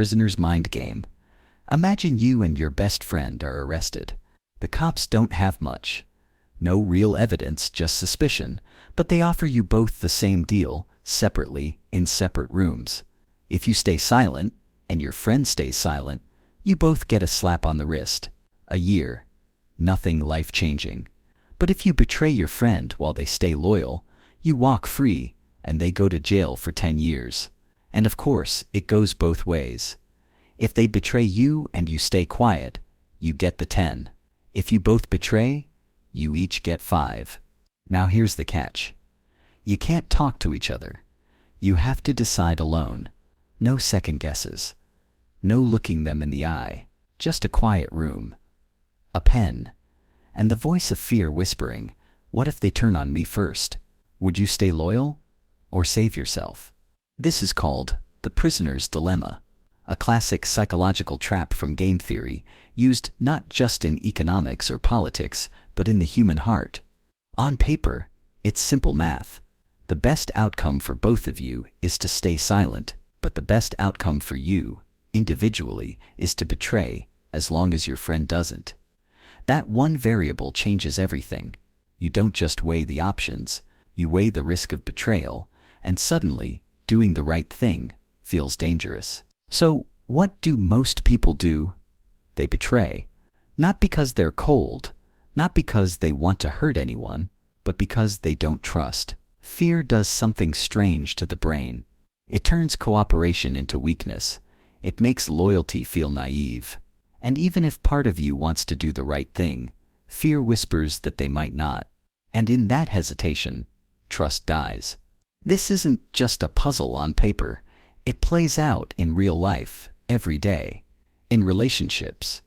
prisoner's mind game. Imagine you and your best friend are arrested. The cops don't have much. No real evidence, just suspicion, but they offer you both the same deal, separately, in separate rooms. If you stay silent, and your friend stays silent, you both get a slap on the wrist. A year. Nothing life-changing. But if you betray your friend while they stay loyal, you walk free, and they go to jail for 10 years. And of course, it goes both ways. If they betray you and you stay quiet, you get the 10. If you both betray, you each get 5. Now here's the catch. You can't talk to each other. You have to decide alone. No second guesses. No looking them in the eye. Just a quiet room. A pen. And the voice of fear whispering, what if they turn on me first? Would you stay loyal? Or save yourself? This is called the prisoner's dilemma. A classic psychological trap from game theory, used not just in economics or politics, but in the human heart. On paper, it's simple math. The best outcome for both of you is to stay silent, but the best outcome for you, individually, is to betray, as long as your friend doesn't. That one variable changes everything. You don't just weigh the options, you weigh the risk of betrayal, and suddenly, doing the right thing feels dangerous. So, what do most people do? They betray. Not because they're cold, not because they want to hurt anyone, but because they don't trust. Fear does something strange to the brain. It turns cooperation into weakness. It makes loyalty feel naive. And even if part of you wants to do the right thing, fear whispers that they might not. And in that hesitation, trust dies. This isn't just a puzzle on paper. It plays out in real life, every day. In relationships,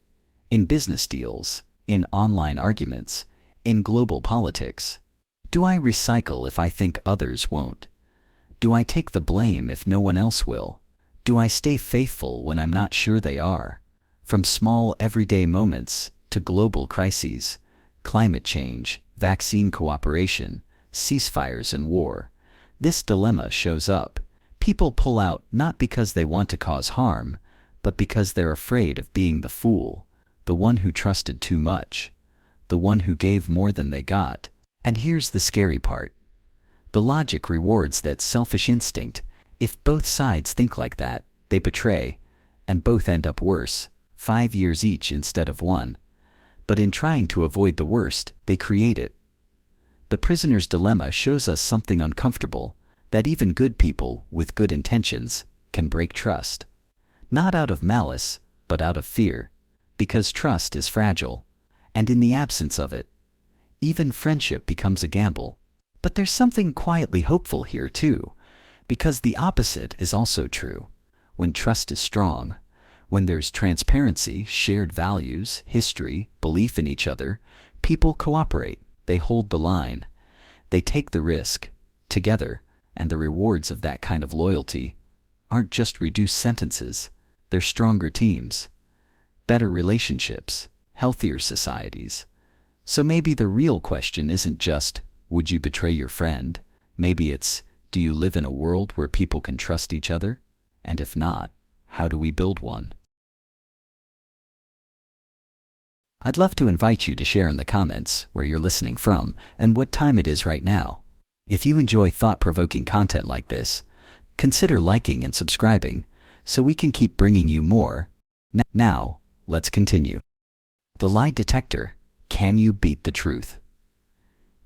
in business deals, in online arguments, in global politics. Do I recycle if I think others won't? Do I take the blame if no one else will? Do I stay faithful when I'm not sure they are? From small everyday moments to global crises, climate change, vaccine cooperation, ceasefires and war, this dilemma shows up. People pull out not because they want to cause harm, but because they're afraid of being the fool, the one who trusted too much, the one who gave more than they got. And here's the scary part. The logic rewards that selfish instinct. If both sides think like that, they betray, and both end up worse, 5 years each instead of 1. But in trying to avoid the worst, they create it. The prisoner's dilemma shows us something uncomfortable, that even good people with good intentions can break trust. Not out of malice, but out of fear, because trust is fragile, and in the absence of it, even friendship becomes a gamble. But there's something quietly hopeful here too, because the opposite is also true. When trust is strong, when there's transparency, shared values, history, belief in each other, people cooperate, they hold the line, they take the risk, together, and the rewards of that kind of loyalty aren't just reduced sentences, they're stronger teams, better relationships, healthier societies. So maybe the real question isn't just, would you betray your friend? Maybe it's, do you live in a world where people can trust each other? And if not, how do we build one? I'd love to invite you to share in the comments where you're listening from and what time it is right now. If you enjoy thought-provoking content like this, consider liking and subscribing so we can keep bringing you more. Now, let's continue. The lie detector. Can you beat the truth?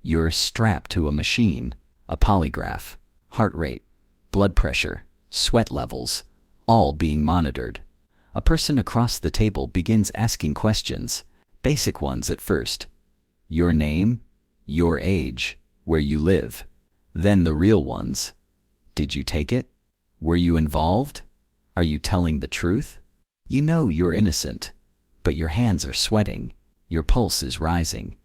You're strapped to a machine, a polygraph, heart rate, blood pressure, sweat levels, all being monitored. A person across the table begins asking questions, basic ones at first. Your name, your age, where you live. Then the real ones. Did you take it? Were you involved? Are you telling the truth? You know you're innocent, but your hands are sweating, your pulse is rising,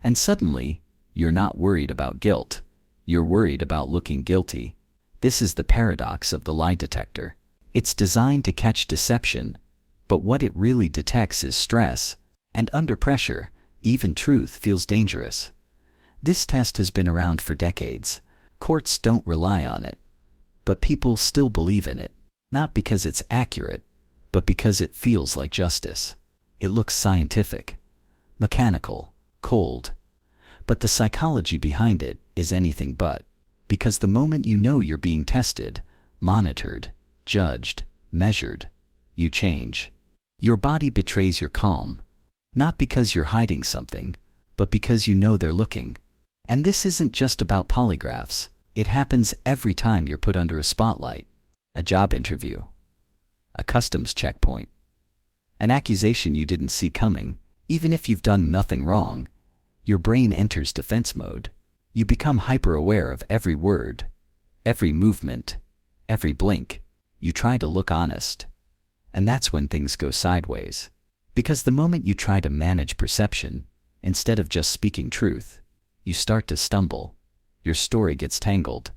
and suddenly, you're not worried about guilt. You're worried about looking guilty. This is the paradox of the lie detector. It's designed to catch deception, but what it really detects is stress, and under pressure, even truth feels dangerous. This test has been around for decades. Courts don't rely on it, but people still believe in it, not because it's accurate, but because it feels like justice. It looks scientific, mechanical, cold, but the psychology behind it is anything but. Because the moment you know you're being tested, monitored, judged, measured, you change. Your body betrays your calm, not because you're hiding something, but because you know they're looking. And this isn't just about polygraphs. It happens every time you're put under a spotlight. A job interview, a customs checkpoint, an accusation you didn't see coming. Even if you've done nothing wrong, your brain enters defense mode. You become hyper-aware of every word, every movement, every blink. You try to look honest. And that's when things go sideways. Because the moment you try to manage perception, instead of just speaking truth, you start to stumble. Your story gets tangled.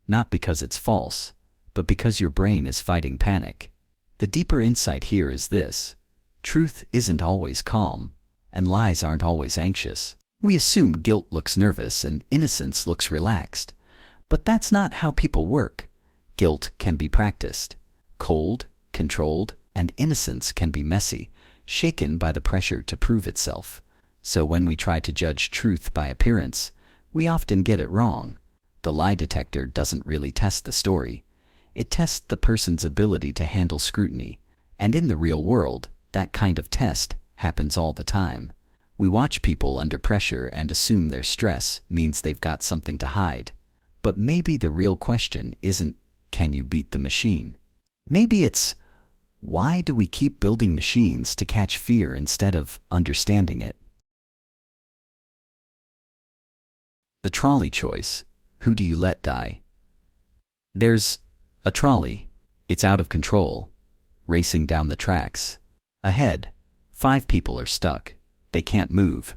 Not because it's false, but because your brain is fighting panic. The deeper insight here is this: truth isn't always calm, and lies aren't always anxious. We assume guilt looks nervous and innocence looks relaxed. But that's not how people work. Guilt can be practiced, cold, controlled, and innocence can be messy, shaken by the pressure to prove itself. So when we try to judge truth by appearance, we often get it wrong. The lie detector doesn't really test the story. It tests the person's ability to handle scrutiny. And in the real world, that kind of test happens all the time. We watch people under pressure and assume their stress means they've got something to hide. But maybe the real question isn't, can you beat the machine? Maybe it's, why do we keep building machines to catch fear instead of understanding it? The trolley choice. Who do you let die? There's a trolley. It's out of control, racing down the tracks. Ahead, 5 people are stuck. They can't move,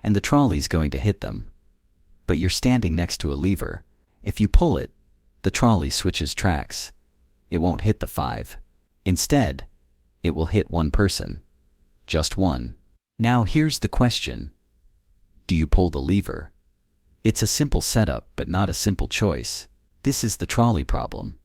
and the trolley's going to hit them. But you're standing next to a lever. If you pull it, the trolley switches tracks. It won't hit the 5. Instead, it will hit one person. Just one. Now here's the question. Do you pull the lever? It's a simple setup, but not a simple choice. This is the trolley problem.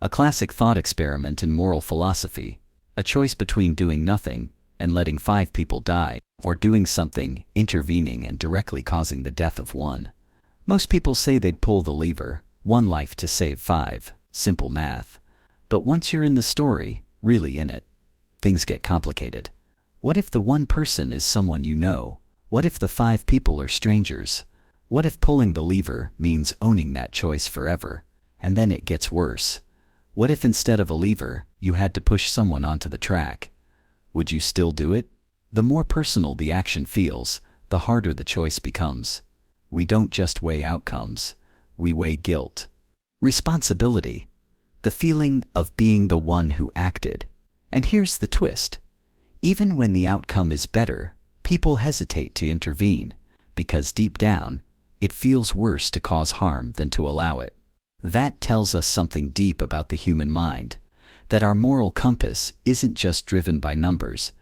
A classic thought experiment in moral philosophy. A choice between doing nothing and letting 5 people die, or doing something, intervening and directly causing the death of one. Most people say they'd pull the lever, 1 life to save 5. Simple math. But once you're in the story, really in it, things get complicated. What if the one person is someone you know? What if the 5 people are strangers? What if pulling the lever means owning that choice forever? And then it gets worse. What if instead of a lever, you had to push someone onto the track? Would you still do it? The more personal the action feels, the harder the choice becomes. We don't just weigh outcomes. We weigh guilt, responsibility, the feeling of being the one who acted. And here's the twist. Even when the outcome is better, people hesitate to intervene, because deep down, it feels worse to cause harm than to allow it. That tells us something deep about the human mind, that our moral compass isn't just driven by numbers.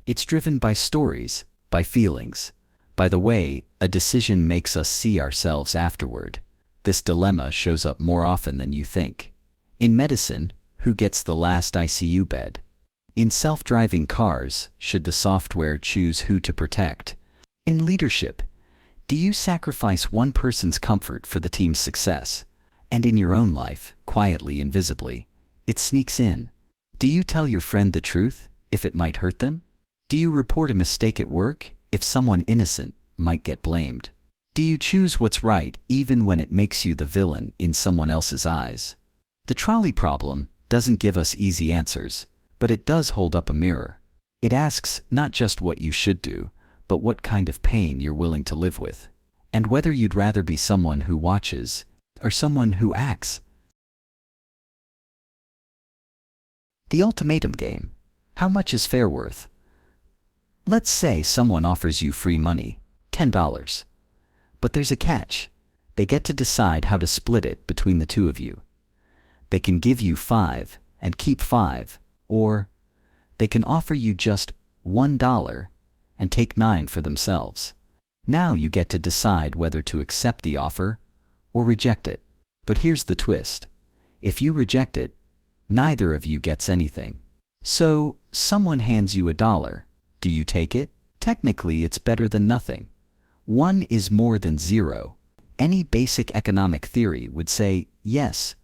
It's driven by stories, by feelings, by the way a decision makes us see ourselves afterward. This dilemma shows up more often than you think. In medicine, who gets the last ICU bed? In self-driving cars, should the software choose who to protect? In leadership, do you sacrifice one person's comfort for the team's success? And in your own life, quietly, invisibly, it sneaks in. Do you tell your friend the truth, if it might hurt them? Do you report a mistake at work, if someone innocent might get blamed? Do you choose what's right, even when it makes you the villain in someone else's eyes? The trolley problem doesn't give us easy answers, but it does hold up a mirror. It asks not just what you should do, but what kind of pain you're willing to live with, and whether you'd rather be someone who watches or someone who acts. The ultimatum game. How much is fair worth? Let's say someone offers you free money, $10. But there's a catch. They get to decide how to split it between the two of you. They can give you 5 and keep 5, or they can offer you just $1 and take 9 for themselves. Now you get to decide whether to accept the offer or reject it. But here's the twist. If you reject it, neither of you gets anything. So, someone hands you $1. Do you take it? Technically, it's better than nothing. 1 is more than 0. Any basic economic theory would say, yes,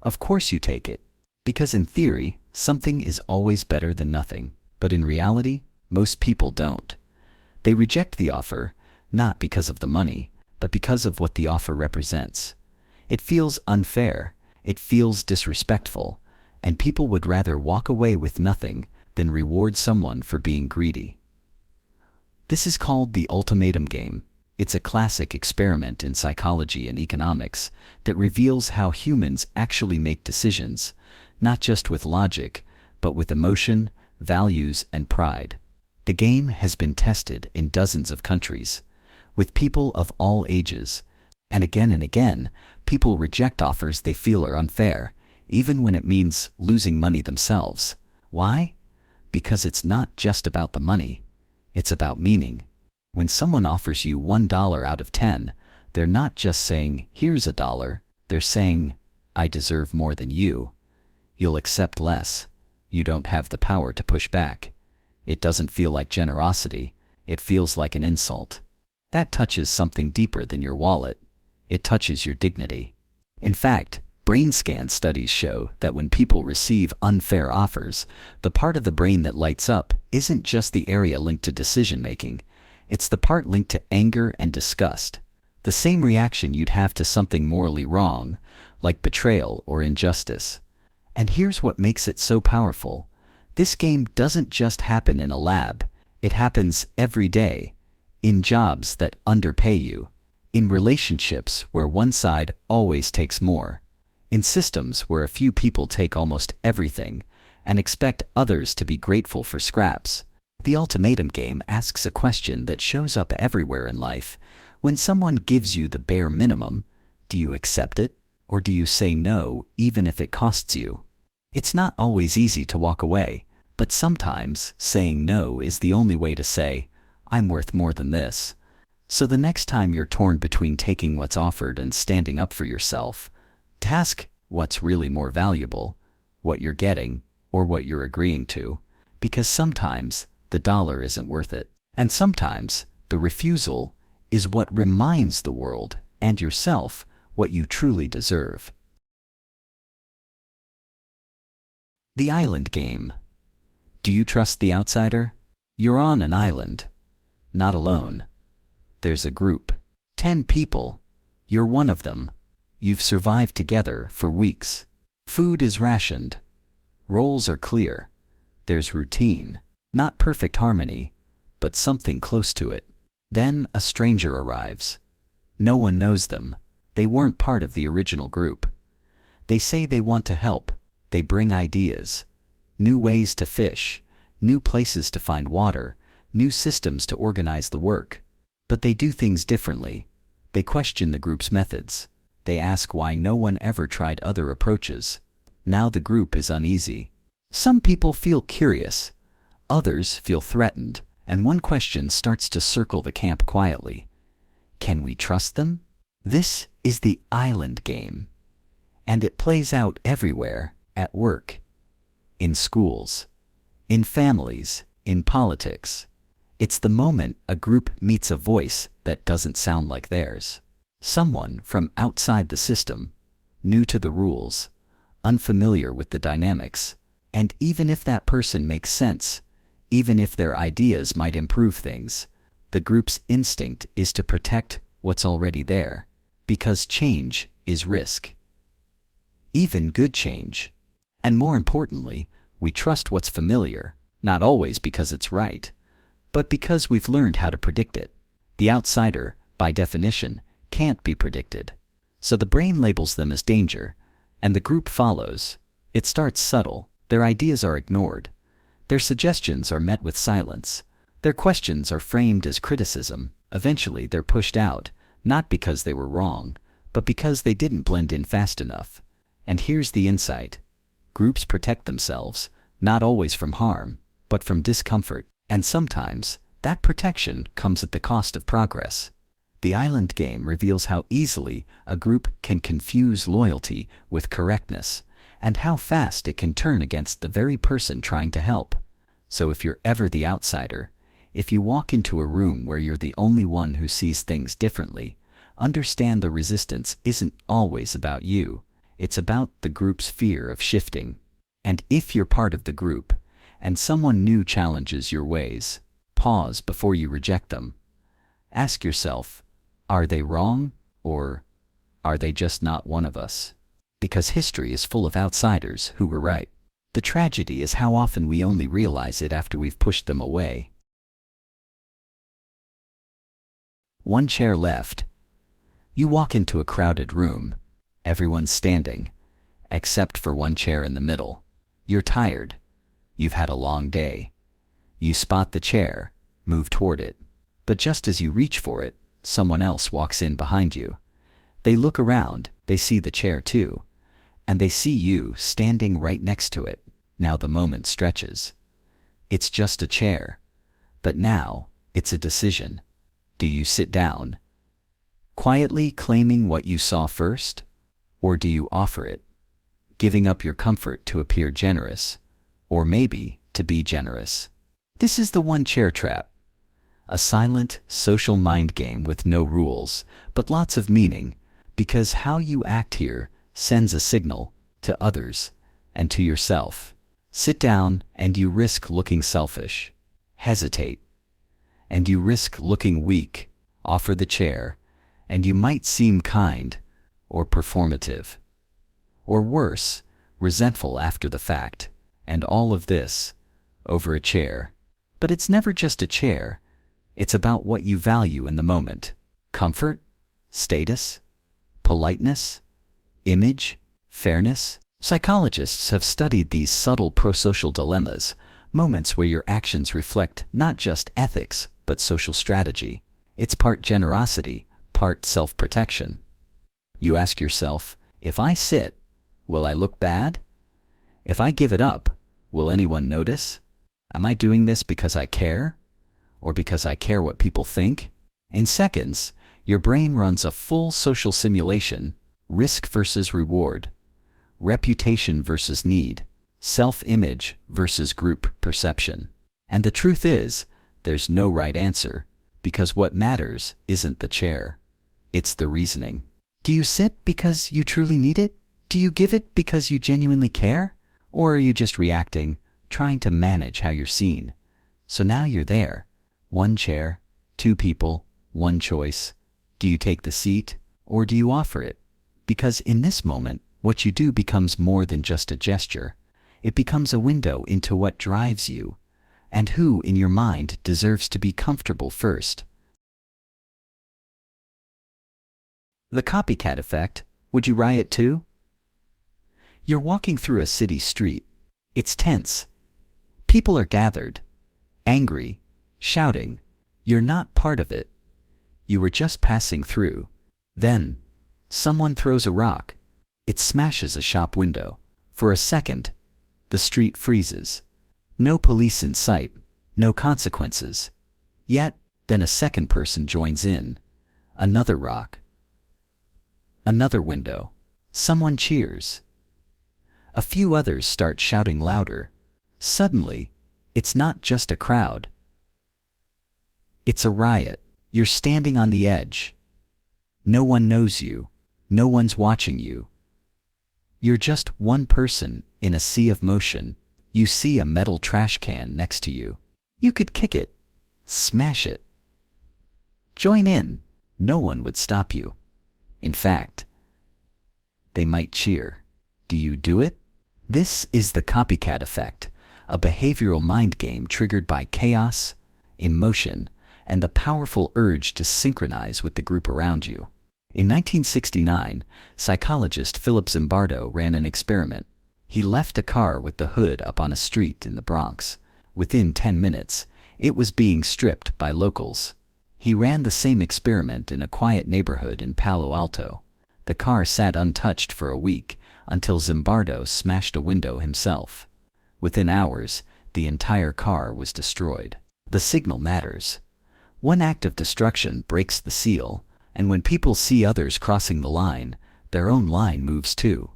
of course you take it. Because in theory, something is always better than nothing. But in reality, most people don't. They reject the offer, not because of the money, but because of what the offer represents. It feels unfair, it feels disrespectful, and people would rather walk away with nothing than reward someone for being greedy. This is called the Ultimatum Game. It's a classic experiment in psychology and economics that reveals how humans actually make decisions, not just with logic, but with emotion, values, and pride. The game has been tested in dozens of countries, with people of all ages, and again, people reject offers they feel are unfair, even when it means losing money themselves. Why? Because it's not just about the money, it's about meaning. When someone offers you $1 out of 10, they're not just saying, here's $1, they're saying, I deserve more than you. You'll accept less. You don't have the power to push back. It doesn't feel like generosity, it feels like an insult. That touches something deeper than your wallet. It touches your dignity. In fact, brain scan studies show that when people receive unfair offers, the part of the brain that lights up isn't just the area linked to decision-making, it's the part linked to anger and disgust. The same reaction you'd have to something morally wrong, like betrayal or injustice. And here's what makes it so powerful. This game doesn't just happen in a lab, it happens every day. In jobs that underpay you. In relationships where one side always takes more. In systems where a few people take almost everything and expect others to be grateful for scraps. The Ultimatum Game asks a question that shows up everywhere in life. When someone gives you the bare minimum, do you accept it? Or do you say no, even if it costs you? It's not always easy to walk away, but sometimes saying no is the only way to say, I'm worth more than this. So the next time you're torn between taking what's offered and standing up for yourself, ask what's really more valuable, what you're getting, or what you're agreeing to, because sometimes the dollar isn't worth it. And sometimes the refusal is what reminds the world and yourself what you truly deserve. The Island Game. Do you trust the outsider? You're on an island. Not alone. There's a group. 10 people. You're one of them. You've survived together for weeks. Food is rationed. Roles are clear. There's routine. Not perfect harmony, but something close to it. Then a stranger arrives. No one knows them. They weren't part of the original group. They say they want to help. They bring ideas. New ways to fish. New places to find water. New systems to organize the work. But they do things differently. They question the group's methods. They ask why no one ever tried other approaches. Now the group is uneasy. Some people feel curious. Others feel threatened, and one question starts to circle the camp quietly. Can we trust them? This is the Island Game. And it plays out everywhere, at work, in schools, in families, in politics. It's the moment a group meets a voice that doesn't sound like theirs. Someone from outside the system, new to the rules, unfamiliar with the dynamics. And even if that person makes sense, even if their ideas might improve things, the group's instinct is to protect what's already there, because change is risk. Even good change. And more importantly, we trust what's familiar, not always because it's right, but because we've learned how to predict it. The outsider, by definition, can't be predicted. So the brain labels them as danger, and the group follows. It starts subtle. Their ideas are ignored. Their suggestions are met with silence. Their questions are framed as criticism. Eventually they're pushed out, not because they were wrong, but because they didn't blend in fast enough. And here's the insight. Groups protect themselves, not always from harm, but from discomfort. And sometimes, that protection comes at the cost of progress. The Island Game reveals how easily a group can confuse loyalty with correctness, and how fast it can turn against the very person trying to help. So if you're ever the outsider, if you walk into a room where you're the only one who sees things differently, understand the resistance isn't always about you. It's about the group's fear of shifting. And if you're part of the group, and someone new challenges your ways, pause before you reject them. Ask yourself, are they wrong, or are they just not one of us? Because history is full of outsiders who were right. The tragedy is how often we only realize it after we've pushed them away. One chair left. You walk into a crowded room. Everyone's standing, except for one chair in the middle. You're tired. You've had a long day. You spot the chair, move toward it. But just as you reach for it, someone else walks in behind you. They look around, they see the chair too. And they see you standing right next to it. Now the moment stretches. It's just a chair. But now, it's a decision. Do you sit down, quietly claiming what you saw first? Or do you offer it, giving up your comfort to appear generous, or maybe to be generous? This is the one chair trap. A silent, social mind game with no rules, but lots of meaning, because how you act here sends a signal to others and to yourself. Sit down and you risk looking selfish. Hesitate and you risk looking weak. Offer the chair and you might seem kind or performative. Or worse, resentful after the fact. And all of this over a chair. But it's never just a chair. It's about what you value in the moment. Comfort, status, politeness, image, fairness. Psychologists have studied these subtle prosocial dilemmas, moments where your actions reflect not just ethics, but social strategy. It's part generosity, part self-protection. You ask yourself, if I sit, will I look bad? If I give it up, will anyone notice? Am I doing this because I care? Or because I care what people think? In seconds, your brain runs a full social simulation, risk versus reward, reputation versus need, self-image versus group perception. And the truth is, there's no right answer, because what matters isn't the chair. It's the reasoning. Do you sit because you truly need it? Do you give it because you genuinely care? Or are you just reacting, trying to manage how you're seen? So now you're there. One chair, two people, one choice. Do you take the seat, or do you offer it? Because in this moment, what you do becomes more than just a gesture. It becomes a window into what drives you, and who in your mind deserves to be comfortable first. The copycat effect. Would you riot too? You're walking through a city street. It's tense. People are gathered, angry, shouting. You're not part of it. You were just passing through. Then, someone throws a rock. It smashes a shop window. For a second, the street freezes. No police in sight, no consequences. Yet, then a second person joins in. Another rock. Another window. Someone cheers. A few others start shouting louder. Suddenly, it's not just a crowd. It's a riot. You're standing on the edge. No one knows you. No one's watching you. You're just one person in a sea of motion. You see a metal trash can next to you. You could kick it, smash it, join in. No one would stop you. In fact, they might cheer. Do you do it? This is the copycat effect, a behavioral mind game triggered by chaos, emotion, and the powerful urge to synchronize with the group around you. In 1969, psychologist Philip Zimbardo ran an experiment. He left a car with the hood up on a street in the Bronx. Within 10 minutes, it was being stripped by locals. He ran the same experiment in a quiet neighborhood in Palo Alto. The car sat untouched for a week, until Zimbardo smashed a window himself. Within hours, the entire car was destroyed. The signal matters. One act of destruction breaks the seal, and when people see others crossing the line, their own line moves too.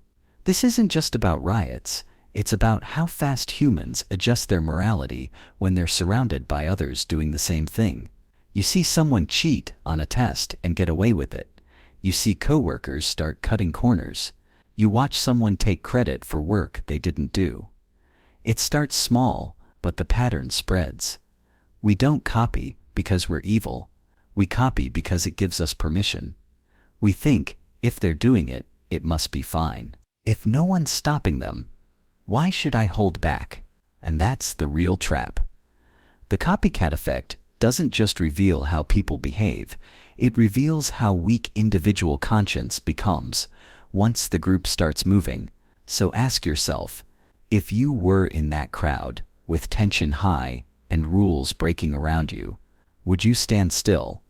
This isn't just about riots, it's about how fast humans adjust their morality when they're surrounded by others doing the same thing. You see someone cheat on a test and get away with it. You see coworkers start cutting corners. You watch someone take credit for work they didn't do. It starts small, but the pattern spreads. We don't copy because we're evil. We copy because it gives us permission. We think, if they're doing it, it must be fine. If no one's stopping them, why should I hold back? And that's the real trap. The copycat effect doesn't just reveal how people behave, it reveals how weak individual conscience becomes once the group starts moving. So ask yourself, if you were in that crowd, with tension high and rules breaking around you, would you stand still,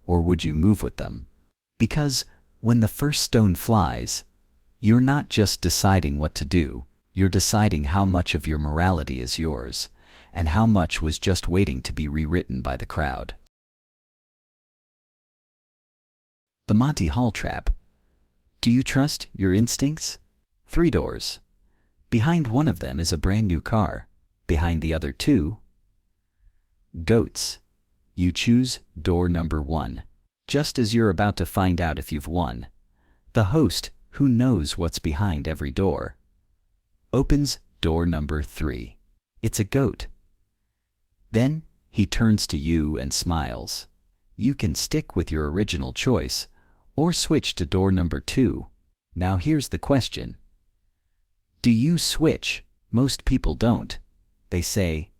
or would you move with them? Because when the first stone flies, you're not just deciding what to do, you're deciding how much of your morality is yours, and how much was just waiting to be rewritten by the crowd. The Monty Hall trap. Do you trust your instincts? 3 doors. Behind one of them is a brand new car. Behind the other 2, goats. You choose door number 1. Just as you're about to find out if you've won, the host, who knows what's behind every door, opens door number 3. It's a goat. Then he turns to you and smiles. You can stick with your original choice or switch to door number 2. Now here's the question. Do you switch? Most people don't. They say,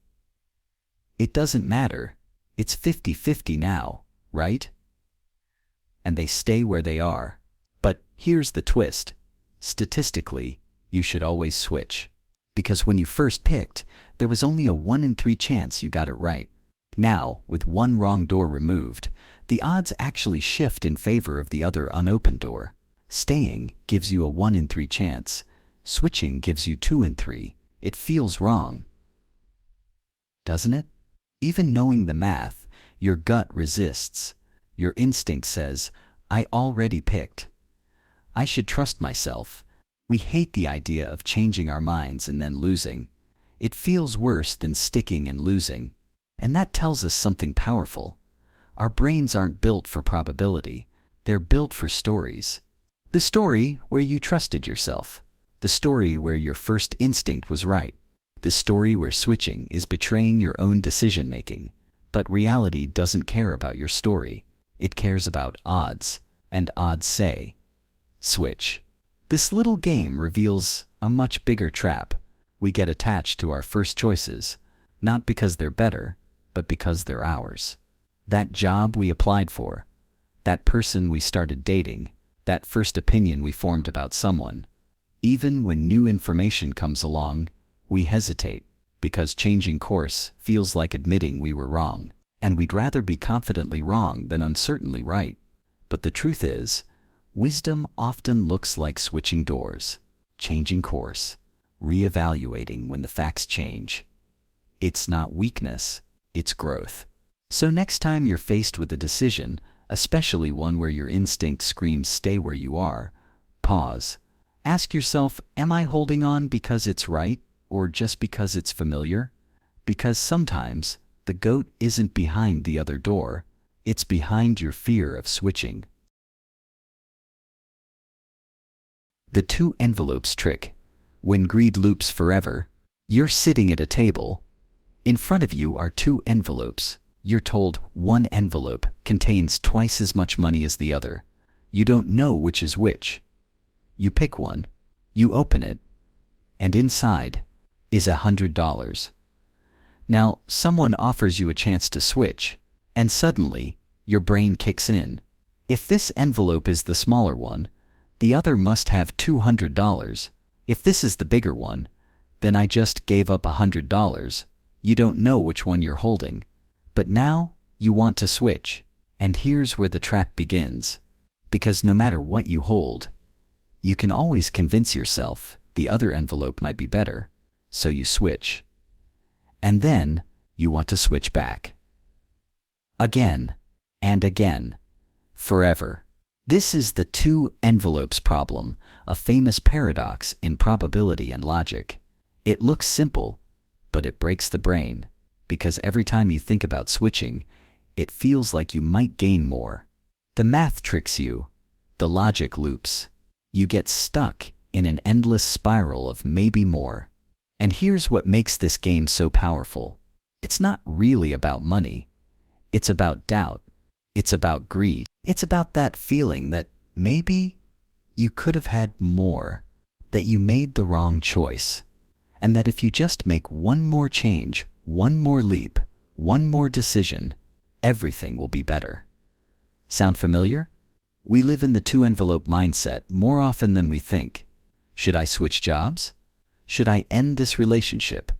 it doesn't matter. It's 50-50 now, right? And they stay where they are. But here's the twist. Statistically, you should always switch. Because when you first picked, there was only a 1 in 3 chance you got it right. Now, with one wrong door removed, the odds actually shift in favor of the other unopened door. Staying gives you a 1 in 3 chance. Switching gives you 2 in 3. It feels wrong, doesn't it? Even knowing the math, your gut resists. Your instinct says, I already picked. I should trust myself. We hate the idea of changing our minds and then losing. It feels worse than sticking and losing. And that tells us something powerful. Our brains aren't built for probability. They're built for stories. The story where you trusted yourself. The story where your first instinct was right. The story where switching is betraying your own decision-making. But reality doesn't care about your story. It cares about odds. And odds say, switch. This little game reveals a much bigger trap. We get attached to our first choices, not because they're better, but because they're ours. That job we applied for, that person we started dating, that first opinion we formed about someone. Even when new information comes along, we hesitate, because changing course feels like admitting we were wrong, and we'd rather be confidently wrong than uncertainly right. But the truth is, wisdom often looks like switching doors, changing course, reevaluating when the facts change. It's not weakness, it's growth. So next time you're faced with a decision, especially one where your instinct screams stay where you are, pause. Ask yourself, am I holding on because it's right, or just because it's familiar? Because sometimes, the goat isn't behind the other door, it's behind your fear of switching. The 2 envelopes trick. When greed loops forever, you're sitting at a table. In front of you are 2 envelopes. You're told one envelope contains twice as much money as the other. You don't know which is which. You pick one, you open it, and inside is $100. Now, someone offers you a chance to switch, and suddenly, your brain kicks in. If this envelope is the smaller one, the other must have $200. If this is the bigger one, then I just gave up $100. You don't know which one you're holding. But now, you want to switch. And here's where the trap begins. Because no matter what you hold, you can always convince yourself the other envelope might be better, so you switch. And then, you want to switch back. Again, and again. Forever. This is the 2 envelopes problem. a famous paradox in probability and logic. It looks simple, but it breaks the brain, because every time you think about switching, it feels like you might gain more. The math tricks you, the logic loops. You get stuck in an endless spiral of maybe more. And here's what makes this game so powerful. It's not really about money. It's about doubt. It's about greed. It's about that feeling that maybe you could have had more, that you made the wrong choice, and that if you just make one more change, one more leap, one more decision, everything will be better. Sound familiar? We live in the two-envelope mindset more often than we think. Should I switch jobs? Should I end this relationship?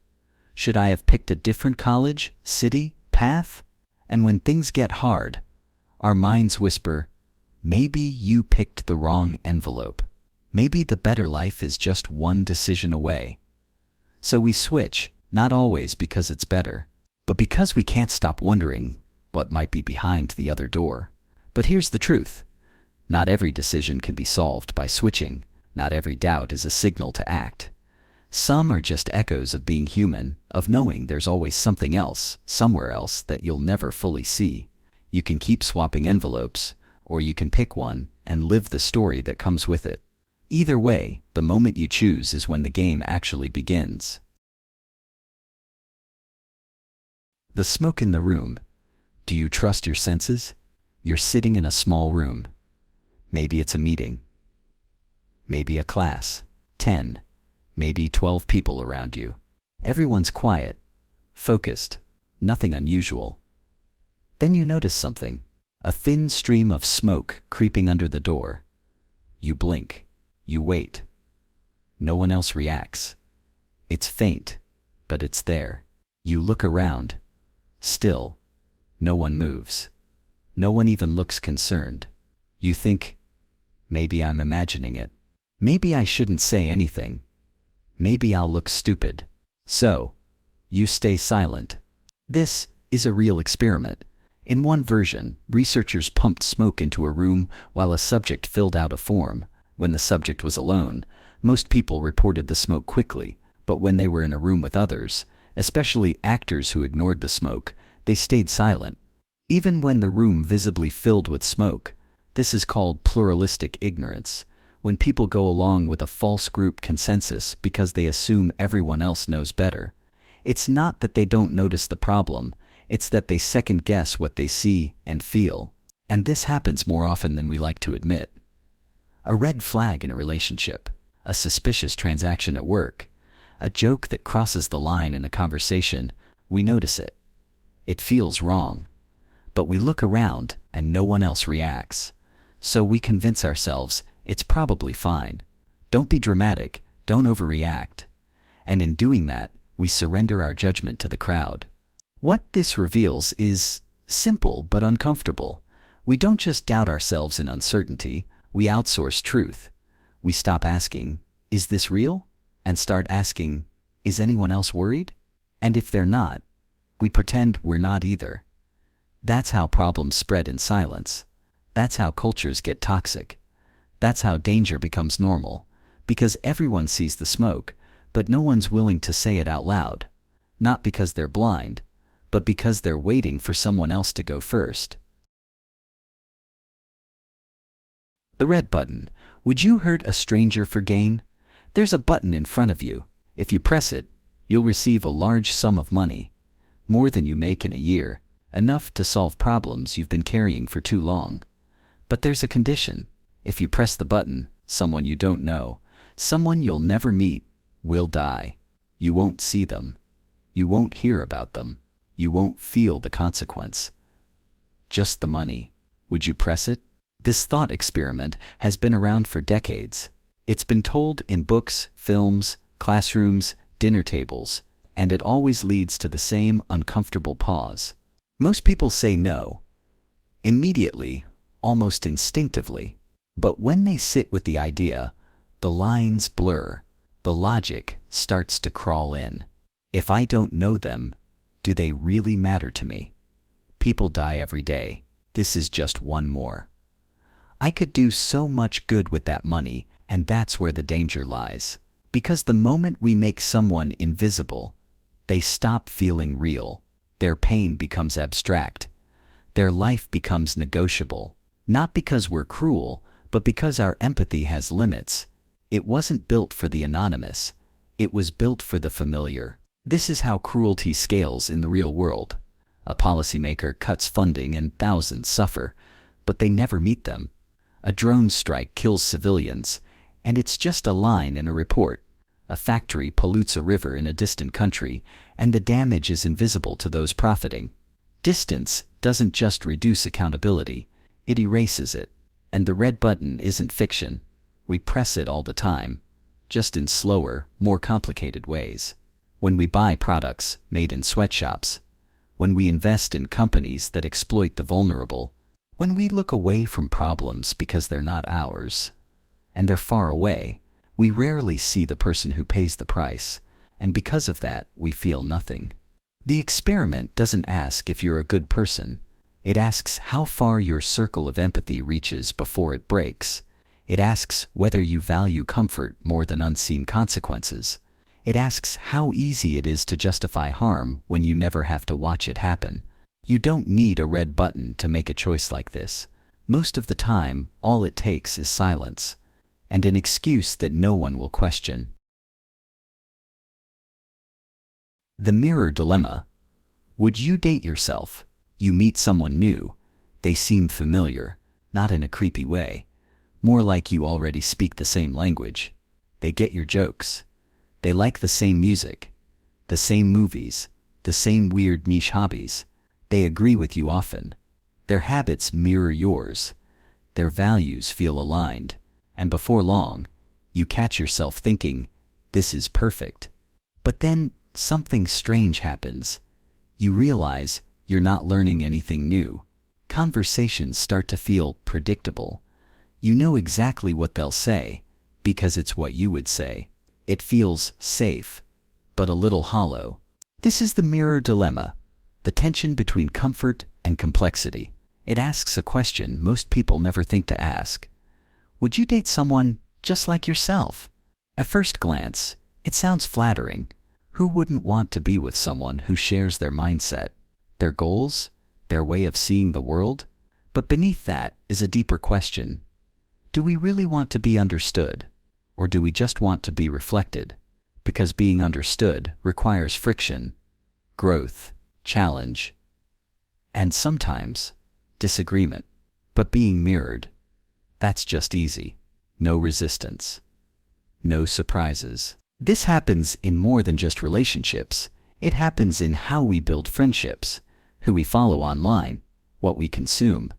Should I have picked a different college, city, path? And when things get hard, our minds whisper, maybe you picked the wrong envelope. Maybe the better life is just one decision away. So we switch, not always because it's better, but because we can't stop wondering what might be behind the other door. But here's the truth. Not every decision can be solved by switching. Not every doubt is a signal to act. Some are just echoes of being human, of knowing there's always something else, somewhere else that you'll never fully see. You can keep swapping envelopes, or you can pick one and live the story that comes with it. Either way, the moment you choose is when the game actually begins. The smoke in the room. Do you trust your senses? You're sitting in a small room. Maybe it's a meeting. Maybe a class. 10. Maybe 12 people around you. Everyone's quiet, focused, nothing unusual. Then you notice something. A thin stream of smoke creeping under the door. You blink. You wait. No one else reacts. It's faint, but it's there. You look around. Still, no one moves. No one even looks concerned. You think, maybe I'm imagining it. Maybe I shouldn't say anything. Maybe I'll look stupid. So, you stay silent. This is a real experiment. In one version, researchers pumped smoke into a room while a subject filled out a form. When the subject was alone, most people reported the smoke quickly, but when they were in a room with others, especially actors who ignored the smoke, they stayed silent. Even when the room visibly filled with smoke. This is called pluralistic ignorance. When people go along with a false group consensus because they assume everyone else knows better. It's not that they don't notice the problem, it's that they second-guess what they see and feel. And this happens more often than we like to admit. A red flag in a relationship, a suspicious transaction at work, a joke that crosses the line in a conversation, we notice it. It feels wrong. But we look around and no one else reacts. So we convince ourselves it's probably fine. Don't be dramatic, don't overreact. And in doing that, we surrender our judgment to the crowd. What this reveals is simple but uncomfortable. We don't just doubt ourselves in uncertainty, we outsource truth. We stop asking, is this real? And start asking, is anyone else worried? And if they're not, we pretend we're not either. That's how problems spread in silence. That's how cultures get toxic. That's how danger becomes normal, because everyone sees the smoke, but no one's willing to say it out loud. Not because they're blind, but because they're waiting for someone else to go first. The red button. Would you hurt a stranger for gain? There's a button in front of you. If you press it, you'll receive a large sum of money. More than you make in a year, enough to solve problems you've been carrying for too long. But there's a condition. If you press the button, someone you don't know, someone you'll never meet, will die. You won't see them. You won't hear about them. You won't feel the consequence. Just the money. Would you press it? This thought experiment has been around for decades. It's been told in books, films, classrooms, dinner tables, and it always leads to the same uncomfortable pause. Most people say no. Immediately, almost instinctively. But when they sit with the idea, the lines blur, the logic starts to crawl in. If I don't know them, do they really matter to me? People die every day. This is just one more. I could do so much good with that money, And that's where the danger lies. Because the moment we make someone invisible, they stop feeling real. Their pain becomes abstract. Their life becomes negotiable. Not because we're cruel, but because our empathy has limits. It wasn't built for the anonymous. It was built for the familiar. This is how cruelty scales in the real world. A policymaker cuts funding and thousands suffer, but they never meet them. A drone strike kills civilians, and it's just a line in a report. A factory pollutes a river in a distant country, and the damage is invisible to those profiting. Distance doesn't just reduce accountability, it erases it. And the red button isn't fiction. We press it all the time, just in slower, more complicated ways. When we buy products made in sweatshops, when we invest in companies that exploit the vulnerable, when we look away from problems because they're not ours, and they're far away, we rarely see the person who pays the price, and because of that, we feel nothing. The experiment doesn't ask if you're a good person. It asks how far your circle of empathy reaches before it breaks. It asks whether you value comfort more than unseen consequences. It asks how easy it is to justify harm when you never have to watch it happen. You don't need a red button to make a choice like this. Most of the time, all it takes is silence, and an excuse that no one will question. The mirror dilemma. Would you date yourself? You meet someone new. They seem familiar, not in a creepy way. More like you already speak the same language. They get your jokes. They like the same music, the same movies, the same weird niche hobbies. They agree with you often. Their habits mirror yours. Their values feel aligned. And before long, you catch yourself thinking, this is perfect. But then something strange happens. You realize you're not learning anything new. Conversations start to feel predictable. You know exactly what they'll say, because it's what you would say. It feels safe, but a little hollow. This is the mirror dilemma, the tension between comfort and complexity. It asks a question most people never think to ask. Would you date someone just like yourself? At first glance, it sounds flattering. Who wouldn't want to be with someone who shares their mindset, their goals, their way of seeing the world? But beneath that is a deeper question. Do we really want to be understood? Or do we just want to be reflected? Because being understood requires friction, growth, challenge, and sometimes disagreement. But being mirrored, that's just easy. No resistance. No surprises. This happens in more than just relationships. It happens in how we build friendships, who we follow online, what we consume.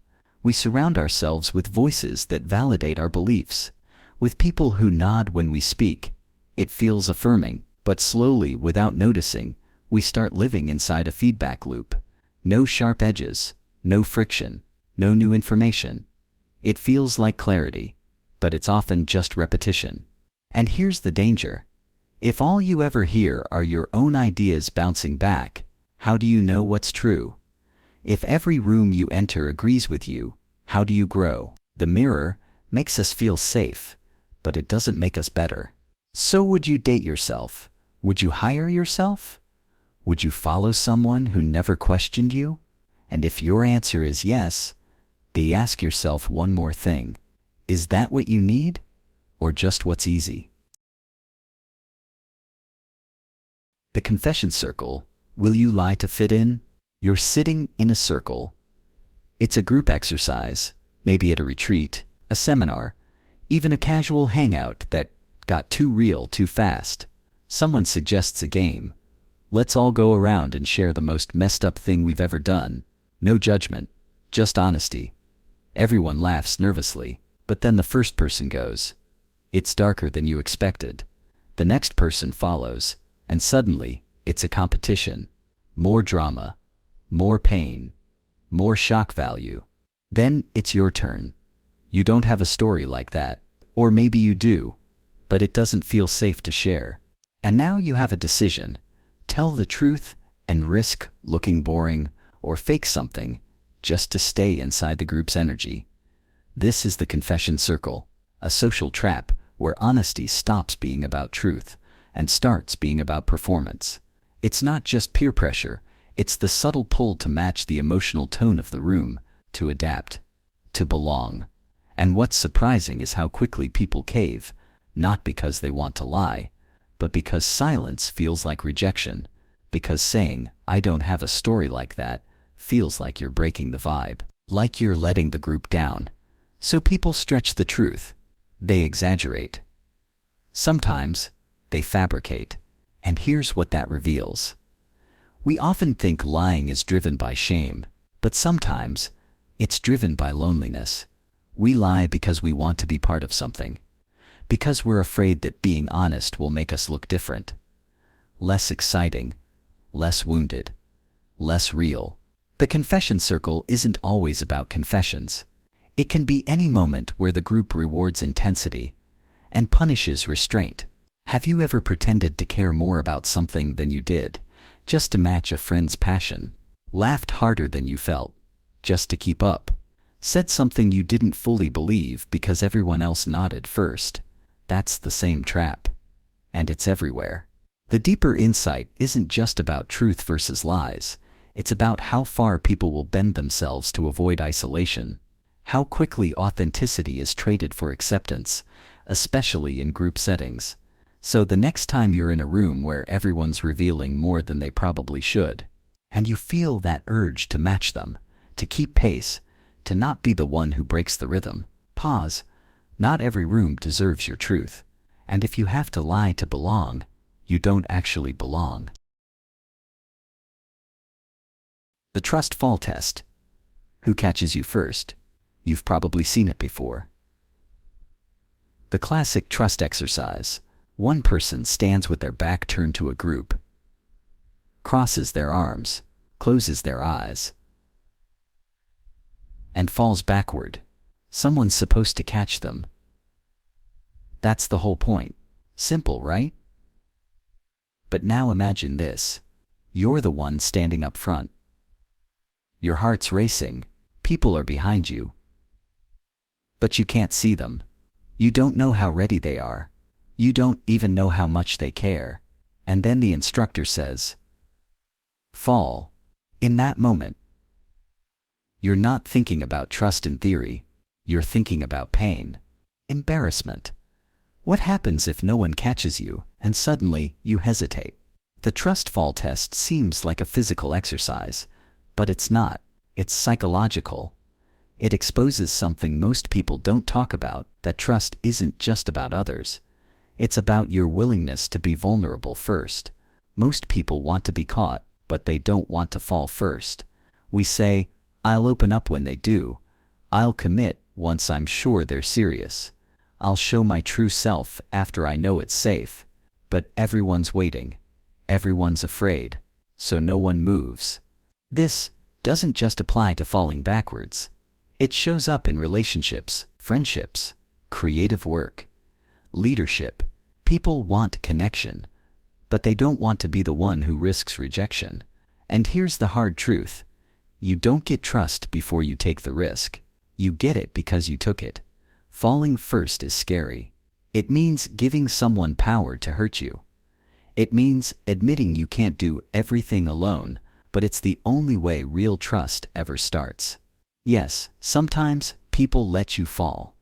We surround ourselves with voices that validate our beliefs, with people who nod when we speak. It feels affirming, but slowly, without noticing, we start living inside a feedback loop. No sharp edges, no friction, no new information. It feels like clarity, but it's often just repetition. And here's the danger. If all you ever hear are your own ideas bouncing back, how do you know what's true? If every room you enter agrees with you, how do you grow? The mirror makes us feel safe, but it doesn't make us better. So would you date yourself? Would you hire yourself? Would you follow someone who never questioned you? And if your answer is yes, then ask yourself one more thing. Is that what you need? Or just what's easy? The confession circle. Will you lie to fit in? You're sitting in a circle. It's a group exercise, maybe at a retreat, a seminar, even a casual hangout that got too real too fast. Someone suggests a game. Let's all go around and share the most messed up thing we've ever done. No judgment, just honesty. Everyone laughs nervously, but then the first person goes, "It's darker than you expected." The next person follows, and suddenly, it's a competition. More drama, more pain, more shock value. Then it's your turn. You don't have a story like that, or maybe you do, but it doesn't feel safe to share. And now you have a decision. Tell the truth and risk looking boring, or fake something, just to stay inside the group's energy. This is the confession circle, a social trap where honesty stops being about truth and starts being about performance. It's not just peer pressure, it's the subtle pull to match the emotional tone of the room, to adapt, to belong. And what's surprising is how quickly people cave, not because they want to lie, but because silence feels like rejection, because saying, "I don't have a story like that," feels like you're breaking the vibe, like you're letting the group down. So people stretch the truth. They exaggerate. Sometimes, they fabricate. And here's what that reveals. We often think lying is driven by shame, but sometimes, it's driven by loneliness. We lie because we want to be part of something. Because we're afraid that being honest will make us look different. Less exciting, less wounded, less real. The confession circle isn't always about confessions. It can be any moment where the group rewards intensity and punishes restraint. Have you ever pretended to care more about something than you did, just to match a friend's passion? Laughed harder than you felt, just to keep up? Said something you didn't fully believe because everyone else nodded first? That's the same trap. And it's everywhere. The deeper insight isn't just about truth versus lies. It's about how far people will bend themselves to avoid isolation. How quickly authenticity is traded for acceptance, especially in group settings. So the next time you're in a room where everyone's revealing more than they probably should, and you feel that urge to match them, to keep pace, to not be the one who breaks the rhythm, pause. Not every room deserves your truth. And if you have to lie to belong, you don't actually belong. The trust fall test. Who catches you first? You've probably seen it before. The classic trust exercise. One person stands with their back turned to a group, crosses their arms, closes their eyes, and falls backward. Someone's supposed to catch them. That's the whole point. Simple, right? But now imagine this. You're the one standing up front. Your heart's racing. People are behind you. But you can't see them. You don't know how ready they are. You don't even know how much they care. And then the instructor says, "Fall." In that moment, you're not thinking about trust in theory. You're thinking about pain, embarrassment. What happens if no one catches you, and suddenly you hesitate? The trust fall test seems like a physical exercise, but it's not. It's psychological. It exposes something most people don't talk about, that trust isn't just about others. It's about your willingness to be vulnerable first. Most people want to be caught, but they don't want to fall first. We say, "I'll open up when they do. I'll commit once I'm sure they're serious. I'll show my true self after I know it's safe." But everyone's waiting. Everyone's afraid. So no one moves. This doesn't just apply to falling backwards. It shows up in relationships, friendships, creative work, leadership. People want connection, but they don't want to be the one who risks rejection. And here's the hard truth. You don't get trust before you take the risk. You get it because you took it. Falling first is scary. It means giving someone power to hurt you. It means admitting you can't do everything alone, but it's the only way real trust ever starts. Yes, sometimes people let you fall.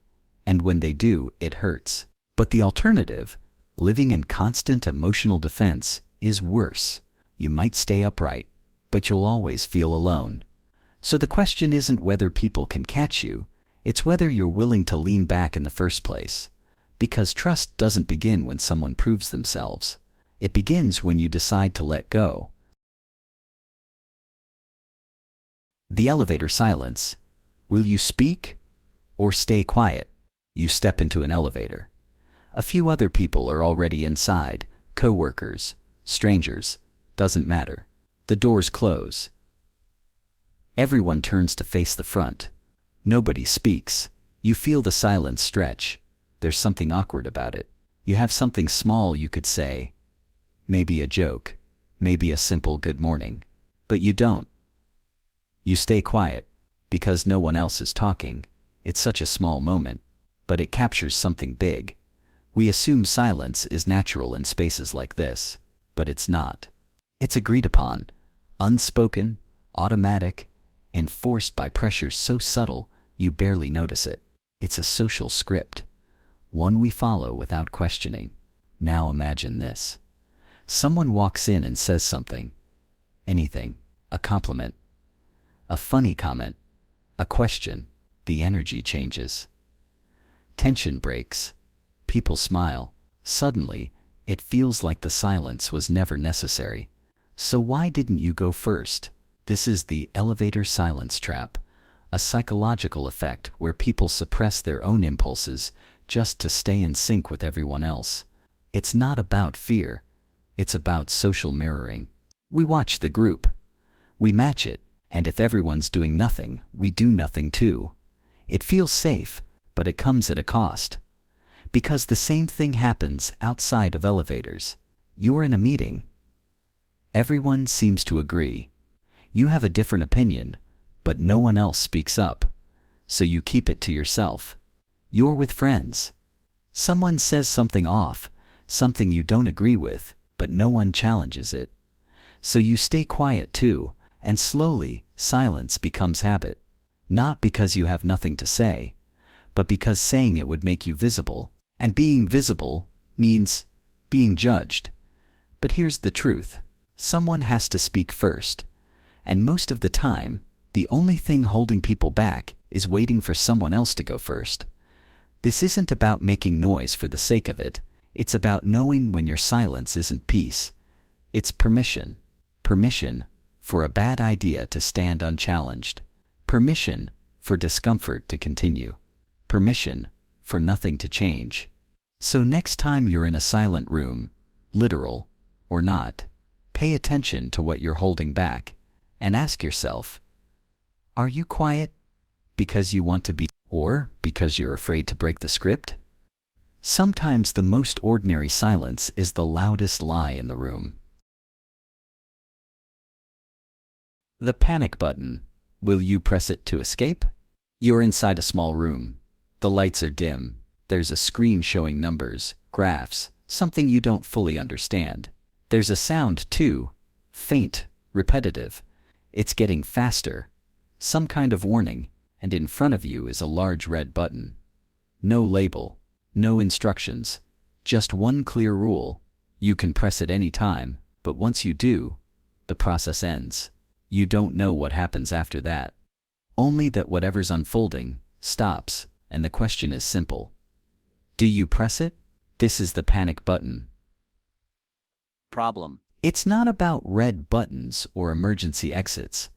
And when they do, it hurts. But the alternative, living in constant emotional defense, is worse. You might stay upright, but you'll always feel alone. So the question isn't whether people can catch you, it's whether you're willing to lean back in the first place. Because trust doesn't begin when someone proves themselves. It begins when you decide to let go. The elevator silence. Will you speak or stay quiet? You step into an elevator. A few other people are already inside, co-workers, strangers, doesn't matter. The doors close. Everyone turns to face the front. Nobody speaks. You feel the silence stretch. There's something awkward about it. You have something small you could say. Maybe a joke. Maybe a simple good morning. But you don't. You stay quiet, because no one else is talking. It's such a small moment, but it captures something big. We assume silence is natural in spaces like this, but it's not. It's agreed upon, unspoken, automatic, and forced by pressures so subtle you barely notice it. It's a social script, one we follow without questioning. Now imagine this. Someone walks in and says something. Anything. A compliment. A funny comment. A question. The energy changes. Tension breaks. People smile. Suddenly, it feels like the silence was never necessary. So why didn't you go first? This is the elevator silence trap, a psychological effect where people suppress their own impulses just to stay in sync with everyone else. It's not about fear. It's about social mirroring. We watch the group. We match it, and if everyone's doing nothing, we do nothing too. It feels safe, but it comes at a cost. Because the same thing happens outside of elevators. You're in a meeting. Everyone seems to agree. You have a different opinion, but no one else speaks up. So you keep it to yourself. You're with friends. Someone says something off, something you don't agree with, but no one challenges it. So you stay quiet too, and slowly, silence becomes habit. Not because you have nothing to say, but because saying it would make you visible, and being visible means being judged. But here's the truth. Someone has to speak first. And most of the time, the only thing holding people back is waiting for someone else to go first. This isn't about making noise for the sake of it. It's about knowing when your silence isn't peace. It's permission. Permission for a bad idea to stand unchallenged. Permission for discomfort to continue. Permission for nothing to change. So next time you're in a silent room, literal or not, pay attention to what you're holding back and ask yourself, are you quiet because you want to be, or because you're afraid to break the script? Sometimes the most ordinary silence is the loudest lie in the room. The panic button. Will you press it to escape? You're inside a small room. The lights are dim. There's a screen showing numbers, graphs, something you don't fully understand. There's a sound too, faint, repetitive. It's getting faster. Some kind of warning, and in front of you is a large red button. No label, no instructions, just one clear rule. You can press it any time, but once you do, the process ends. You don't know what happens after that. Only that whatever's unfolding stops, and the question is simple. Do you press it? This is the panic button. Problem. It's not about red buttons or emergency exits.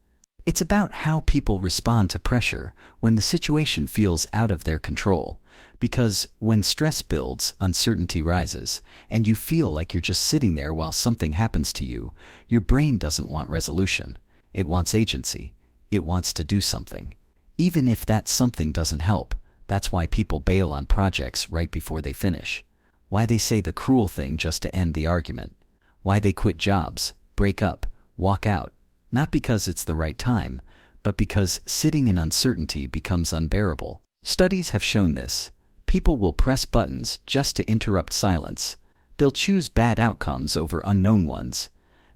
It's about how people respond to pressure when the situation feels out of their control. Because when stress builds, uncertainty rises, and you feel like you're just sitting there while something happens to you, your brain doesn't want resolution. It wants agency. It wants to do something. Even if that something doesn't help, that's why people bail on projects right before they finish. Why they say the cruel thing just to end the argument. Why they quit jobs, break up, walk out. Not because it's the right time, but because sitting in uncertainty becomes unbearable. Studies have shown this. People will press buttons just to interrupt silence. They'll choose bad outcomes over unknown ones.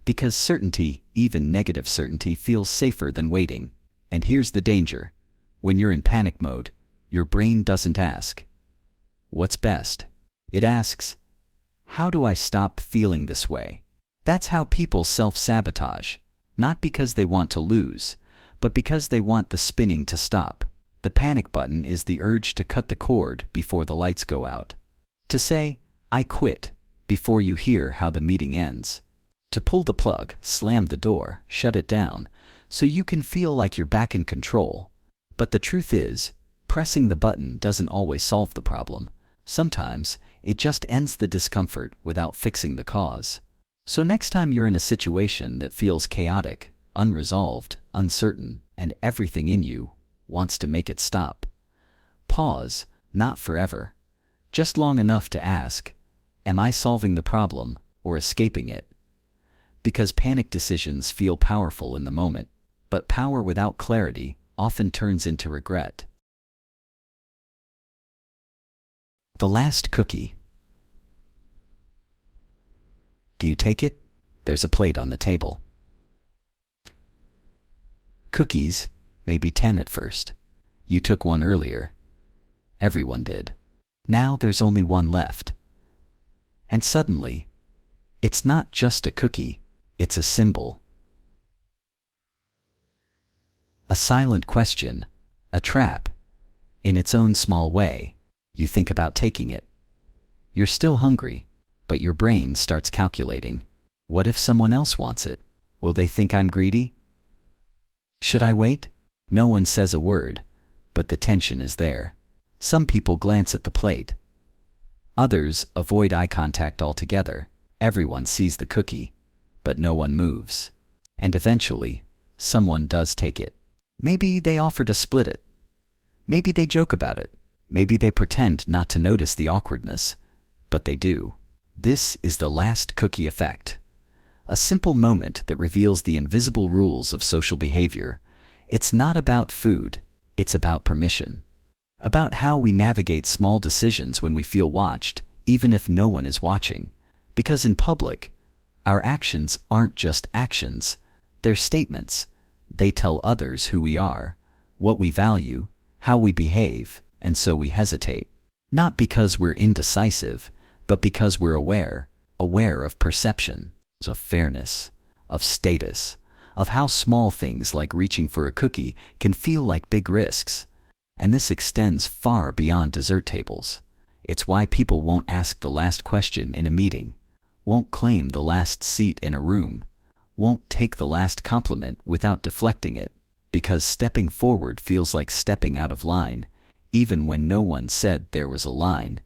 Because certainty, even negative certainty, feels safer than waiting. And here's the danger. When you're in panic mode, your brain doesn't ask, what's best? It asks, how do I stop feeling this way? That's how people self-sabotage. Not because they want to lose, but because they want the spinning to stop. The panic button is the urge to cut the cord before the lights go out. To say, I quit, before you hear how the meeting ends. To pull the plug, slam the door, shut it down, so you can feel like you're back in control. But the truth is, pressing the button doesn't always solve the problem. Sometimes, it just ends the discomfort without fixing the cause. So next time you're in a situation that feels chaotic, unresolved, uncertain, and everything in you wants to make it stop, pause, not forever, just long enough to ask, am I solving the problem or escaping it? Because panic decisions feel powerful in the moment, but power without clarity often turns into regret. The last cookie. Do you take it? There's a plate on the table. Cookies, maybe 10 at first. You took one earlier. Everyone did. Now there's only one left. And suddenly, it's not just a cookie, it's a symbol. A silent question, a trap. In its own small way, you think about taking it. You're still hungry, but your brain starts calculating. What if someone else wants it? Will they think I'm greedy? Should I wait? No one says a word, but the tension is there. Some people glance at the plate. Others avoid eye contact altogether. Everyone sees the cookie, but no one moves. And eventually, someone does take it. Maybe they offer to split it. Maybe they joke about it. Maybe they pretend not to notice the awkwardness, but they do. This is the last cookie effect. A simple moment that reveals the invisible rules of social behavior. It's not about food, it's about permission. About how we navigate small decisions when we feel watched, even if no one is watching. Because in public, our actions aren't just actions, they're statements. They tell others who we are, what we value, how we behave, and so we hesitate. Not because we're indecisive, but because we're aware of perception, of fairness, of status, of how small things like reaching for a cookie can feel like big risks. And this extends far beyond dessert tables. It's why people won't ask the last question in a meeting, won't claim the last seat in a room, won't take the last compliment without deflecting it, because stepping forward feels like stepping out of line, even when no one said there was a line.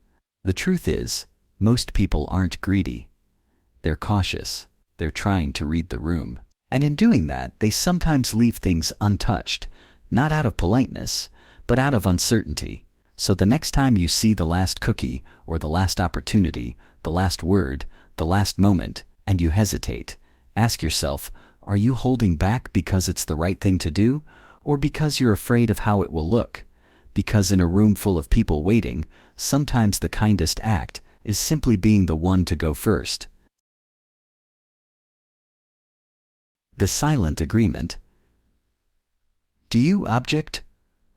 The truth is, most people aren't greedy. They're cautious. They're trying to read the room. And in doing that, they sometimes leave things untouched, not out of politeness, but out of uncertainty. So the next time you see the last cookie, or the last opportunity, the last word, the last moment, and you hesitate, ask yourself, are you holding back because it's the right thing to do, or because you're afraid of how it will look? Because in a room full of people waiting, sometimes the kindest act is simply being the one to go first. The silent agreement. Do you object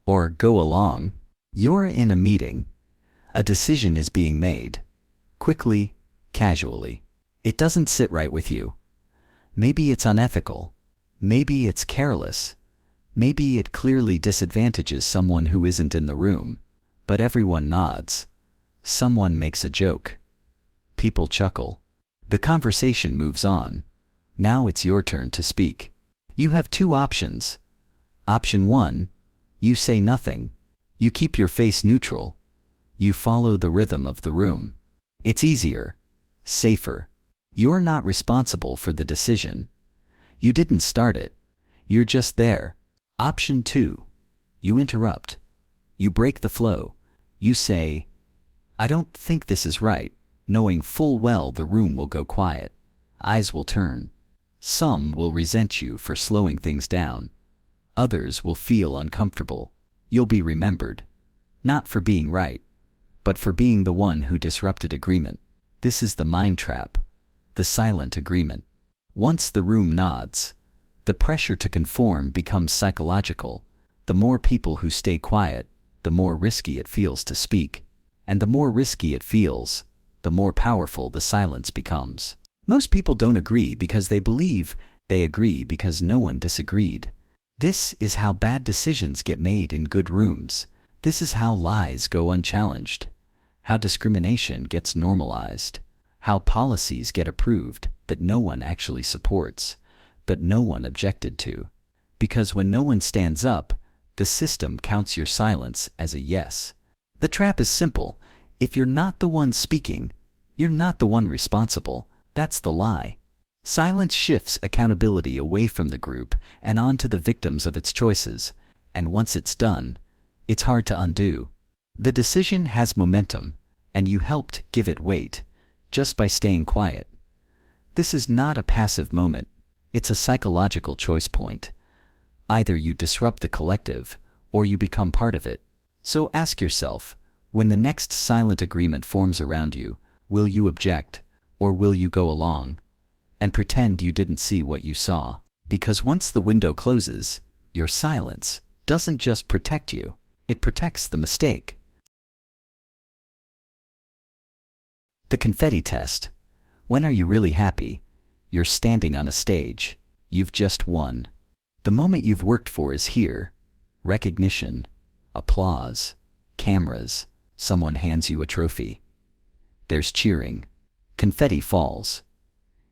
or go along? You're in a meeting. A decision is being made. Quickly, casually. It doesn't sit right with you. Maybe it's unethical. Maybe it's careless. Maybe it clearly disadvantages someone who isn't in the room. But everyone nods. Someone makes a joke. People chuckle. The conversation moves on. Now it's your turn to speak. You have two options. Option 1, you say nothing. You keep your face neutral. You follow the rhythm of the room. It's easier, safer. You're not responsible for the decision. You didn't start it. You're just there. Option 2, you interrupt. You break the flow. You say, I don't think this is right, knowing full well the room will go quiet. Eyes will turn. Some will resent you for slowing things down. Others will feel uncomfortable. You'll be remembered, not for being right, but for being the one who disrupted agreement. This is the mind trap, the silent agreement. Once the room nods, the pressure to conform becomes psychological. The more people who stay quiet, the more risky it feels to speak. And the more risky it feels, the more powerful the silence becomes. Most people don't agree because they believe they agree because no one disagreed. This is how bad decisions get made in good rooms. This is how lies go unchallenged. How discrimination gets normalized. How policies get approved that no one actually supports, but no one objected to. Because when no one stands up, the system counts your silence as a yes. The trap is simple. If you're not the one speaking, you're not the one responsible. That's the lie. Silence shifts accountability away from the group and onto the victims of its choices, and once it's done, it's hard to undo. The decision has momentum, and you helped give it weight, just by staying quiet. This is not a passive moment, it's a psychological choice point. Either you disrupt the collective, or you become part of it. So ask yourself, when the next silent agreement forms around you, will you object, or will you go along? and pretend you didn't see what you saw. Because once the window closes, your silence doesn't just protect you, it protects the mistake. The confetti test. When are you really happy? You're standing on a stage. You've just won. The moment you've worked for is here. Recognition, applause, cameras, someone hands you a trophy. There's cheering. Confetti falls.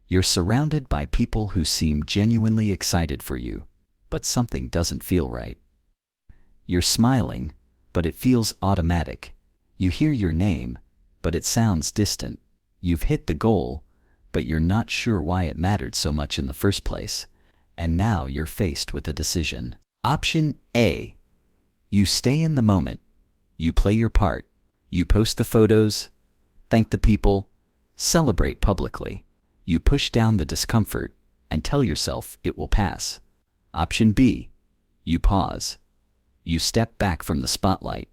You're surrounded by people who seem genuinely excited for you, but something doesn't feel right. You're smiling, but it feels automatic. You hear your name, but it sounds distant. You've hit the goal, but you're not sure why it mattered so much in the first place. And now you're faced with a decision. Option A. You stay in the moment. You play your part. You post the photos, thank the people, celebrate publicly. You push down the discomfort and tell yourself it will pass. Option B. You pause. You step back from the spotlight.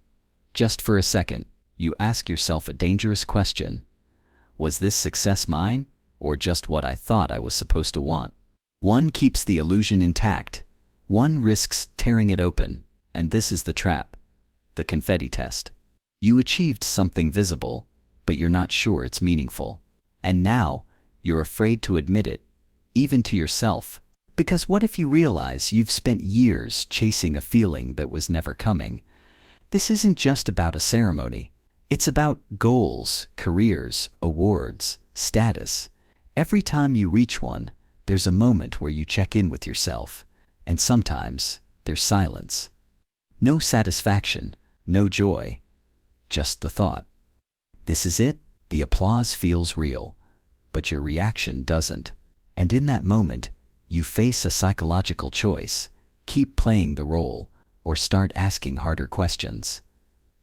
Just for a second, you ask yourself a dangerous question. Was this success mine, or just what I thought I was supposed to want? One keeps the illusion intact. One risks tearing it open, and this is the trap. The confetti test. You achieved something visible, but you're not sure it's meaningful. And now, you're afraid to admit it, even to yourself. Because what if you realize you've spent years chasing a feeling that was never coming? This isn't just about a ceremony. It's about goals, careers, awards, status. Every time you reach one, there's a moment where you check in with yourself. And sometimes, there's silence. No satisfaction, no joy. Just the thought. This is it. The applause feels real, but your reaction doesn't. And in that moment, you face a psychological choice. Keep playing the role, or start asking harder questions.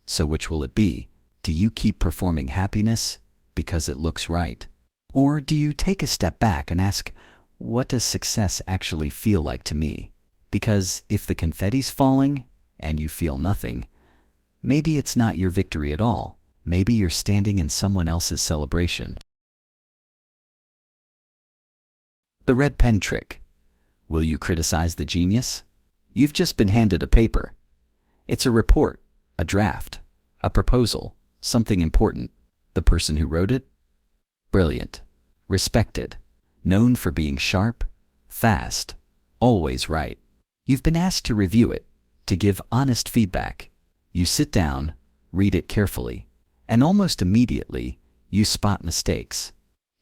So which will it be? Do you keep performing happiness because it looks right? Or do you take a step back and ask, what does success actually feel like to me? Because if the confetti's falling and you feel nothing, maybe it's not your victory at all. Maybe you're standing in someone else's celebration. The red pen trick. Will you criticize the genius? You've just been handed a paper. It's a report, a draft, a proposal, something important. The person who wrote it? Brilliant, respected, known for being sharp, fast, always right. You've been asked to review it, to give honest feedback. You sit down, read it carefully, and almost immediately, you spot mistakes,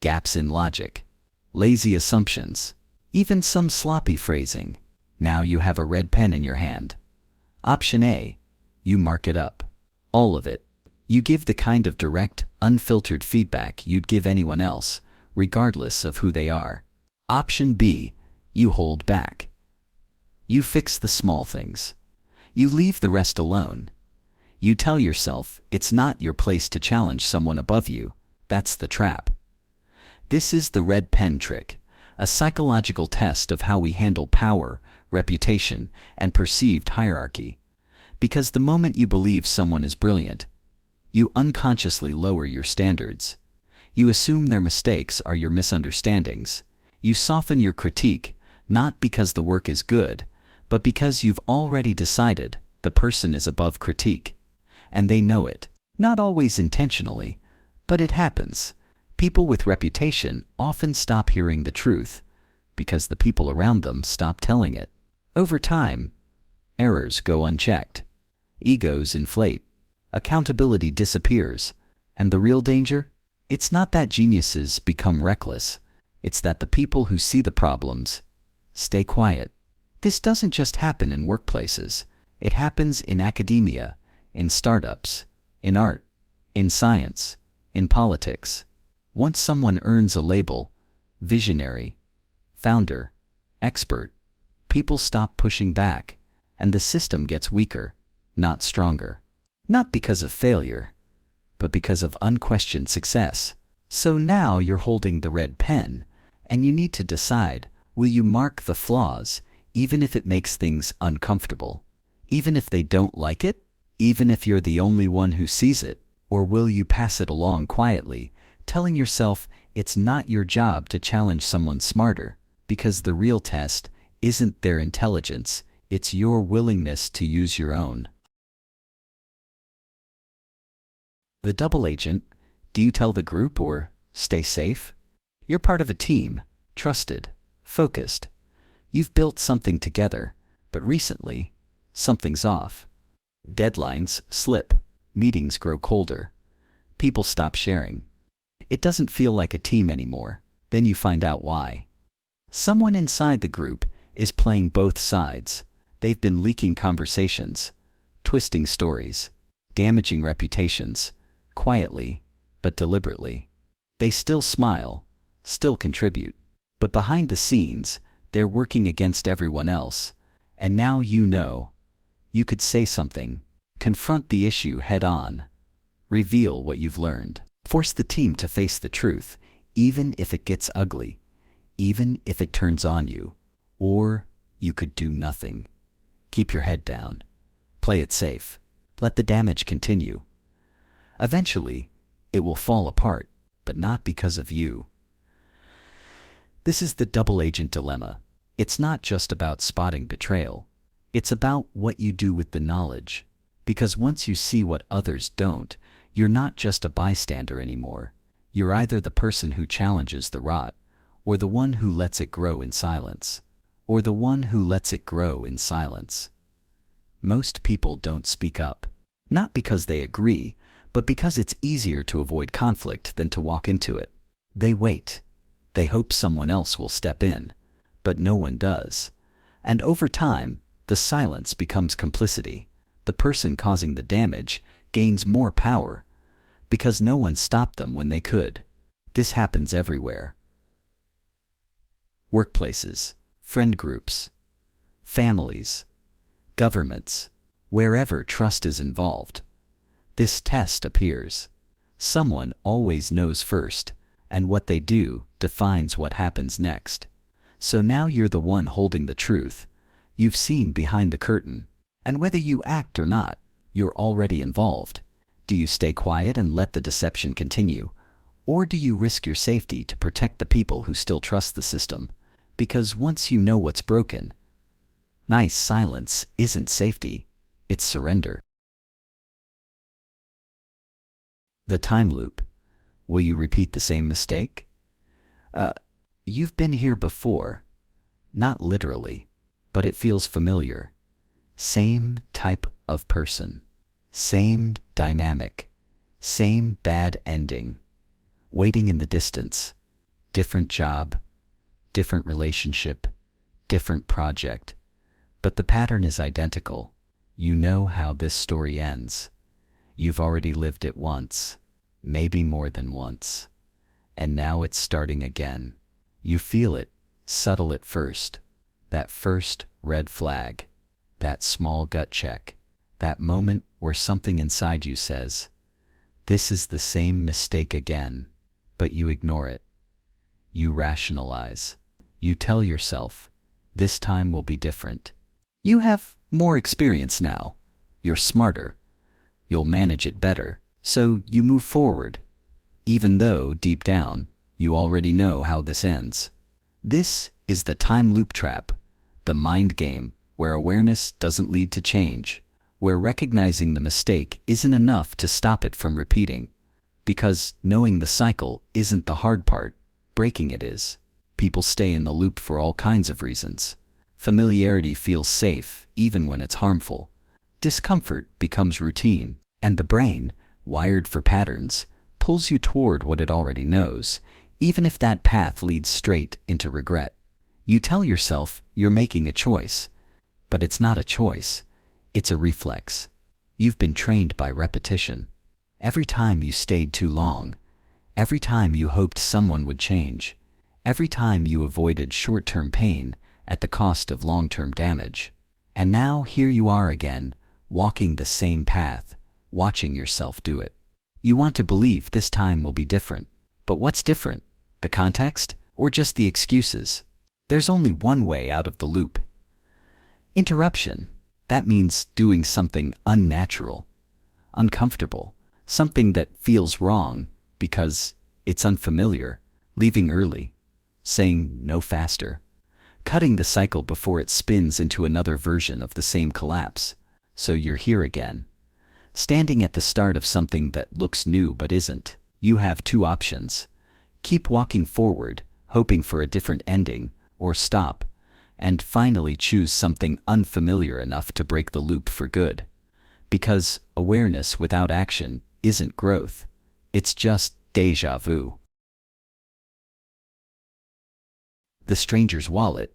gaps in logic, lazy assumptions, even some sloppy phrasing. Now you have a red pen in your hand. Option A. You mark it up. All of it. You give the kind of direct, unfiltered feedback you'd give anyone else, regardless of who they are. Option B. You hold back. You fix the small things. You leave the rest alone. You tell yourself it's not your place to challenge someone above you. That's the trap. This is the red pen trick, a psychological test of how we handle power, reputation, and perceived hierarchy. Because the moment you believe someone is brilliant, you unconsciously lower your standards. You assume their mistakes are your misunderstandings. You soften your critique, not because the work is good, but because you've already decided the person is above critique. And they know it. Not always intentionally, but it happens. People with reputation often stop hearing the truth because the people around them stop telling it. Over time, errors go unchecked. Egos inflate. Accountability disappears. And the real danger? It's not that geniuses become reckless. It's that the people who see the problems stay quiet. This doesn't just happen in workplaces. It happens in academia, in startups, in art, in science, in politics. Once someone earns a label, visionary, founder, expert, people stop pushing back, and the system gets weaker, not stronger. Not because of failure, but because of unquestioned success. So now you're holding the red pen, and you need to decide, will you mark the flaws, even if it makes things uncomfortable? Even if they don't like it? Even if you're the only one who sees it? Or will you pass it along quietly, telling yourself It's not your job to challenge someone smarter, because the real test isn't their intelligence, it's your willingness to use your own. The double agent, do you tell the group or stay safe? You're part of a team, trusted, focused. You've built something together, but recently, something's off. Deadlines slip, meetings grow colder, people stop sharing. It doesn't feel like a team anymore. Then you find out why. Someone inside the group is playing both sides. They've been leaking conversations, twisting stories, damaging reputations, quietly, but deliberately. They still smile, still contribute, but behind the scenes, they're working against everyone else. And now you know. You could say something, confront the issue head on, reveal what you've learned, force the team to face the truth, even if it gets ugly, even if it turns on you. Or you could do nothing. Keep your head down. Play it safe. Let the damage continue. Eventually, it will fall apart, but not because of you. This is the double agent dilemma. It's not just about spotting betrayal. It's about what you do with the knowledge. Because once you see what others don't, you're not just a bystander anymore. You're either the person who challenges the rot, or the one who lets it grow in silence. Or the one who lets it grow in silence. Most people don't speak up. Not because they agree, but because it's easier to avoid conflict than to walk into it. They wait. They hope someone else will step in, but no one does. And over time, the silence becomes complicity. The person causing the damage gains more power, because no one stopped them when they could. This happens everywhere. Workplaces, friend groups, families, governments, wherever trust is involved. This test appears. Someone always knows first, and what they do defines what happens next. So now you're the one holding the truth. You've seen behind the curtain, and whether you act or not, you're already involved. Do you stay quiet and let the deception continue? Or do you risk your safety to protect the people who still trust the system? Because once you know what's broken, nice silence isn't safety, it's surrender. The time loop. Will you repeat the same mistake? You've been here before. Not literally, but it feels familiar. Same type of person. Same dynamic. Same bad ending. Waiting in the distance. Different job. Different relationship. Different project. But the pattern is identical. You know how this story ends. You've already lived it once, maybe more than once. And now it's starting again. You feel it, subtle at first. That first red flag. That small gut check. That moment where something inside you says, this is the same mistake again. But you ignore it. You rationalize. You tell yourself, this time will be different. You have more experience now. You're smarter. You'll manage it better. So you move forward. Even though, deep down, you already know how this ends. This is the time loop trap. The mind game, where awareness doesn't lead to change. Where recognizing the mistake isn't enough to stop it from repeating. Because knowing the cycle isn't the hard part. Breaking it is. People stay in the loop for all kinds of reasons. Familiarity feels safe, even when it's harmful. Discomfort becomes routine, and the brain, wired for patterns, pulls you toward what it already knows, even if that path leads straight into regret. You tell yourself you're making a choice, but it's not a choice, it's a reflex. You've been trained by repetition. Every time you stayed too long, every time you hoped someone would change, every time you avoided short-term pain at the cost of long-term damage. And now here you are again, walking the same path, watching yourself do it. You want to believe this time will be different. But what's different? The context, or just the excuses? There's only one way out of the loop. Interruption. That means doing something unnatural, uncomfortable, something that feels wrong because it's unfamiliar, leaving early, saying no faster, cutting the cycle before it spins into another version of the same collapse. So you're here again, standing at the start of something that looks new but isn't. You have two options. Keep walking forward, hoping for a different ending, or stop, and finally choose something unfamiliar enough to break the loop for good. Because awareness without action isn't growth. It's just déjà vu. The stranger's wallet.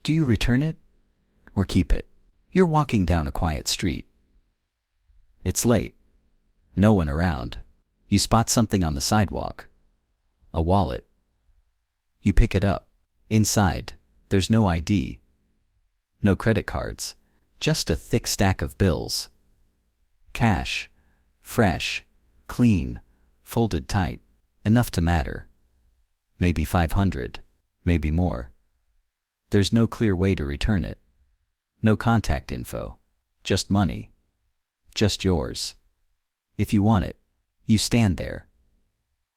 Do you return it or keep it? You're walking down a quiet street. It's late. No one around. You spot something on the sidewalk. A wallet. You pick it up. Inside, there's no ID. No credit cards. Just a thick stack of bills. Cash. Fresh. Clean. Folded tight. Enough to matter. Maybe 500. Maybe more. There's no clear way to return it. No contact info. Just money. Just yours. If you want it, you stand there,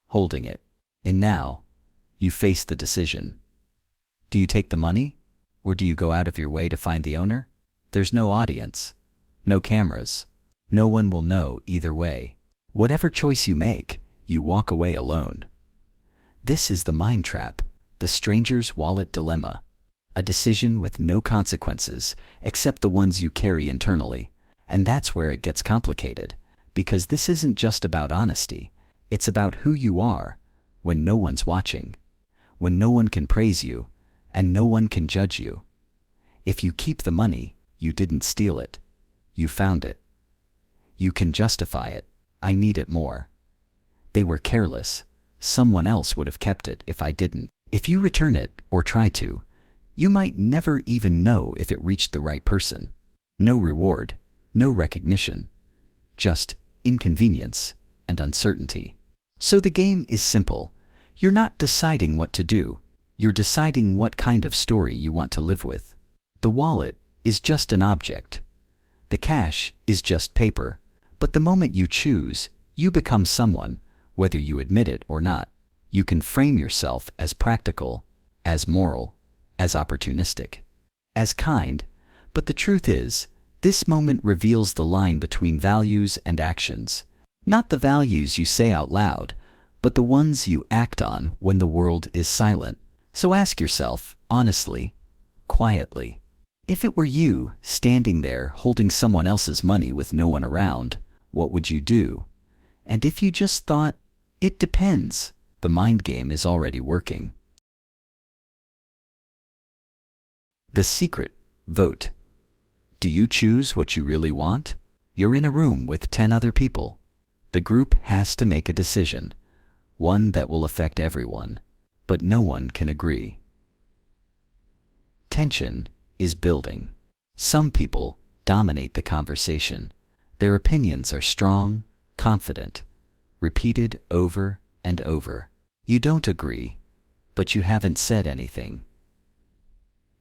holding it. And now, you face the decision. Do you take the money, or do you go out of your way to find the owner? There's no audience, no cameras. No one will know either way. Whatever choice you make, you walk away alone. This is the mind trap, the stranger's wallet dilemma. A decision with no consequences, except the ones you carry internally. And that's where it gets complicated, because this isn't just about honesty. It's about who you are when no one's watching, when no one can praise you, and no one can judge you. If you keep the money, you didn't steal it. You found it. You can justify it. I need it more. They were careless. Someone else would have kept it if I didn't. If you return it, or try to, you might never even know if it reached the right person. No reward. No recognition, just inconvenience and uncertainty. So the game is simple. You're not deciding what to do. You're deciding what kind of story you want to live with. The wallet is just an object. The cash is just paper. But the moment you choose, you become someone, whether you admit it or not. You can frame yourself as practical, as moral, as opportunistic, as kind. But the truth is, this moment reveals the line between values and actions. Not the values you say out loud, but the ones you act on when the world is silent. So ask yourself, honestly, quietly, if it were you standing there holding someone else's money with no one around, what would you do? And if you just thought, it depends, the mind game is already working. The secret vote. Do you choose what you really want? You're in a room with 10 other people. The group has to make a decision, one that will affect everyone, but no one can agree. Tension is building. Some people dominate the conversation. Their opinions are strong, confident, repeated over and over. You don't agree, but you haven't said anything.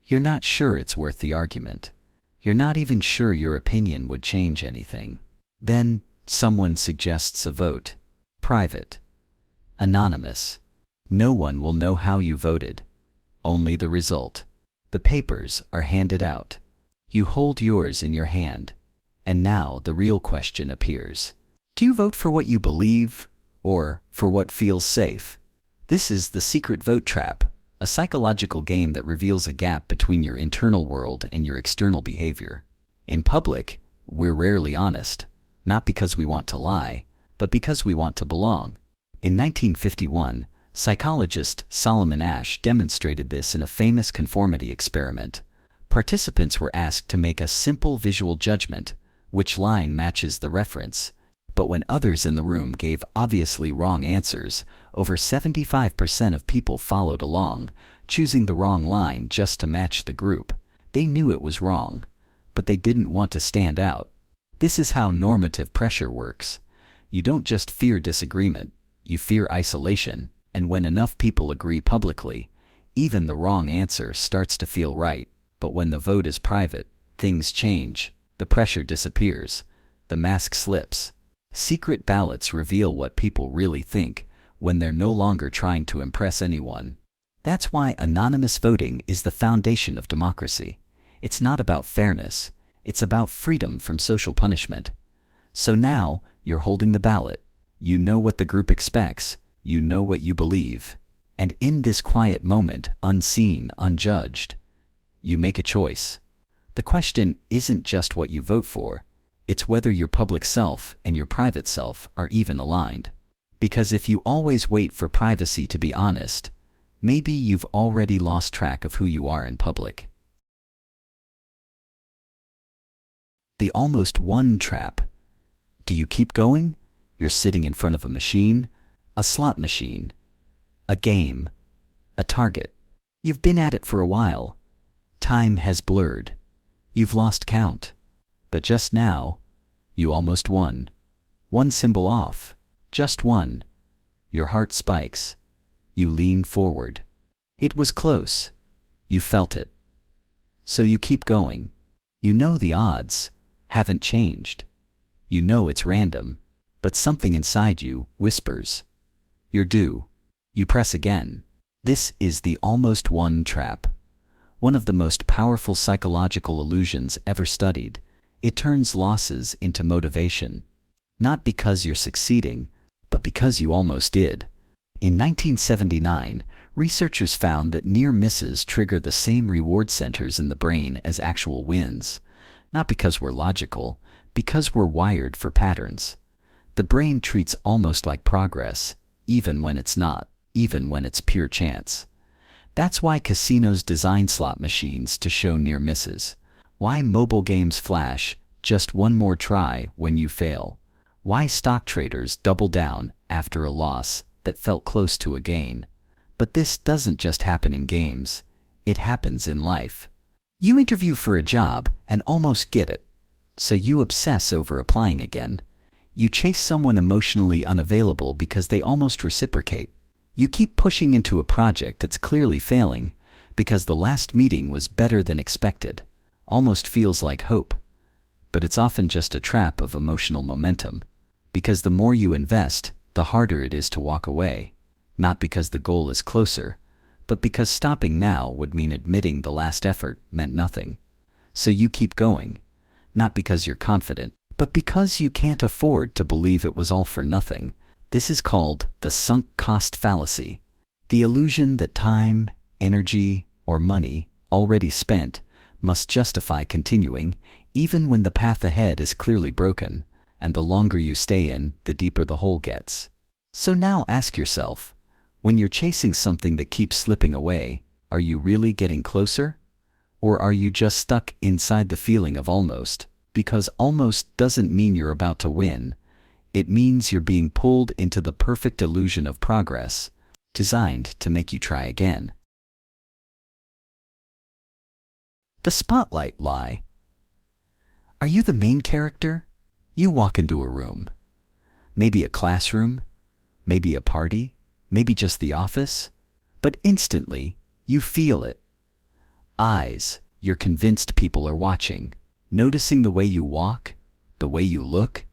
You're not sure it's worth the argument. You're not even sure your opinion would change anything. Then, someone suggests a vote. Private. Anonymous. No one will know how you voted. Only the result. The papers are handed out. You hold yours in your hand. And now the real question appears. Do you vote for what you believe, or for what feels safe? This is the secret vote trap. A psychological game that reveals a gap between your internal world and your external behavior. In public, we're rarely honest, not because we want to lie, but because we want to belong. In 1951, psychologist Solomon Asch demonstrated this in a famous conformity experiment. Participants were asked to make a simple visual judgment, which line matches the reference. But when others in the room gave obviously wrong answers, over 75% of people followed along, choosing the wrong line just to match the group. They knew it was wrong, but they didn't want to stand out. This is how normative pressure works. You don't just fear disagreement, you fear isolation, and when enough people agree publicly, even the wrong answer starts to feel right. But when the vote is private, things change. The pressure disappears. The mask slips. Secret ballots reveal what people really think, when they're no longer trying to impress anyone. That's why anonymous voting is the foundation of democracy. It's not about fairness, it's about freedom from social punishment. So now, you're holding the ballot. You know what the group expects, you know what you believe. And in this quiet moment, unseen, unjudged, you make a choice. The question isn't just what you vote for, it's whether your public self and your private self are even aligned. Because if you always wait for privacy to be honest, maybe you've already lost track of who you are in public. The almost won trap. Do you keep going? You're sitting in front of a machine, a slot machine, a game, a target. You've been at it for a while. Time has blurred. You've lost count. But just now, you almost won. One symbol off. Just one. Your heart spikes. You lean forward. It was close. You felt it. So you keep going. You know the odds haven't changed. You know it's random, but something inside you whispers, you're due. You press again. This is the almost won trap. One of the most powerful psychological illusions ever studied. It turns losses into motivation. Not because you're succeeding, but because you almost did. In 1979, researchers found that near misses trigger the same reward centers in the brain as actual wins. Not because we're logical, because we're wired for patterns. The brain treats almost like progress, even when it's not, even when it's pure chance. That's why casinos design slot machines to show near misses. Why mobile games flash just one more try when you fail. Why stock traders double down after a loss that felt close to a gain. But this doesn't just happen in games, it happens in life. You interview for a job and almost get it, so you obsess over applying again. You chase someone emotionally unavailable because they almost reciprocate. You keep pushing into a project that's clearly failing because the last meeting was better than expected. Almost feels like hope. But it's often just a trap of emotional momentum. Because the more you invest, the harder it is to walk away. Not because the goal is closer, but because stopping now would mean admitting the last effort meant nothing. So you keep going. Not because you're confident, but because you can't afford to believe it was all for nothing. This is called the sunk cost fallacy. The illusion that time, energy, or money, already spent, must justify continuing, even when the path ahead is clearly broken, and the longer you stay in, the deeper the hole gets. So now ask yourself, when you're chasing something that keeps slipping away, are you really getting closer? Or are you just stuck inside the feeling of almost? Because almost doesn't mean you're about to win. It means you're being pulled into the perfect illusion of progress, designed to make you try again. The spotlight lie. Are you the main character? You walk into a room. Maybe a classroom, maybe a party, maybe just the office. But instantly, you feel it. Eyes, you're convinced people are watching, noticing the way you walk, the way you look,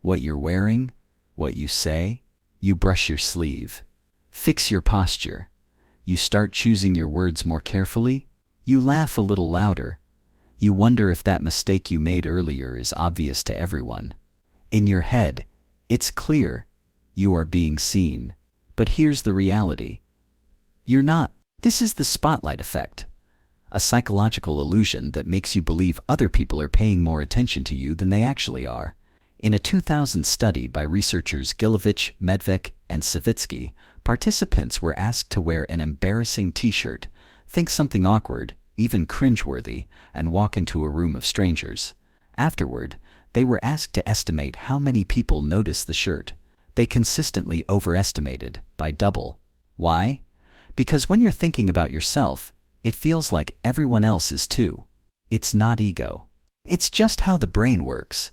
what you're wearing, what you say. You brush your sleeve, fix your posture. You start choosing your words more carefully. You laugh a little louder. You wonder if that mistake you made earlier is obvious to everyone. In your head, it's clear. You are being seen. But here's the reality. You're not. This is the spotlight effect. A psychological illusion that makes you believe other people are paying more attention to you than they actually are. In a 2000 study by researchers Gilovich, Medvec, and Savitsky, participants were asked to wear an embarrassing t-shirt, think something awkward, even cringeworthy, and walk into a room of strangers. Afterward, they were asked to estimate how many people noticed the shirt. They consistently overestimated, by double. Why? Because when you're thinking about yourself, it feels like everyone else is too. It's not ego. It's just how the brain works.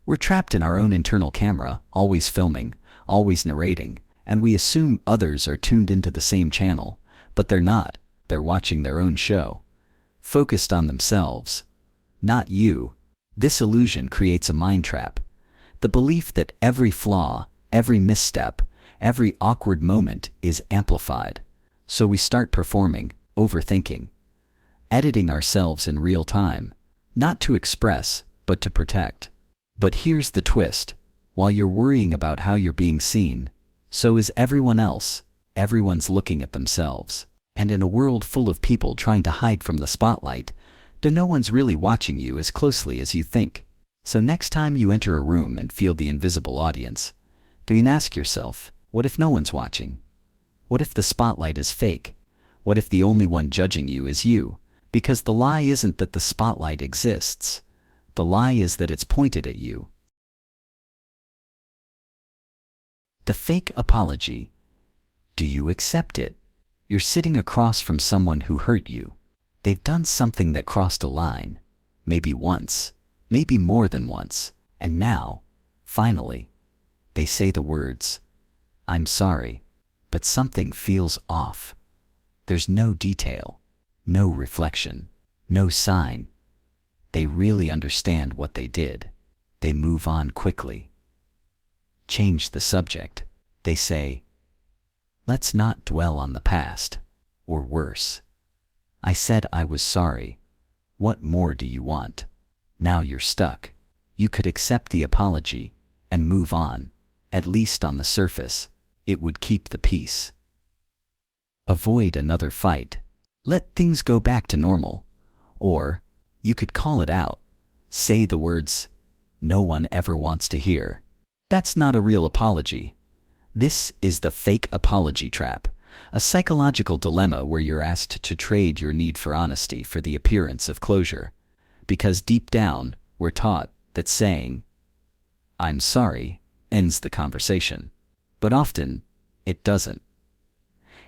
We're trapped in our own internal camera, always filming, always narrating, and we assume others are tuned into the same channel, but they're not. They're watching their own show. Focused on themselves, not you. This illusion creates a mind trap. The belief that every flaw, every misstep, Every awkward moment is amplified. So we start performing, overthinking, editing ourselves in real time, not to express, but to protect. But here's the twist. While you're worrying about how you're being seen, so is everyone else. Everyone's looking at themselves. And in a world full of people trying to hide from the spotlight, no one's really watching you as closely as you think. So next time you enter a room and feel the invisible audience, you can ask yourself, what if no one's watching? What if the spotlight is fake? What if the only one judging you is you? Because the lie isn't that the spotlight exists. The lie is that it's pointed at you. The fake apology. Do you accept it? You're sitting across from someone who hurt you. They've done something that crossed a line. Maybe once, maybe more than once. And now, finally, they say the words, "I'm sorry," but something feels off. There's no detail, no reflection, no sign. They really understand what they did. They move on quickly. Change the subject. They say, "Let's not dwell on the past." Or worse, "I said I was sorry. What more do you want?" Now you're stuck. You could accept the apology and move on. At least on the surface, it would keep the peace. Avoid another fight. Let things go back to normal. Or, you could call it out. Say the words no one ever wants to hear. That's not a real apology. This is the fake apology trap, a psychological dilemma where you're asked to trade your need for honesty for the appearance of closure. Because deep down, we're taught that saying, "I'm sorry," ends the conversation. But often, it doesn't.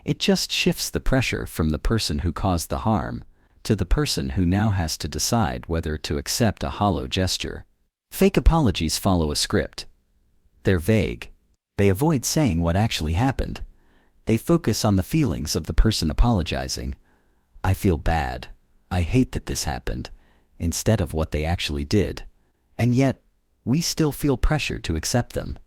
It just shifts the pressure from the person who caused the harm to the person who now has to decide whether to accept a hollow gesture. Fake apologies follow a script. They're vague. They avoid saying what actually happened. They focus on the feelings of the person apologizing. "I feel bad. I hate that this happened," instead of what they actually did. And yet, we still feel pressure to accept them.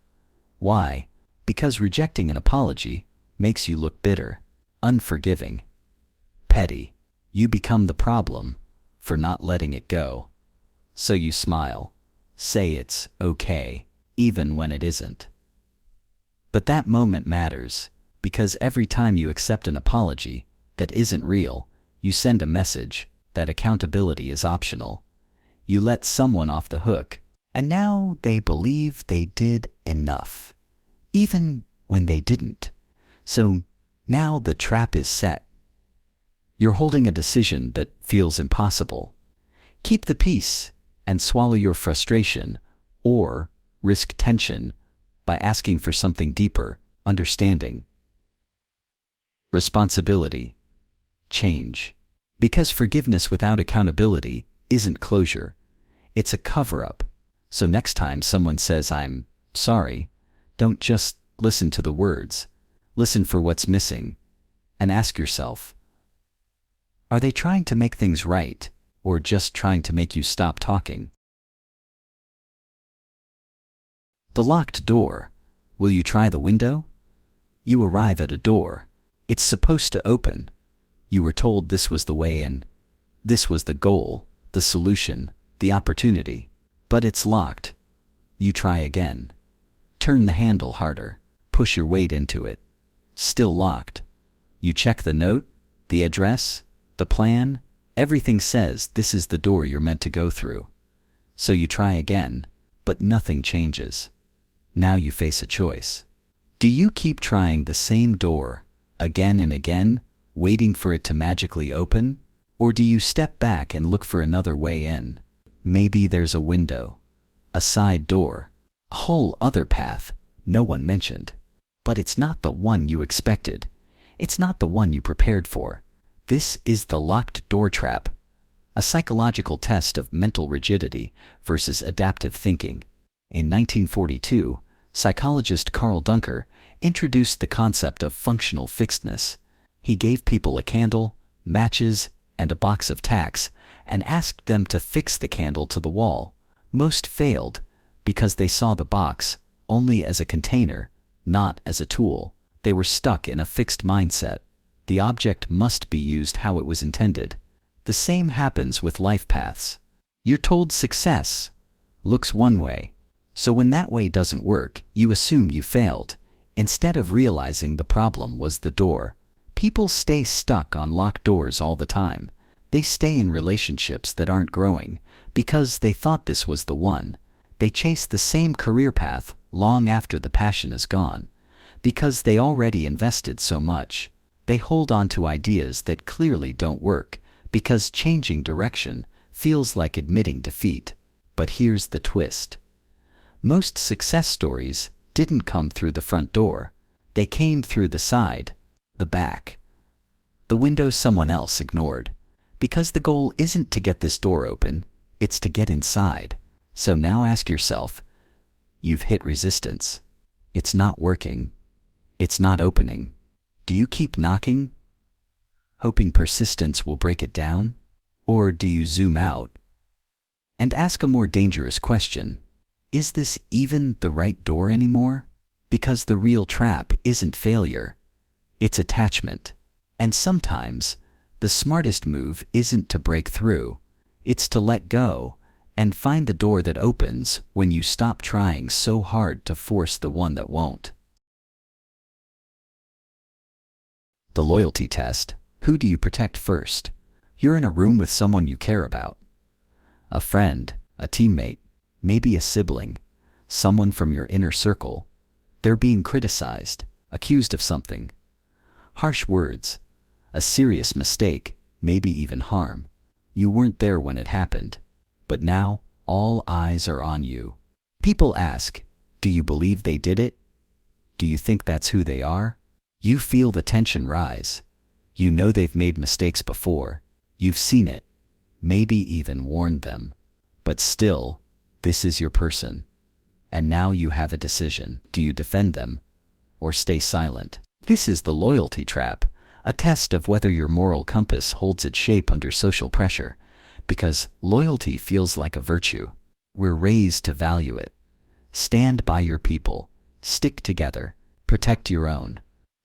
Why? Because rejecting an apology makes you look bitter, unforgiving, petty. You become the problem for not letting it go. So you smile, say it's okay, even when it isn't. But that moment matters, because every time you accept an apology that isn't real, you send a message that accountability is optional. You let someone off the hook, and now they believe they did enough, even when they didn't. So now the trap is set. You're holding a decision that feels impossible. Keep the peace and swallow your frustration, or risk tension by asking for something deeper, understanding, responsibility, change. Because forgiveness without accountability isn't closure. It's a cover-up. So next time someone says, "I'm sorry," don't just listen to the words. Listen for what's missing. And ask yourself, are they trying to make things right, or just trying to make you stop talking? The locked door. Will you try the window? You arrive at a door. It's supposed to open. You were told this was the way in. This was the goal, the solution, the opportunity. But it's locked. You try again. Turn the handle harder. Push your weight into it. Still locked. You check the note, the address, the plan. Everything says this is the door you're meant to go through. So you try again, but nothing changes. Now you face a choice. Do you keep trying the same door again and again, waiting for it to magically open? Or do you step back and look for another way in? Maybe there's a window, a side door, a whole other path no one mentioned. But it's not the one you expected. It's not the one you prepared for. This is the locked door trap, a psychological test of mental rigidity versus adaptive thinking. In 1942, psychologist Carl Dunker introduced the concept of functional fixedness. He gave people a candle, matches, and a box of tacks, and asked them to fix the candle to the wall. Most failed because they saw the box only as a container, not as a tool. They were stuck in a fixed mindset. The object must be used how it was intended. The same happens with life paths. You're told success looks one way, so when that way doesn't work, you assume you failed, instead of realizing the problem was the door. People stay stuck on locked doors all the time. They stay in relationships that aren't growing because they thought this was the one. They chase the same career path long after the passion is gone because they already invested so much. They hold on to ideas that clearly don't work because changing direction feels like admitting defeat. But here's the twist. Most success stories didn't come through the front door. They came through the side, the back, the window someone else ignored. Because the goal isn't to get this door open, it's to get inside. So now ask yourself, you've hit resistance. It's not working. It's not opening. Do you keep knocking, hoping persistence will break it down? Or do you zoom out and ask a more dangerous question? Is this even the right door anymore? Because the real trap isn't failure, it's attachment. And sometimes, the smartest move isn't to break through, it's to let go and find the door that opens when you stop trying so hard to force the one that won't. The loyalty test. Who do you protect first? You're in a room with someone you care about. A friend, a teammate, maybe a sibling, someone from your inner circle. They're being criticized, accused of something. Harsh words, a serious mistake, maybe even harm. You weren't there when it happened, but now all eyes are on you. People ask, do you believe they did it? Do you think that's who they are? You feel the tension rise. You know they've made mistakes before. You've seen it, maybe even warned them. But still, this is your person. And now you have a decision. Do you defend them or stay silent? This is the loyalty trap, a test of whether your moral compass holds its shape under social pressure. Because loyalty feels like a virtue. We're raised to value it. Stand by your people. Stick together. Protect your own.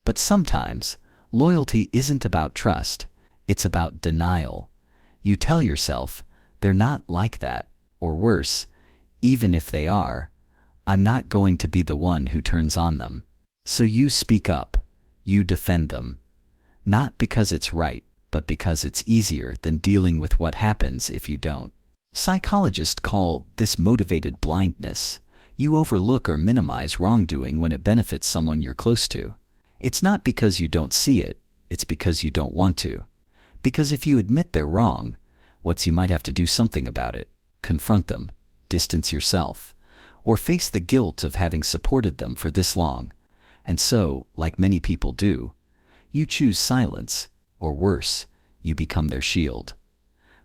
But sometimes, loyalty isn't about trust. It's about denial. You tell yourself, they're not like that, or worse, even if they are, I'm not going to be the one who turns on them. So you speak up. You defend them. Not because it's right, but because it's easier than dealing with what happens if you don't. Psychologists call this motivated blindness. You overlook or minimize wrongdoing when it benefits someone you're close to. It's not because you don't see it, it's because you don't want to. Because if you admit they're wrong, you might have to do something about it. Confront them, distance yourself, or face the guilt of having supported them for this long. And so, like many people do, you choose silence, or worse, you become their shield.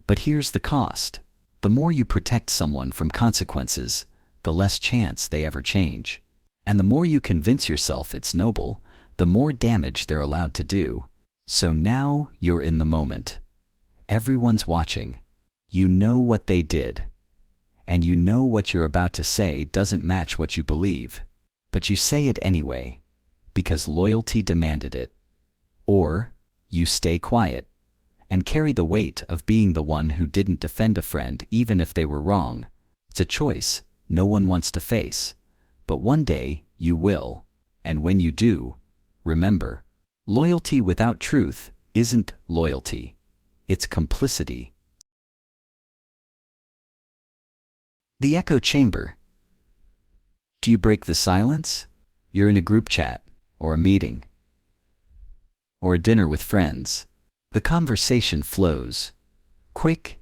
But here's the cost. The more you protect someone from consequences, the less chance they ever change. And the more you convince yourself it's noble, the more damage they're allowed to do. So now you're in the moment. Everyone's watching. You know what they did. And you know what you're about to say doesn't match what you believe. But you say it anyway, because loyalty demanded it. Or, you stay quiet and carry the weight of being the one who didn't defend a friend even if they were wrong. It's a choice no one wants to face. But one day, you will. And when you do, remember, loyalty without truth isn't loyalty. It's complicity. The echo chamber. Do you break the silence? You're in a group chat, or a meeting, or a dinner with friends. The conversation flows. Quick,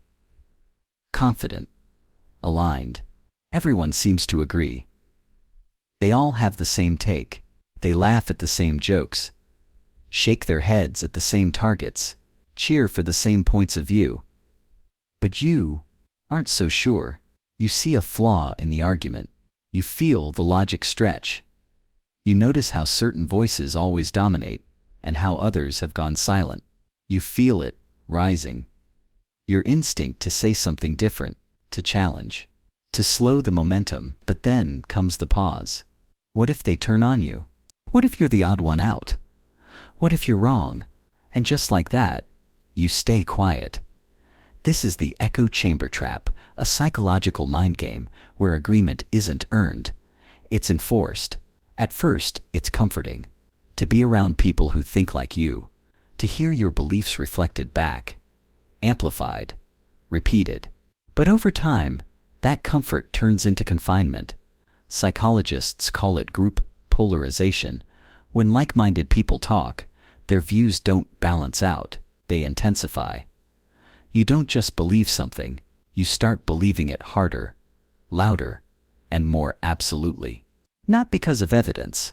confident, aligned. Everyone seems to agree. They all have the same take. They laugh at the same jokes, shake their heads at the same targets, cheer for the same points of view. But you aren't so sure. You see a flaw in the argument. You feel the logic stretch. You notice how certain voices always dominate, and how others have gone silent. You feel it rising. Your instinct to say something different, to challenge, to slow the momentum. But then comes the pause. What if they turn on you? What if you're the odd one out? What if you're wrong? And just like that, you stay quiet. This is the echo chamber trap, a psychological mind game where agreement isn't earned. It's enforced. At first, it's comforting. To be around people who think like you. To hear your beliefs reflected back. Amplified. Repeated. But over time, that comfort turns into confinement. Psychologists call it group polarization. When like-minded people talk, their views don't balance out, they intensify. You don't just believe something, you start believing it harder, louder, and more absolutely. Not because of evidence,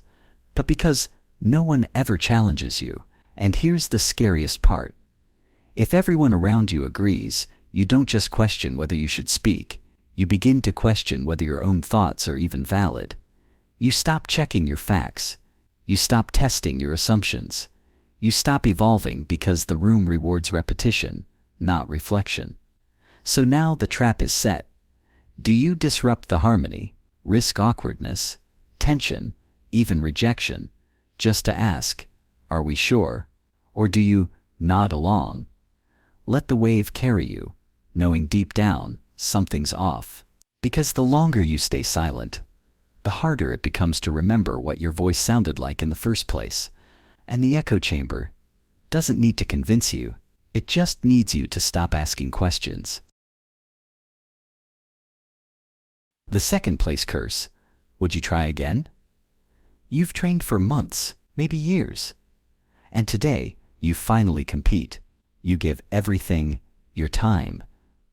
but because no one ever challenges you. And here's the scariest part. If everyone around you agrees, you don't just question whether you should speak, you begin to question whether your own thoughts are even valid. You stop checking your facts. You stop testing your assumptions. You stop evolving because the room rewards repetition, not reflection. So now the trap is set. Do you disrupt the harmony, risk awkwardness, tension, even rejection, just to ask, are we sure? Or do you nod along? Let the wave carry you, knowing deep down something's off. Because the longer you stay silent, the harder it becomes to remember what your voice sounded like in the first place. And the echo chamber doesn't need to convince you, it just needs you to stop asking questions. The second place curse. Would you try again? You've trained for months, maybe years. And today, you finally compete. You give everything, your time,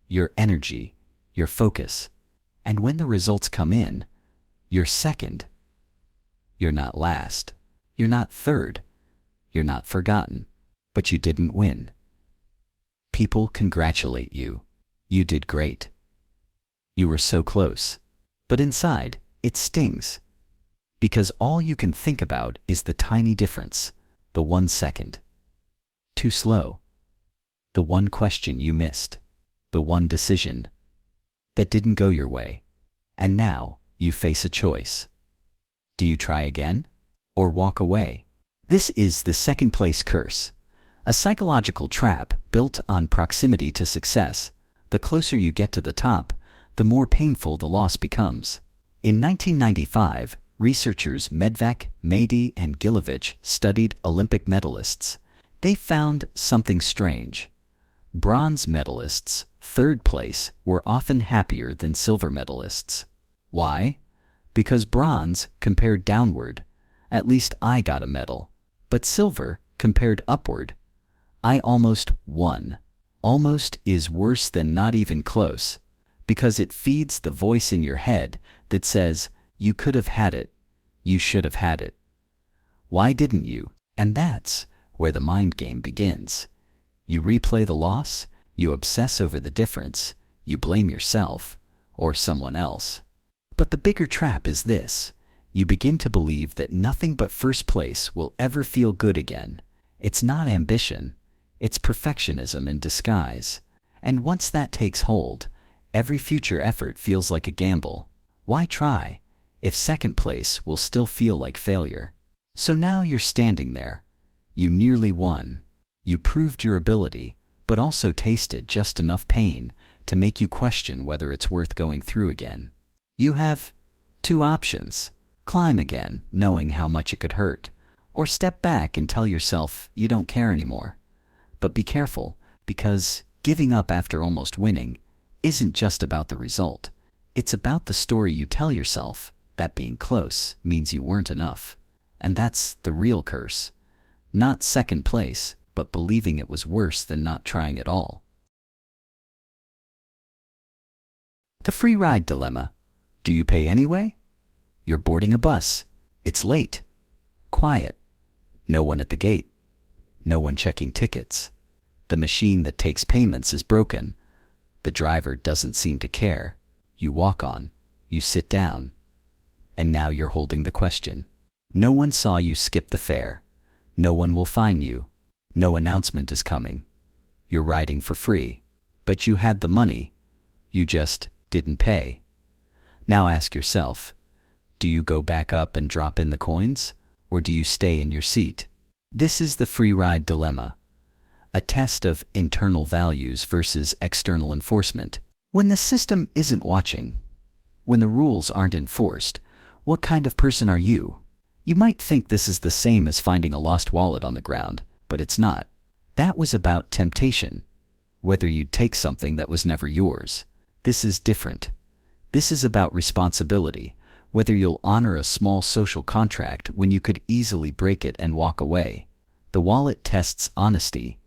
your energy, your focus. And when the results come in, you're second. You're not last. You're not third. You're not forgotten. But you didn't win. People congratulate you. You did great. You were so close. But inside, it stings. Because all you can think about is the tiny difference, the 1 second. Too slow. The one question you missed. The one decision that didn't go your way. And now, you face a choice. Do you try again? Or walk away? This is the second place curse. A psychological trap built on proximity to success. The closer you get to the top, the more painful the loss becomes. In 1995, researchers Medvac, Mady, and Gilovich studied Olympic medalists. They found something strange. Bronze medalists, third place, were often happier than silver medalists. Why? Because bronze compared downward. At least I got a medal. But silver compared upward. I almost won. Almost is worse than not even close. Because it feeds the voice in your head that says, you could have had it. You should have had it. Why didn't you? And that's where the mind game begins. You replay the loss, you obsess over the difference, you blame yourself or someone else. But the bigger trap is this. You begin to believe that nothing but first place will ever feel good again. It's not ambition. It's perfectionism in disguise. And once that takes hold, every future effort feels like a gamble. Why try if second place will still feel like failure? So now you're standing there. You nearly won. You proved your ability, but also tasted just enough pain to make you question whether it's worth going through again. You have two options. Climb again, knowing how much it could hurt, or step back and tell yourself you don't care anymore. But be careful, because giving up after almost winning isn't just about the result. It's about the story you tell yourself that being close means you weren't enough. And that's the real curse. Not second place, but believing it was worse than not trying at all. The free ride dilemma. Do you pay anyway? You're boarding a bus. It's late. Quiet. No one at the gate. No one checking tickets. The machine that takes payments is broken. The driver doesn't seem to care. You walk on. You sit down. And now you're holding the question. No one saw you skip the fare. No one will fine you. No announcement is coming. You're riding for free. But you had the money. You just didn't pay. Now ask yourself, do you go back up and drop in the coins? or do you stay in your seat? This is the free ride dilemma, a test of internal values versus external enforcement. When the system isn't watching, when the rules aren't enforced, what kind of person are you? You might think this is the same as finding a lost wallet on the ground, but it's not. That was about temptation, whether you'd take something that was never yours. This is different. This is about responsibility, whether you'll honor a small social contract when you could easily break it and walk away. The wallet tests honesty.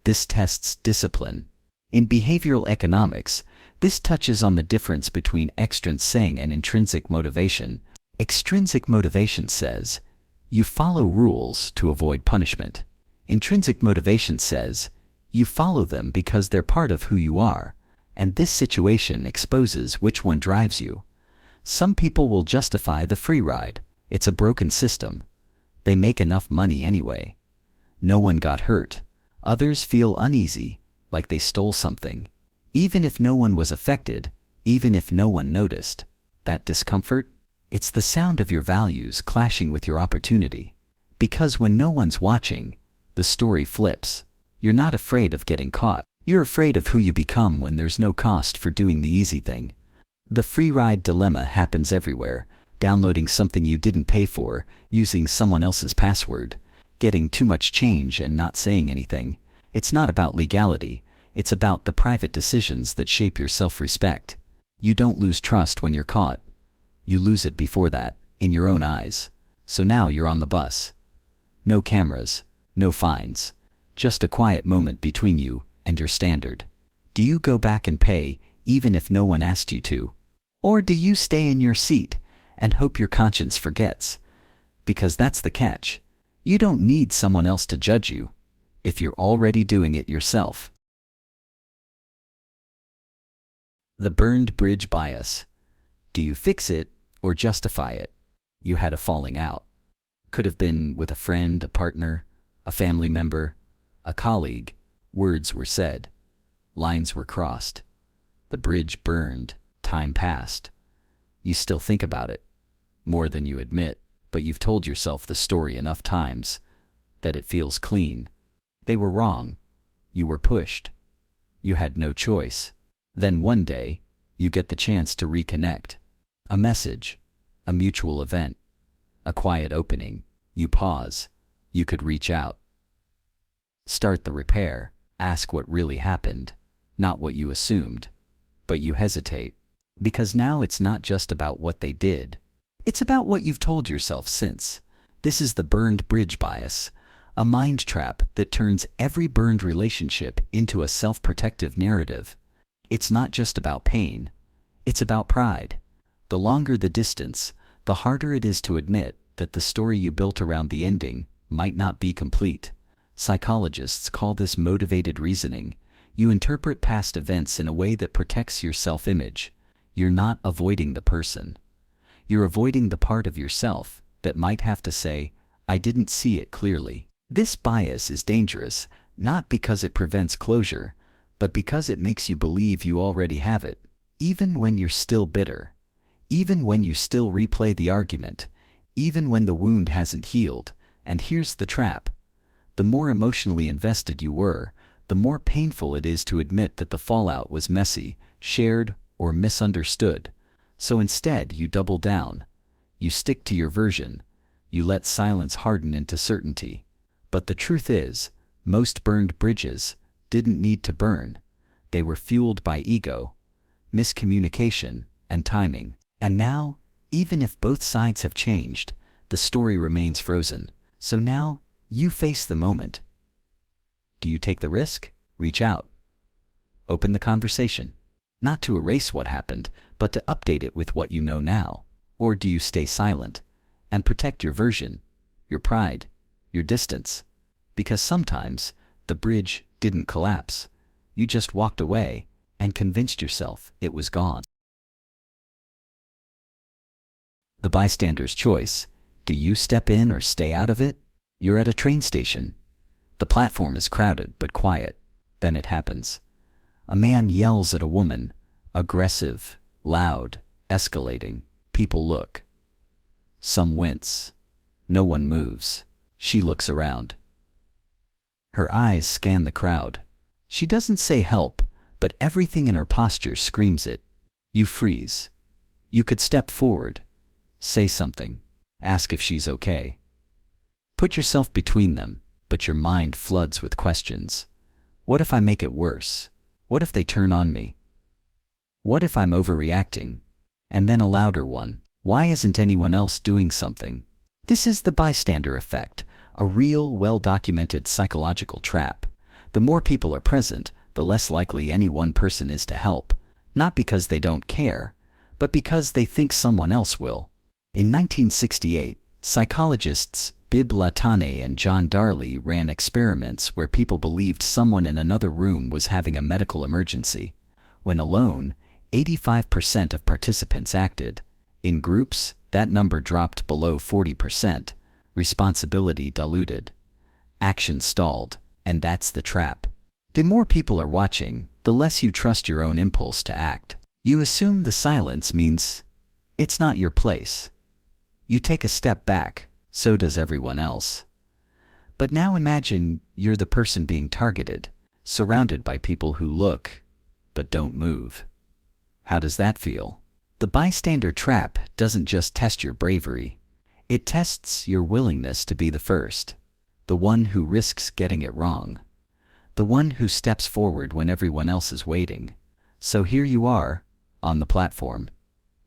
This tests discipline. In behavioral economics, this touches on the difference between extrinsic and intrinsic motivation. Extrinsic motivation says, you follow rules to avoid punishment. Intrinsic motivation says, you follow them because they're part of who you are, and this situation exposes which one drives you. Some people will justify the free ride. It's a broken system. They make enough money anyway. No one got hurt. Others feel uneasy, like they stole something. Even if no one was affected, even if no one noticed. That discomfort? It's the sound of your values clashing with your opportunity. Because when no one's watching, the story flips. You're not afraid of getting caught. You're afraid of who you become when there's no cost for doing the easy thing. The free ride dilemma happens everywhere. Downloading something you didn't pay for, using someone else's password, getting too much change and not saying anything. It's not about legality. It's about the private decisions that shape your self-respect. You don't lose trust when you're caught. You lose it before that, in your own eyes. So now you're on the bus. No cameras, no fines. Just a quiet moment between you and your standard. Do you go back and pay, even if no one asked you to? Or do you stay in your seat and hope your conscience forgets? Because that's the catch. You don't need someone else to judge you, if you're already doing it yourself. The burned bridge bias. Do you fix it or justify it? You had a falling out. Could have been with a friend, a partner, a family member, a colleague. Words were said. Lines were crossed. The bridge burned. Time passed. You still think about it, more than you admit, but you've told yourself the story enough times that it feels clean. They were wrong. You were pushed. You had no choice. Then one day, you get the chance to reconnect. A message, a mutual event, a quiet opening. You pause. You could reach out. Start the repair. Ask what really happened, not what you assumed. But you hesitate. Because now it's not just about what they did. It's about what you've told yourself since. This is the burned bridge bias, a mind trap that turns every burned relationship into a self-protective narrative. It's not just about pain. It's about pride. The longer the distance, the harder it is to admit that the story you built around the ending might not be complete. Psychologists call this motivated reasoning. You interpret past events in a way that protects your self-image. You're not avoiding the person. You're avoiding the part of yourself that might have to say, I didn't see it clearly. This bias is dangerous, not because it prevents closure, but because it makes you believe you already have it, even when you're still bitter, even when you still replay the argument, even when the wound hasn't healed. And here's the trap. The more emotionally invested you were, the more painful it is to admit that the fallout was messy, shared, or misunderstood. So instead, you double down. You stick to your version. You let silence harden into certainty. But the truth is, most burned bridges didn't need to burn. They were fueled by ego, miscommunication, and timing. And now, even if both sides have changed, the story remains frozen. So now, you face the moment. Do you take the risk? Reach out. Open the conversation. Not to erase what happened, but to update it with what you know now. Or do you stay silent and protect your version, your pride, your distance? Because sometimes the bridge didn't collapse. You just walked away and convinced yourself it was gone. The bystander's choice. Do you step in or stay out of it? You're at a train station. The platform is crowded but quiet. Then it happens. A man yells at a woman, aggressive, loud, escalating. People look. Some wince. No one moves. She looks around. Her eyes scan the crowd. She doesn't say help, but everything in her posture screams it. You freeze. You could step forward. Say something. Ask if she's okay. Put yourself between them, but your mind floods with questions. What if I make it worse? What if they turn on me? What if I'm overreacting? And then a louder one. Why isn't anyone else doing something? This is the bystander effect, a real, well-documented psychological trap. The more people are present, the less likely any one person is to help, not because they don't care, but because they think someone else will. In 1968, psychologists Bibb Latané and John Darley ran experiments where people believed someone in another room was having a medical emergency. When alone, 85% of participants acted. In groups, that number dropped below 40%. Responsibility diluted. Action stalled, and that's the trap. The more people are watching, the less you trust your own impulse to act. You assume the silence means it's not your place. You take a step back, so does everyone else. But now imagine you're the person being targeted, surrounded by people who look, but don't move. How does that feel? The bystander trap doesn't just test your bravery. It tests your willingness to be the first. The one who risks getting it wrong. The one who steps forward when everyone else is waiting. So here you are, on the platform.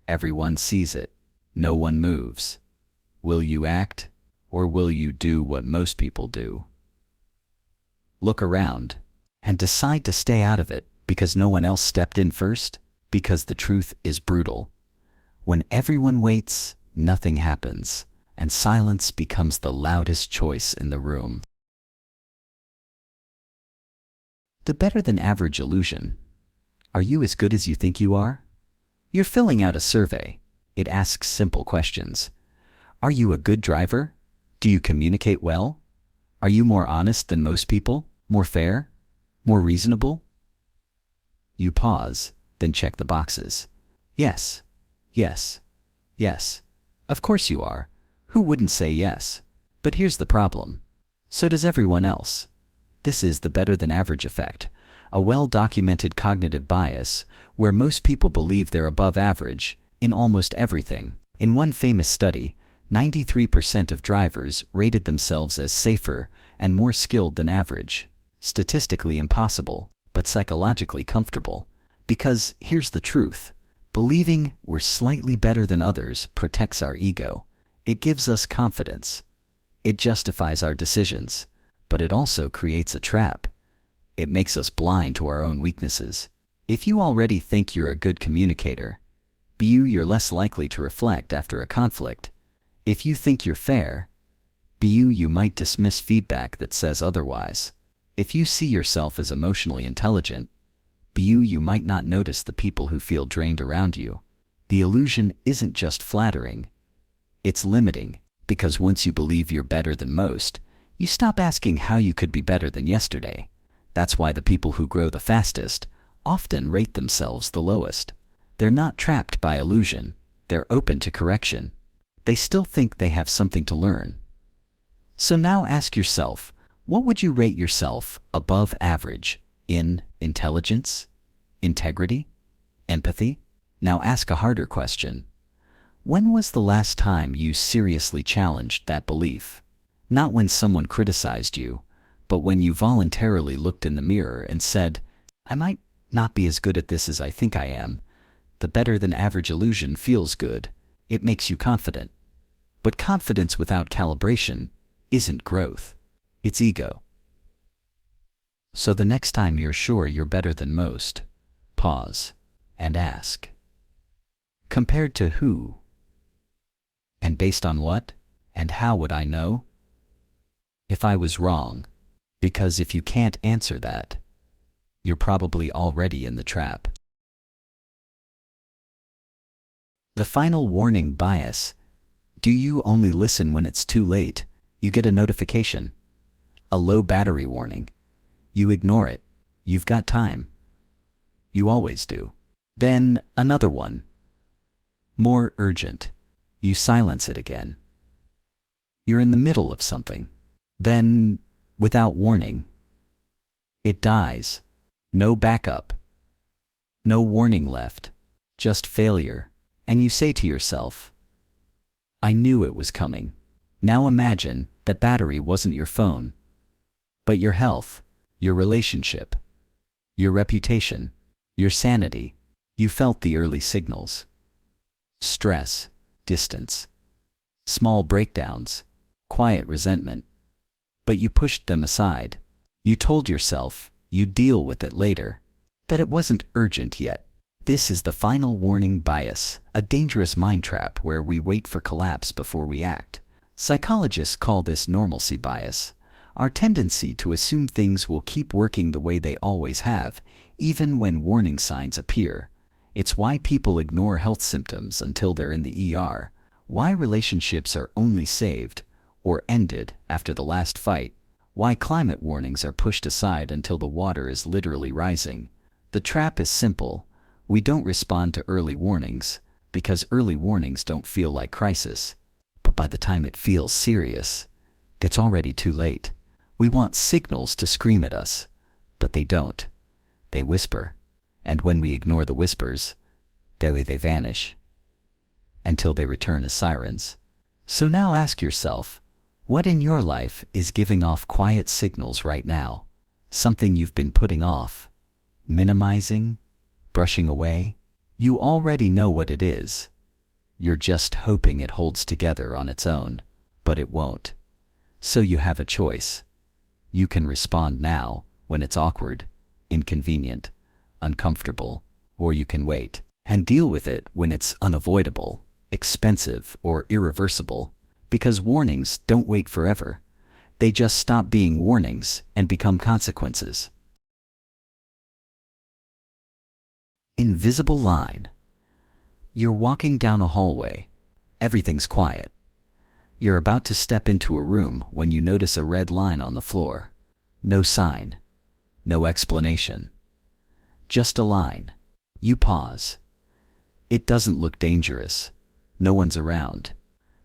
Everyone sees it. No one moves. Will you act, or will you do what most people do? Look around, and decide to stay out of it because no one else stepped in first, because the truth is brutal. When everyone waits, nothing happens, and silence becomes the loudest choice in the room. The better than average illusion. Are you as good as you think you are? You're filling out a survey. It asks simple questions. Are you a good driver? Do you communicate well? Are you more honest than most people? More fair? More reasonable? You pause, then check the boxes. Yes. Yes. Yes. Of course you are. Who wouldn't say yes? But here's the problem. So does everyone else. This is the better than average effect, a well-documented cognitive bias where most people believe they're above average in almost everything. In one famous study, 93% of drivers rated themselves as safer and more skilled than average. Statistically impossible, but psychologically comfortable. Because here's the truth. Believing we're slightly better than others protects our ego. It gives us confidence. It justifies our decisions. But it also creates a trap. It makes us blind to our own weaknesses. If you already think you're a good communicator, you're less likely to reflect after a conflict. If you think you're fair, you might dismiss feedback that says otherwise. If you see yourself as emotionally intelligent, you might not notice the people who feel drained around you. The illusion isn't just flattering. It's limiting, because once you believe you're better than most, you stop asking how you could be better than yesterday. That's why the people who grow the fastest often rate themselves the lowest. They're not trapped by illusion. They're open to correction. They still think they have something to learn. So now ask yourself, what would you rate yourself above average in intelligence, integrity, empathy? Now ask a harder question. When was the last time you seriously challenged that belief? Not when someone criticized you, but when you voluntarily looked in the mirror and said, I might not be as good at this as I think I am. The better than average illusion feels good. It makes you confident. But confidence without calibration isn't growth. It's ego. So the next time you're sure you're better than most, pause and ask. Compared to who? And based on what? And how would I know? If I was wrong. Because if you can't answer that, you're probably already in the trap. The final warning bias. Do you only listen when it's too late? You get a notification. A low battery warning. You ignore it. You've got time. You always do. Then another one. More urgent. You silence it again. You're in the middle of something. Then, without warning, it dies. No backup. No warning left. Just failure. And you say to yourself, I knew it was coming. Now imagine that battery wasn't your phone, but your health, your relationship, your reputation, your sanity. You felt the early signals. Stress, distance, small breakdowns, quiet resentment. But you pushed them aside. You told yourself you'd deal with it later, that it wasn't urgent yet. This is the final warning bias, a dangerous mind trap where we wait for collapse before we act. Psychologists call this normalcy bias, our tendency to assume things will keep working the way they always have, even when warning signs appear. It's why people ignore health symptoms until they're in the ER, why relationships are only saved or ended after the last fight, why climate warnings are pushed aside until the water is literally rising. The trap is simple. We don't respond to early warnings because early warnings don't feel like crisis. But by the time it feels serious, it's already too late. We want signals to scream at us, but they don't. They whisper. And when we ignore the whispers, they vanish until they return as sirens. So now ask yourself, what in your life is giving off quiet signals right now? Something you've been putting off, minimizing, brushing away? You already know what it is. You're just hoping it holds together on its own, but it won't. So you have a choice. You can respond now when it's awkward, inconvenient, uncomfortable, or you can wait and deal with it when it's unavoidable, expensive, or irreversible. Because warnings don't wait forever. They just stop being warnings and become consequences. Invisible line. You're walking down a hallway. Everything's quiet. You're about to step into a room when you notice a red line on the floor. No sign. No explanation. Just a line. You pause. It doesn't look dangerous. No one's around.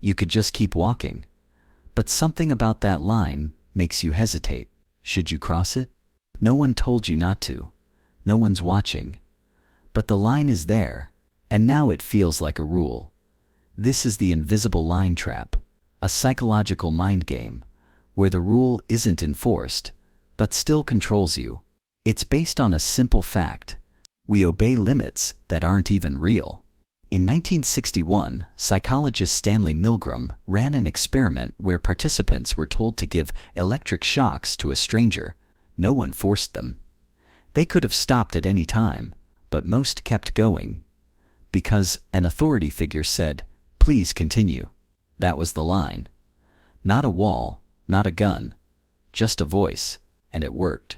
You could just keep walking. But something about that line makes you hesitate. Should you cross it? No one told you not to. No one's watching. But the line is there, and now it feels like a rule. This is the invisible line trap, a psychological mind game, where the rule isn't enforced, but still controls you. It's based on a simple fact. We obey limits that aren't even real. In 1961, psychologist Stanley Milgram ran an experiment where participants were told to give electric shocks to a stranger. No one forced them. They could have stopped at any time, but most kept going. Because an authority figure said, "Please continue." That was the line. Not a wall, not a gun, just a voice, and it worked.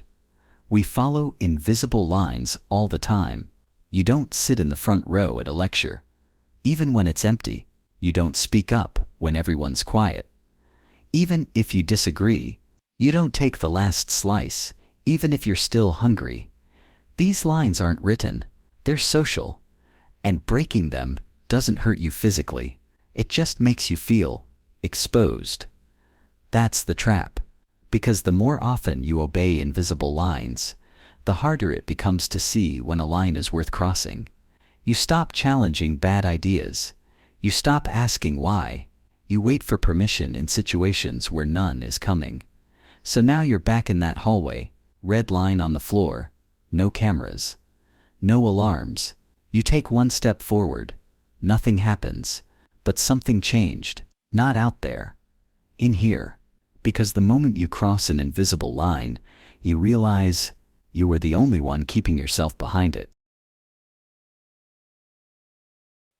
We follow invisible lines all the time. You don't sit in the front row at a lecture. Even when it's empty, you don't speak up when everyone's quiet. Even if you disagree, you don't take the last slice, even if you're still hungry. These lines aren't written, they're social. And breaking them doesn't hurt you physically. It just makes you feel exposed. That's the trap. Because the more often you obey invisible lines, the harder it becomes to see when a line is worth crossing. You stop challenging bad ideas. You stop asking why. You wait for permission in situations where none is coming. So now you're back in that hallway, red line on the floor, no cameras, no alarms. You take one step forward. Nothing happens, but something changed. Not out there. In here. Because the moment you cross an invisible line, you realize you were the only one keeping yourself behind it.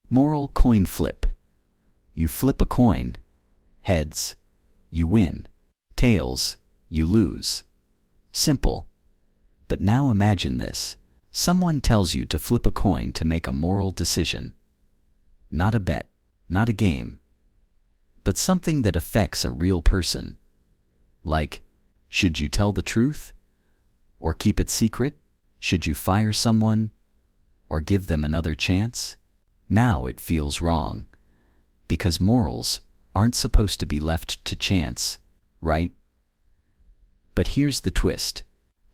Moral coin flip. You flip a coin. Heads, you win. Tails, you lose. Simple. But now imagine this. Someone tells you to flip a coin to make a moral decision. Not a bet, not a game, but something that affects a real person. Like, should you tell the truth? Or keep it secret? Should you fire someone? Or give them another chance? Now it feels wrong. Because morals aren't supposed to be left to chance, right? But here's the twist.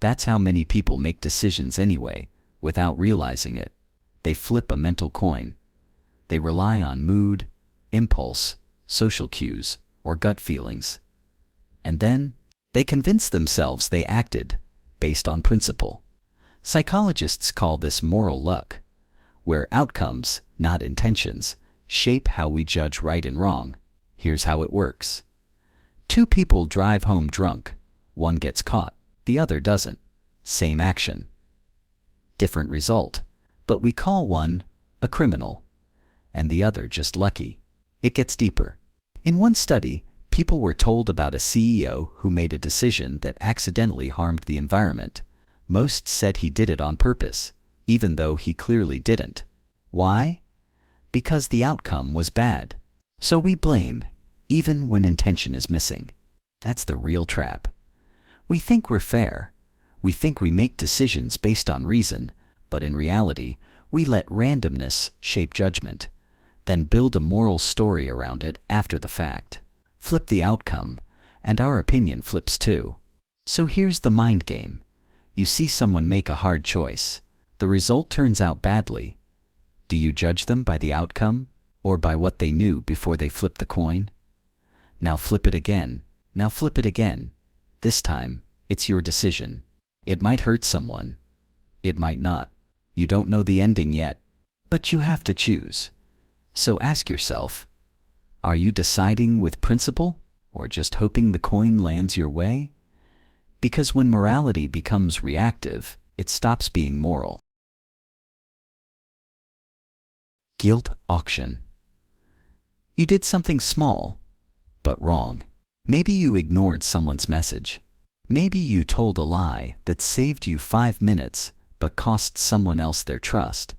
That's how many people make decisions anyway, without realizing it. They flip a mental coin. They rely on mood, impulse, social cues, or gut feelings. And then, they convince themselves they acted based on principle. Psychologists call this moral luck, where outcomes, not intentions, shape how we judge right and wrong. Here's how it works. Two people drive home drunk. One gets caught, the other doesn't. Same action. Different result. But we call one a criminal, and the other just lucky. It gets deeper. In one study, people were told about a CEO who made a decision that accidentally harmed the environment. Most said he did it on purpose, even though he clearly didn't. Why? Because the outcome was bad. So we blame, even when intention is missing. That's the real trap. We think we're fair. We think we make decisions based on reason, but in reality, we let randomness shape judgment, then build a moral story around it after the fact. Flip the outcome, and our opinion flips too. So here's the mind game. You see someone make a hard choice. The result turns out badly. Do you judge them by the outcome, or by what they knew before they flipped the coin? Now flip it again. Now flip it again. This time, it's your decision. It might hurt someone. It might not. You don't know the ending yet. But you have to choose. So ask yourself, are you deciding with principle, or just hoping the coin lands your way? Because when morality becomes reactive, it stops being moral. Guilt auction. You did something small, but wrong. Maybe you ignored someone's message. Maybe you told a lie that saved you 5 minutes, but cost someone else their trust.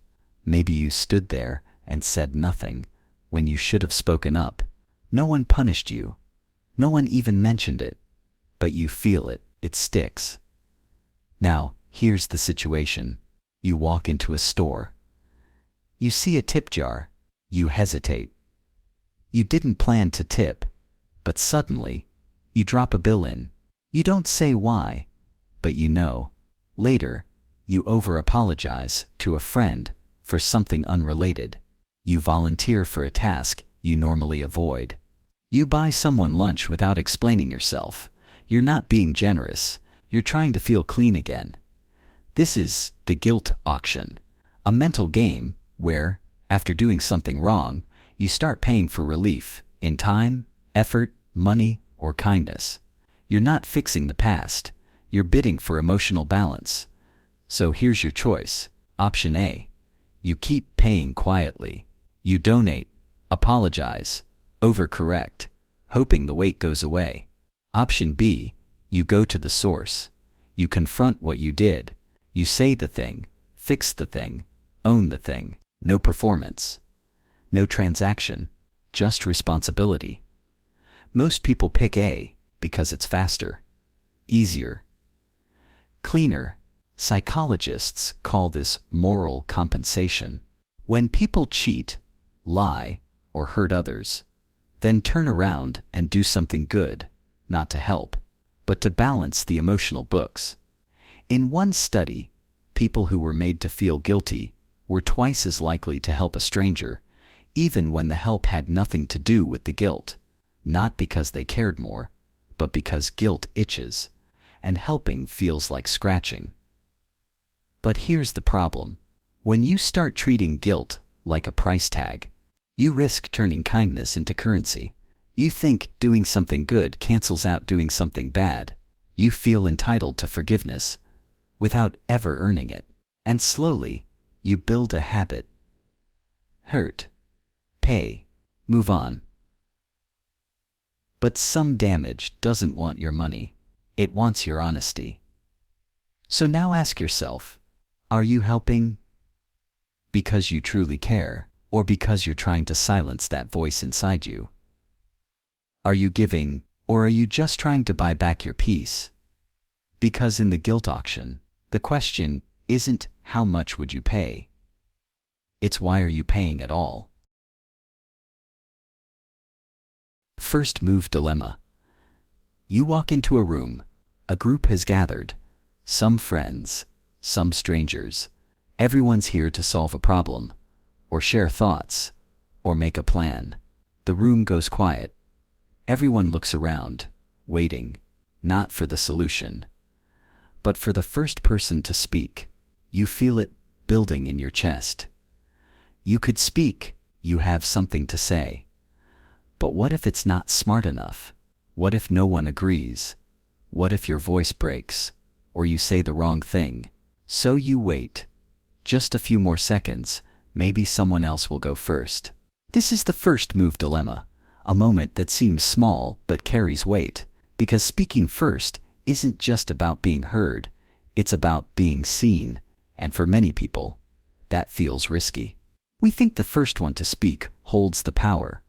Maybe you stood there and said nothing when you should have spoken up. No one punished you. No one even mentioned it. But you feel it. It sticks. Now, here's the situation. You walk into a store. You see a tip jar. You hesitate. You didn't plan to tip, but suddenly, you drop a bill in. You don't say why, but you know. Later, you over-apologize to a friend for something unrelated. You volunteer for a task you normally avoid. You buy someone lunch without explaining yourself. You're not being generous. You're trying to feel clean again. This is the guilt auction, a mental game where, after doing something wrong, you start paying for relief in time, effort, money, or kindness. You're not fixing the past. You're bidding for emotional balance. So here's your choice. Option A. You keep paying quietly. You donate, apologize, overcorrect, hoping the weight goes away. Option B. You go to the source. You confront what you did. You say the thing, fix the thing, own the thing. No performance. No transaction. Just responsibility. Most people pick A because it's faster, easier, cleaner. Psychologists call this moral compensation. When people cheat, lie, or hurt others, then turn around and do something good, not to help, but to balance the emotional books. In one study, people who were made to feel guilty were twice as likely to help a stranger, even when the help had nothing to do with the guilt, not because they cared more, but because guilt itches, and helping feels like scratching. But here's the problem. When you start treating guilt like a price tag, you risk turning kindness into currency. You think doing something good cancels out doing something bad. You feel entitled to forgiveness without ever earning it. And slowly, you build a habit. Hurt. Pay. Move on. But some damage doesn't want your money. It wants your honesty. So now ask yourself, are you helping because you truly care, or because you're trying to silence that voice inside you? Are you giving, or are you just trying to buy back your peace? Because in the guilt auction, the question isn't how much would you pay? It's why are you paying at all? First move dilemma. You walk into a room. A group has gathered. Some friends, some strangers. Everyone's here to solve a problem, or share thoughts, or make a plan. The room goes quiet. Everyone looks around, waiting, not for the solution, but for the first person to speak. You feel it building in your chest. You could speak, you have something to say. But what if it's not smart enough? What if no one agrees? What if your voice breaks, or you say the wrong thing? So you wait. Just a few more seconds, maybe someone else will go first. This is the first move dilemma, a moment that seems small but carries weight, because speaking first isn't just about being heard, it's about being seen, and for many people, that feels risky. We think the first one to speak holds the power,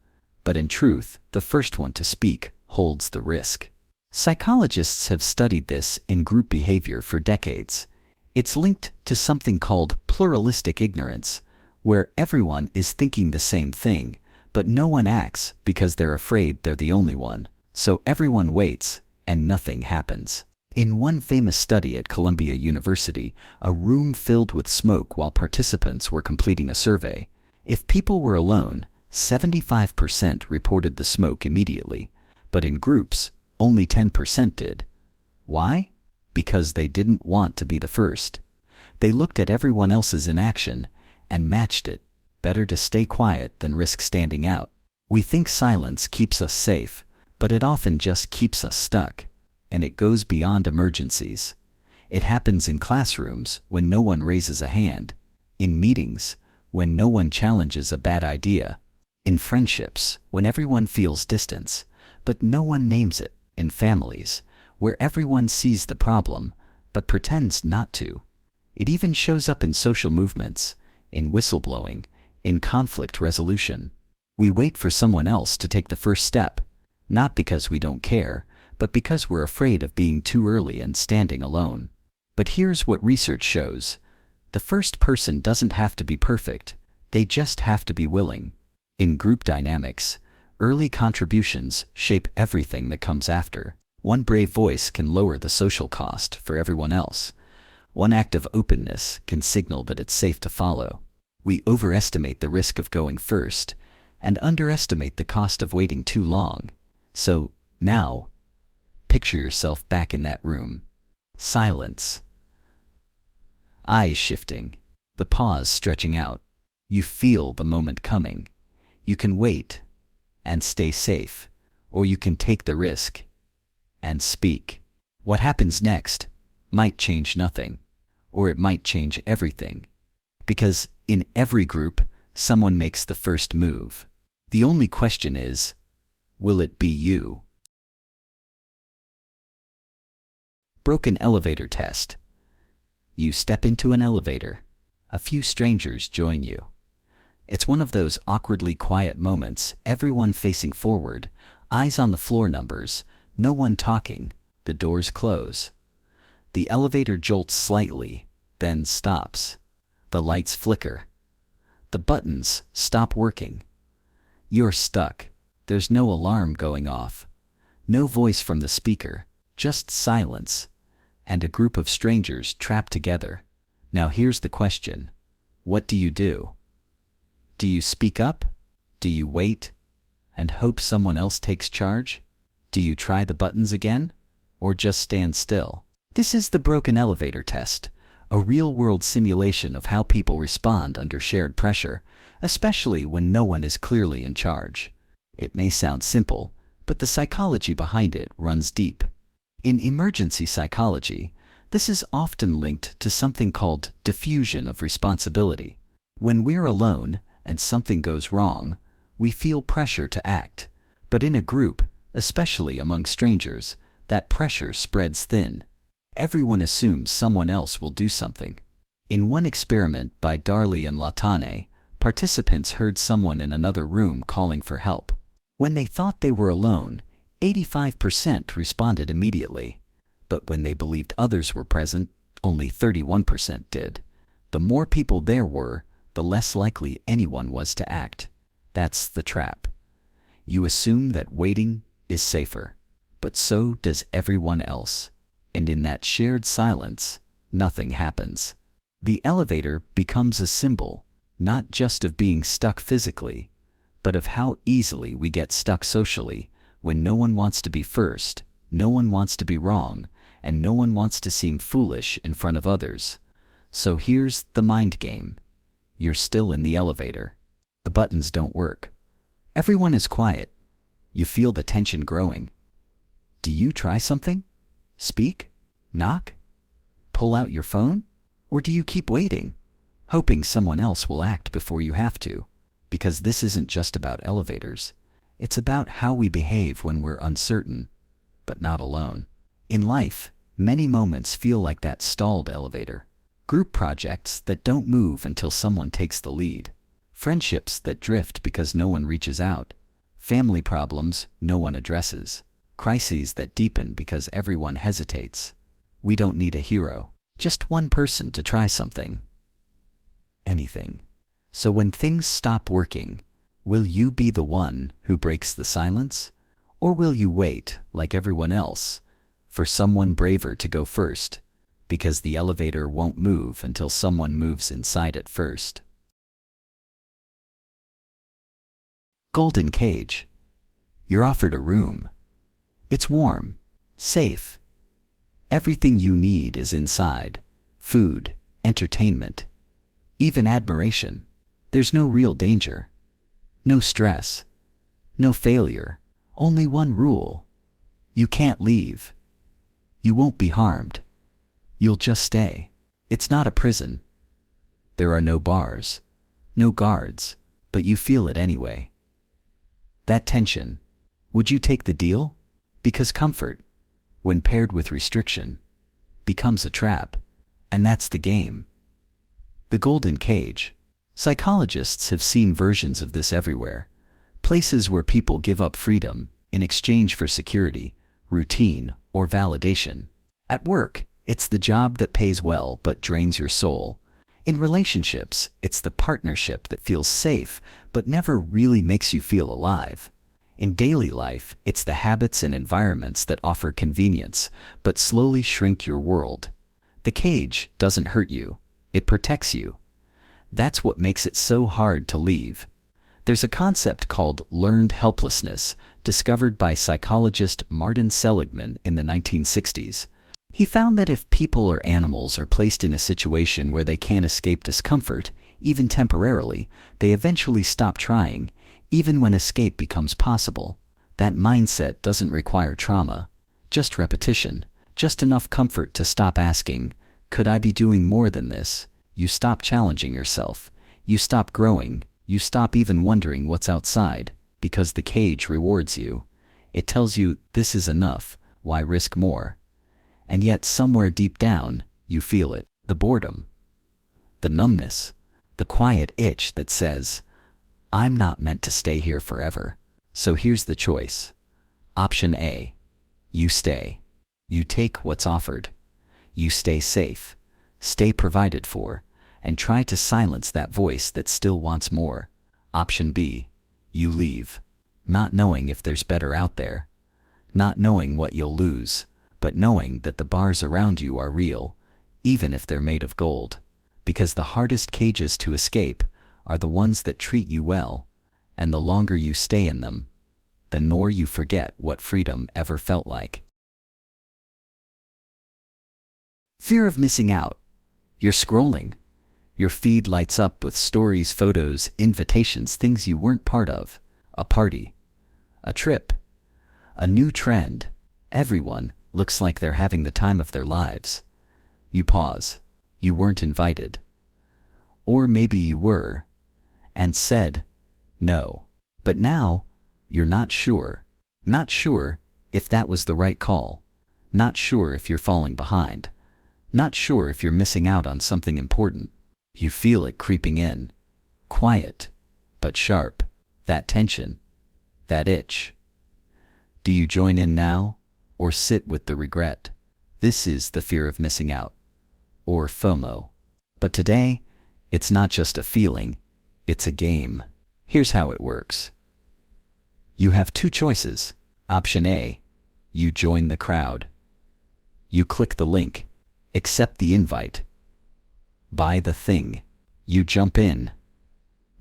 but in truth, the first one to speak holds the risk. Psychologists have studied this in group behavior for decades. It's linked to something called pluralistic ignorance, where everyone is thinking the same thing, but no one acts because they're afraid they're the only one. So everyone waits, and nothing happens. In one famous study at Columbia University, a room filled with smoke while participants were completing a survey. If people were alone, 75% reported the smoke immediately, but in groups, only 10% did. Why? Because they didn't want to be the first. They looked at everyone else's inaction and matched it. Better to stay quiet than risk standing out. We think silence keeps us safe, but it often just keeps us stuck. And it goes beyond emergencies. It happens in classrooms when no one raises a hand, in meetings when no one challenges a bad idea, in friendships when everyone feels distance, but no one names it, in families where everyone sees the problem but pretends not to. It even shows up in social movements, in whistleblowing, in conflict resolution. We wait for someone else to take the first step, not because we don't care, but because we're afraid of being too early and standing alone. But here's what research shows. The first person doesn't have to be perfect, they just have to be willing. In group dynamics, early contributions shape everything that comes after. One brave voice can lower the social cost for everyone else. One act of openness can signal that it's safe to follow. We overestimate the risk of going first and underestimate the cost of waiting too long. So, now, picture yourself back in that room. Silence. Eyes shifting. The pause stretching out. You feel the moment coming. You can wait and stay safe, or you can take the risk and speak. What happens next might change nothing, or it might change everything. Because in every group, someone makes the first move. The only question is, will it be you? Broken elevator test. You step into an elevator. A few strangers join you. It's one of those awkwardly quiet moments, everyone facing forward, eyes on the floor numbers, no one talking, the doors close. The elevator jolts slightly, then stops. The lights flicker. The buttons stop working. You're stuck. There's no alarm going off. No voice from the speaker, just silence, and a group of strangers trapped together. Now here's the question. What do you do? Do you speak up? Do you wait and hope someone else takes charge? Do you try the buttons again? Or just stand still? This is the broken elevator test, a real-world simulation of how people respond under shared pressure, especially when no one is clearly in charge. It may sound simple, but the psychology behind it runs deep. In emergency psychology, this is often linked to something called diffusion of responsibility. When we're alone and something goes wrong, we feel pressure to act. But in a group, especially among strangers, that pressure spreads thin. Everyone assumes someone else will do something. In one experiment by Darley and Latane, participants heard someone in another room calling for help. When they thought they were alone, 85% responded immediately. But when they believed others were present, only 31% did. The more people there were, the less likely anyone was to act. That's the trap. You assume that waiting is safer. But so does everyone else. And in that shared silence, nothing happens. The elevator becomes a symbol, not just of being stuck physically, but of how easily we get stuck socially, when no one wants to be first, no one wants to be wrong, and no one wants to seem foolish in front of others. So here's the mind game. You're still in the elevator. The buttons don't work. Everyone is quiet. You feel the tension growing. Do you try something? Speak? Knock? Pull out your phone? Or do you keep waiting, hoping someone else will act before you have to? Because this isn't just about elevators. It's about how we behave when we're uncertain, but not alone. In life, many moments feel like that stalled elevator. Group projects that don't move until someone takes the lead. Friendships that drift because no one reaches out. Family problems no one addresses. Crises that deepen because everyone hesitates. We don't need a hero, just one person to try something. Anything. So when things stop working, will you be the one who breaks the silence? Or will you wait, like everyone else, for someone braver to go first, because the elevator won't move until someone moves inside it first? Golden cage. You're offered a room. It's warm, safe. Everything you need is inside. Food, entertainment, even admiration. There's no real danger. No stress. No failure. Only one rule. You can't leave. You won't be harmed. You'll just stay. It's not a prison. There are no bars, no guards, but you feel it anyway. That tension. Would you take the deal? Because comfort, when paired with restriction, becomes a trap. And that's the game. The golden cage. Psychologists have seen versions of this everywhere. Places where people give up freedom in exchange for security, routine, or validation. At work, it's the job that pays well but drains your soul. In relationships, it's the partnership that feels safe but never really makes you feel alive. In daily life, it's the habits and environments that offer convenience but slowly shrink your world. The cage doesn't hurt you, it protects you. That's what makes it so hard to leave. There's a concept called learned helplessness, discovered by psychologist Martin Seligman in the 1960s. He found that if people or animals are placed in a situation where they can't escape discomfort, even temporarily, they eventually stop trying, even when escape becomes possible. That mindset doesn't require trauma, just repetition, just enough comfort to stop asking, could I be doing more than this? You stop challenging yourself. You stop growing. You stop even wondering what's outside, because the cage rewards you. It tells you, this is enough, why risk more? And yet somewhere deep down, you feel it, the boredom, the numbness, the quiet itch that says, I'm not meant to stay here forever. So here's the choice. Option A. You stay. You take what's offered. You stay safe, stay provided for, and try to silence that voice that still wants more. Option B. You leave, not knowing if there's better out there, not knowing what you'll lose, but knowing that the bars around you are real, even if they're made of gold. Because the hardest cages to escape are the ones that treat you well, and the longer you stay in them, the more you forget what freedom ever felt like. Fear of missing out. You're scrolling. Your feed lights up with stories, photos, invitations, things you weren't part of. A party, a trip, a new trend. Everyone looks like they're having the time of their lives. You pause. You weren't invited. Or maybe you were, and said no. But now, you're not sure. Not sure if that was the right call. Not sure if you're falling behind. Not sure if you're missing out on something important. You feel it creeping in. Quiet, but sharp. That tension. That itch. Do you join in now, or sit with the regret? This is the fear of missing out, or FOMO. But today, it's not just a feeling, it's a game. Here's how it works. You have two choices. Option A, you join the crowd. You click the link, accept the invite, buy the thing. You jump in.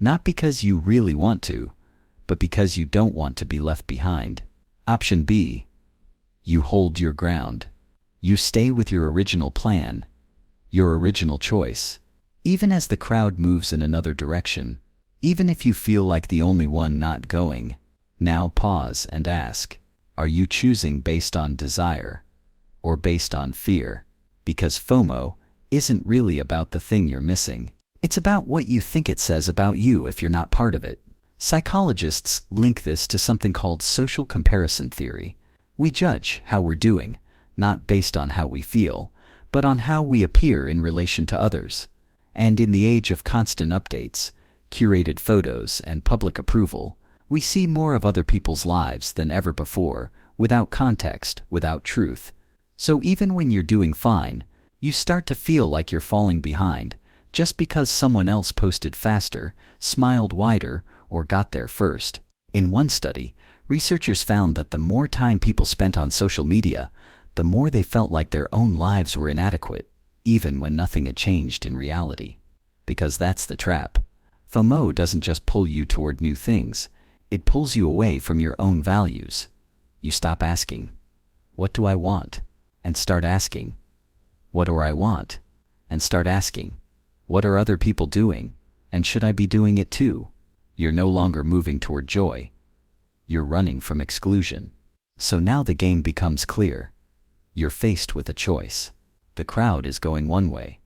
Not because you really want to, but because you don't want to be left behind. Option B, you hold your ground. You stay with your original plan, your original choice, even as the crowd moves in another direction, even if you feel like the only one not going. Now pause and ask, are you choosing based on desire or based on fear? Because FOMO isn't really about the thing you're missing. It's about what you think it says about you if you're not part of it. Psychologists link this to something called social comparison theory. We judge how we're doing, not based on how we feel, but on how we appear in relation to others. And in the age of constant updates, curated photos, and public approval, we see more of other people's lives than ever before, without context, without truth. So even when you're doing fine, you start to feel like you're falling behind, just because someone else posted faster, smiled wider, or got there first. In one study, researchers found that the more time people spent on social media, the more they felt like their own lives were inadequate, even when nothing had changed in reality. Because that's the trap. FOMO doesn't just pull you toward new things, it pulls you away from your own values. You stop asking, what do I want? And start asking, what do I want? And start asking, what are other people doing? And should I be doing it too? You're no longer moving toward joy. You're running from exclusion. So now the game becomes clear. You're faced with a choice. The crowd is going one way.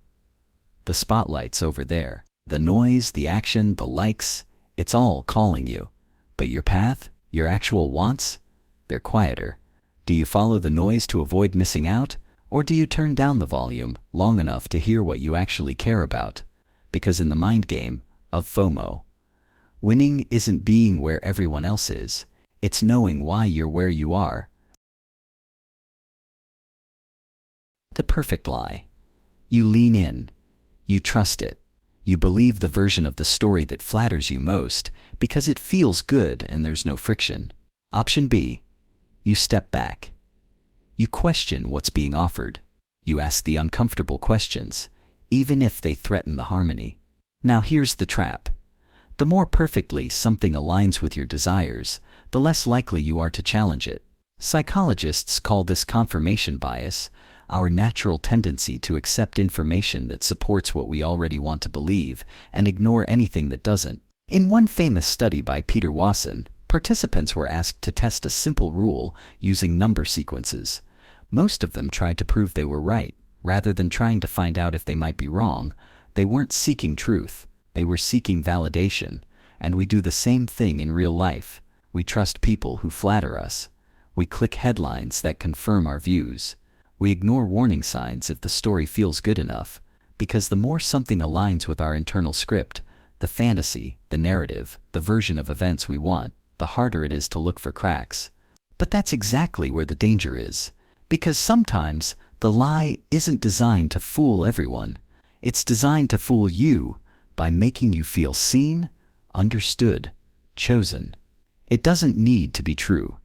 The spotlight's over there. The noise, the action, the likes, it's all calling you. But your path, your actual wants, they're quieter. Do you follow the noise to avoid missing out? Or do you turn down the volume long enough to hear what you actually care about? Because in the mind game of FOMO, winning isn't being where everyone else is. It's knowing why you're where you are. The perfect lie. You lean in. You trust it. You believe the version of the story that flatters you most because it feels good and there's no friction. Option B. You step back. You question what's being offered. You ask the uncomfortable questions, even if they threaten the harmony. Now here's the trap. The more perfectly something aligns with your desires, the less likely you are to challenge it. Psychologists call this confirmation bias, our natural tendency to accept information that supports what we already want to believe and ignore anything that doesn't. In one famous study by Peter Wasson, participants were asked to test a simple rule using number sequences. Most of them tried to prove they were right, rather than trying to find out if they might be wrong. They weren't seeking truth, they were seeking validation. And we do the same thing in real life. We trust people who flatter us. We click headlines that confirm our views. We ignore warning signs if the story feels good enough, because the more something aligns with our internal script, the fantasy, the narrative, the version of events we want, the harder it is to look for cracks. But that's exactly where the danger is, because sometimes the lie isn't designed to fool everyone. It's designed to fool you by making you feel seen, understood, chosen. It doesn't need to be true.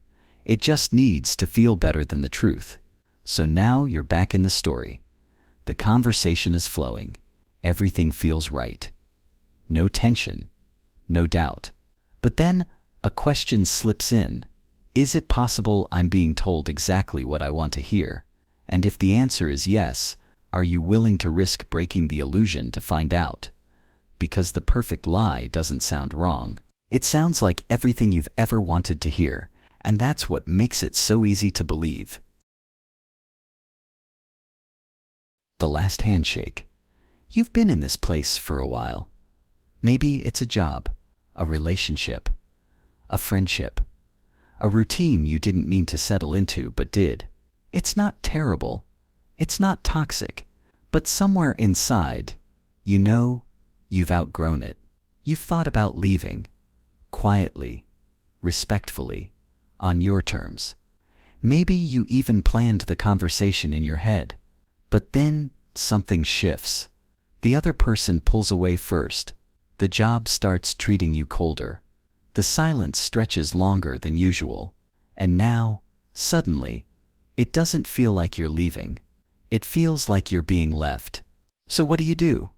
It just needs to feel better than the truth. So now you're back in the story. The conversation is flowing. Everything feels right. No tension, no doubt. But then a question slips in. Is it possible I'm being told exactly what I want to hear? And if the answer is yes, are you willing to risk breaking the illusion to find out? Because the perfect lie doesn't sound wrong. It sounds like everything you've ever wanted to hear, and that's what makes it so easy to believe. The Last Handshake. You've been in this place for a while. Maybe it's a job, a relationship, a friendship, a routine you didn't mean to settle into but did. It's not terrible. It's not toxic. But somewhere inside, you know, you've outgrown it. You've thought about leaving. Quietly, respectfully, on your terms. Maybe you even planned the conversation in your head. But then something shifts. The other person pulls away first. The job starts treating you colder. The The silence stretches longer than usual. And now, suddenly, it doesn't feel like you're leaving. It feels like you're being left. So what do?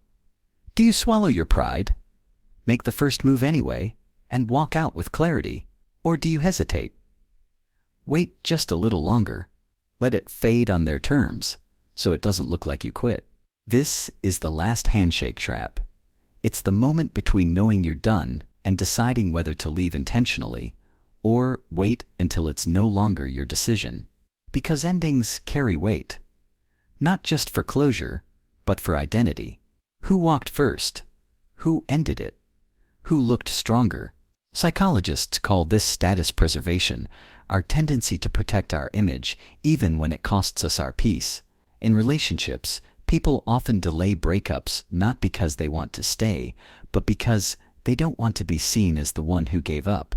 Do you swallow your pride? Make the first move anyway, and walk out with clarity? Or do you hesitate? Wait just a little longer. Let it fade on their terms, so it doesn't look like you quit. This is the last handshake trap. It's the moment between knowing you're done and deciding whether to leave intentionally, or wait until it's no longer your decision. Because endings carry weight. Not just for closure, but for identity. Who walked first? Who ended it? Who looked stronger? Psychologists call this status preservation, our tendency to protect our image even when it costs us our peace. In relationships, people often delay breakups not because they want to stay, but because they don't want to be seen as the one who gave up.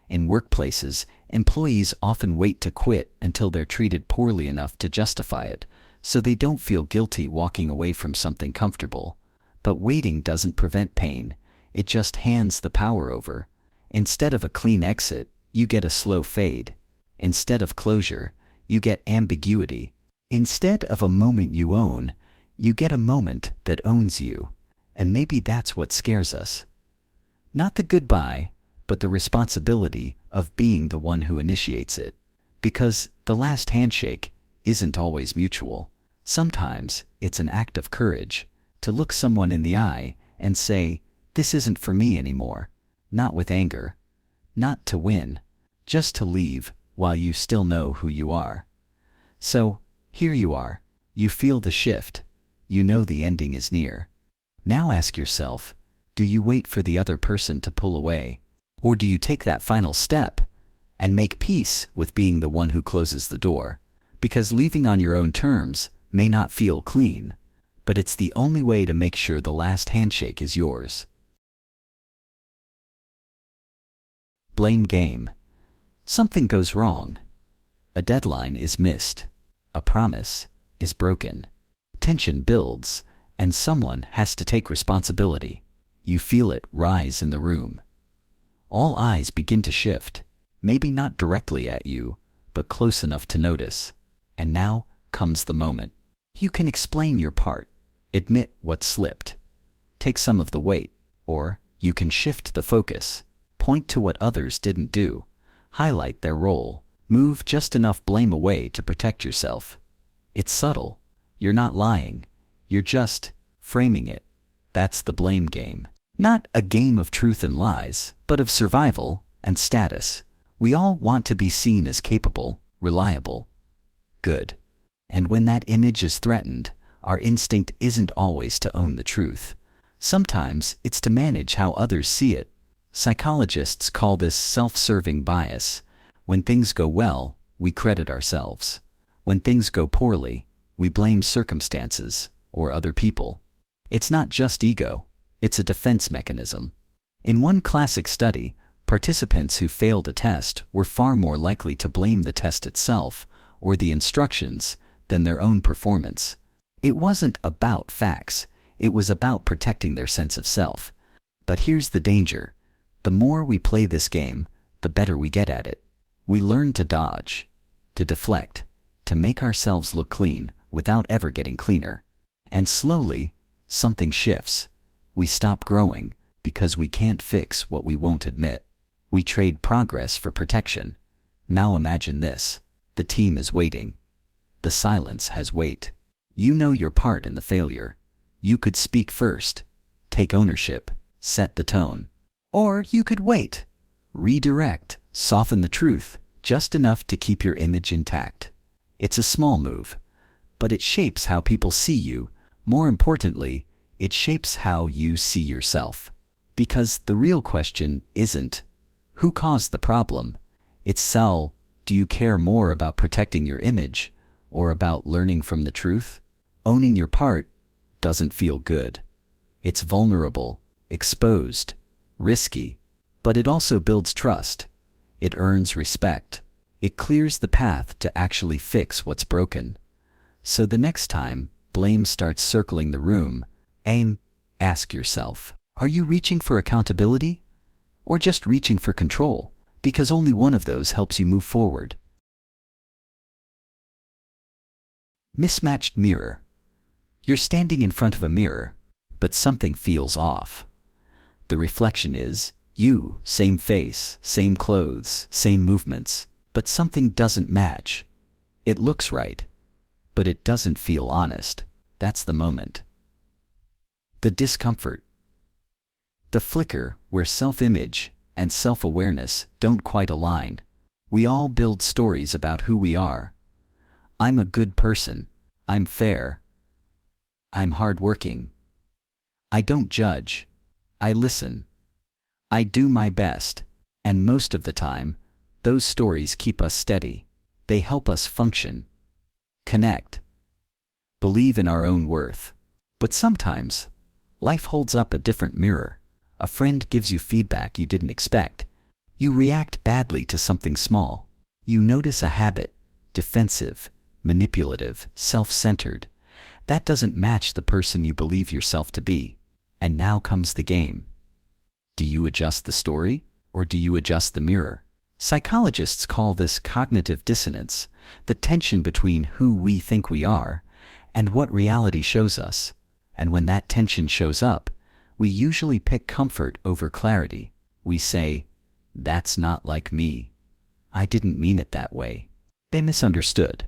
In workplaces, employees often wait to quit until they're treated poorly enough to justify it, so they don't feel guilty walking away from something comfortable. But waiting doesn't prevent pain, it just hands the power over. Instead of a clean exit, you get a slow fade. Instead of closure, you get ambiguity. Instead of a moment you own, you get a moment that owns you. And maybe that's what scares us. Not the goodbye, but the responsibility of being the one who initiates it. Because the last handshake isn't always mutual. Sometimes it's an act of courage to look someone in the eye and say, "This isn't for me anymore." Not with anger, not to win, just to leave while you still know who you are. So, here you are. You feel the shift. You know the ending is near. Now ask yourself, do you wait for the other person to pull away? Or do you take that final step and make peace with being the one who closes the door? Because leaving on your own terms may not feel clean, but it's the only way to make sure the last handshake is yours. Blame game. Something goes wrong. A deadline is missed. A promise is broken. Tension builds, and someone has to take responsibility. You feel it rise in the room. All eyes begin to shift, maybe not directly at you, but close enough to notice. And now comes the moment. You can explain your part, admit what slipped, take some of the weight, or you can shift the focus, point to what others didn't do, highlight their role, move just enough blame away to protect yourself. It's subtle. You're not lying. You're just framing it. That's the blame game. Not a game of truth and lies, but of survival and status. We all want to be seen as capable, reliable, good. And when that image is threatened, our instinct isn't always to own the truth. Sometimes it's to manage how others see it. Psychologists call this self-serving bias. When things go well, we credit ourselves. When things go poorly, we blame circumstances or other people. It's not just ego, it's a defense mechanism. In one classic study, participants who failed a test were far more likely to blame the test itself or the instructions than their own performance. It wasn't about facts, it was about protecting their sense of self. But here's the danger. The more we play this game, the better we get at it. We learn to dodge, to deflect, to make ourselves look clean without ever getting cleaner. And slowly, something shifts. We stop growing because we can't fix what we won't admit. We trade progress for protection. Now imagine this. The team is waiting. The silence has weight. You know your part in the failure. You could speak first, take ownership, set the tone. Or you could wait, redirect, soften the truth, just enough to keep your image intact. It's a small move, but it shapes how people see you. More importantly, it shapes how you see yourself. Because the real question isn't, who caused the problem? It's do you care more about protecting your image or about learning from the truth? Owning your part doesn't feel good. It's vulnerable, exposed, risky, but it also builds trust. It earns respect. It clears the path to actually fix what's broken. So the next time blame starts circling the room, ask yourself, are you reaching for accountability? or just reaching for control, because only one of those helps you move forward. Mismatched mirror. You're standing in front of a mirror, but something feels off. The reflection is you, same face, same clothes, same movements, but something doesn't match. It looks right, but it doesn't feel honest. That's the moment. The discomfort. The flicker where self-image and self-awareness don't quite align. We all build stories about who we are. I'm a good person. I'm fair. I'm hardworking. I don't judge. I listen. I do my best. And most of the time, those stories keep us steady. They help us function, connect, believe in our own worth. But sometimes, life holds up a different mirror. A friend gives you feedback you didn't expect. You react badly to something small. You notice a habit, defensive, manipulative, self-centered, that doesn't match the person you believe yourself to be. And now comes the game. Do you adjust the story, or do you adjust the mirror? Psychologists call this cognitive dissonance, the tension between who we think we are and what reality shows us. And when that tension shows up, we usually pick comfort over clarity. We say, "That's not like me. I didn't mean it that way. They misunderstood."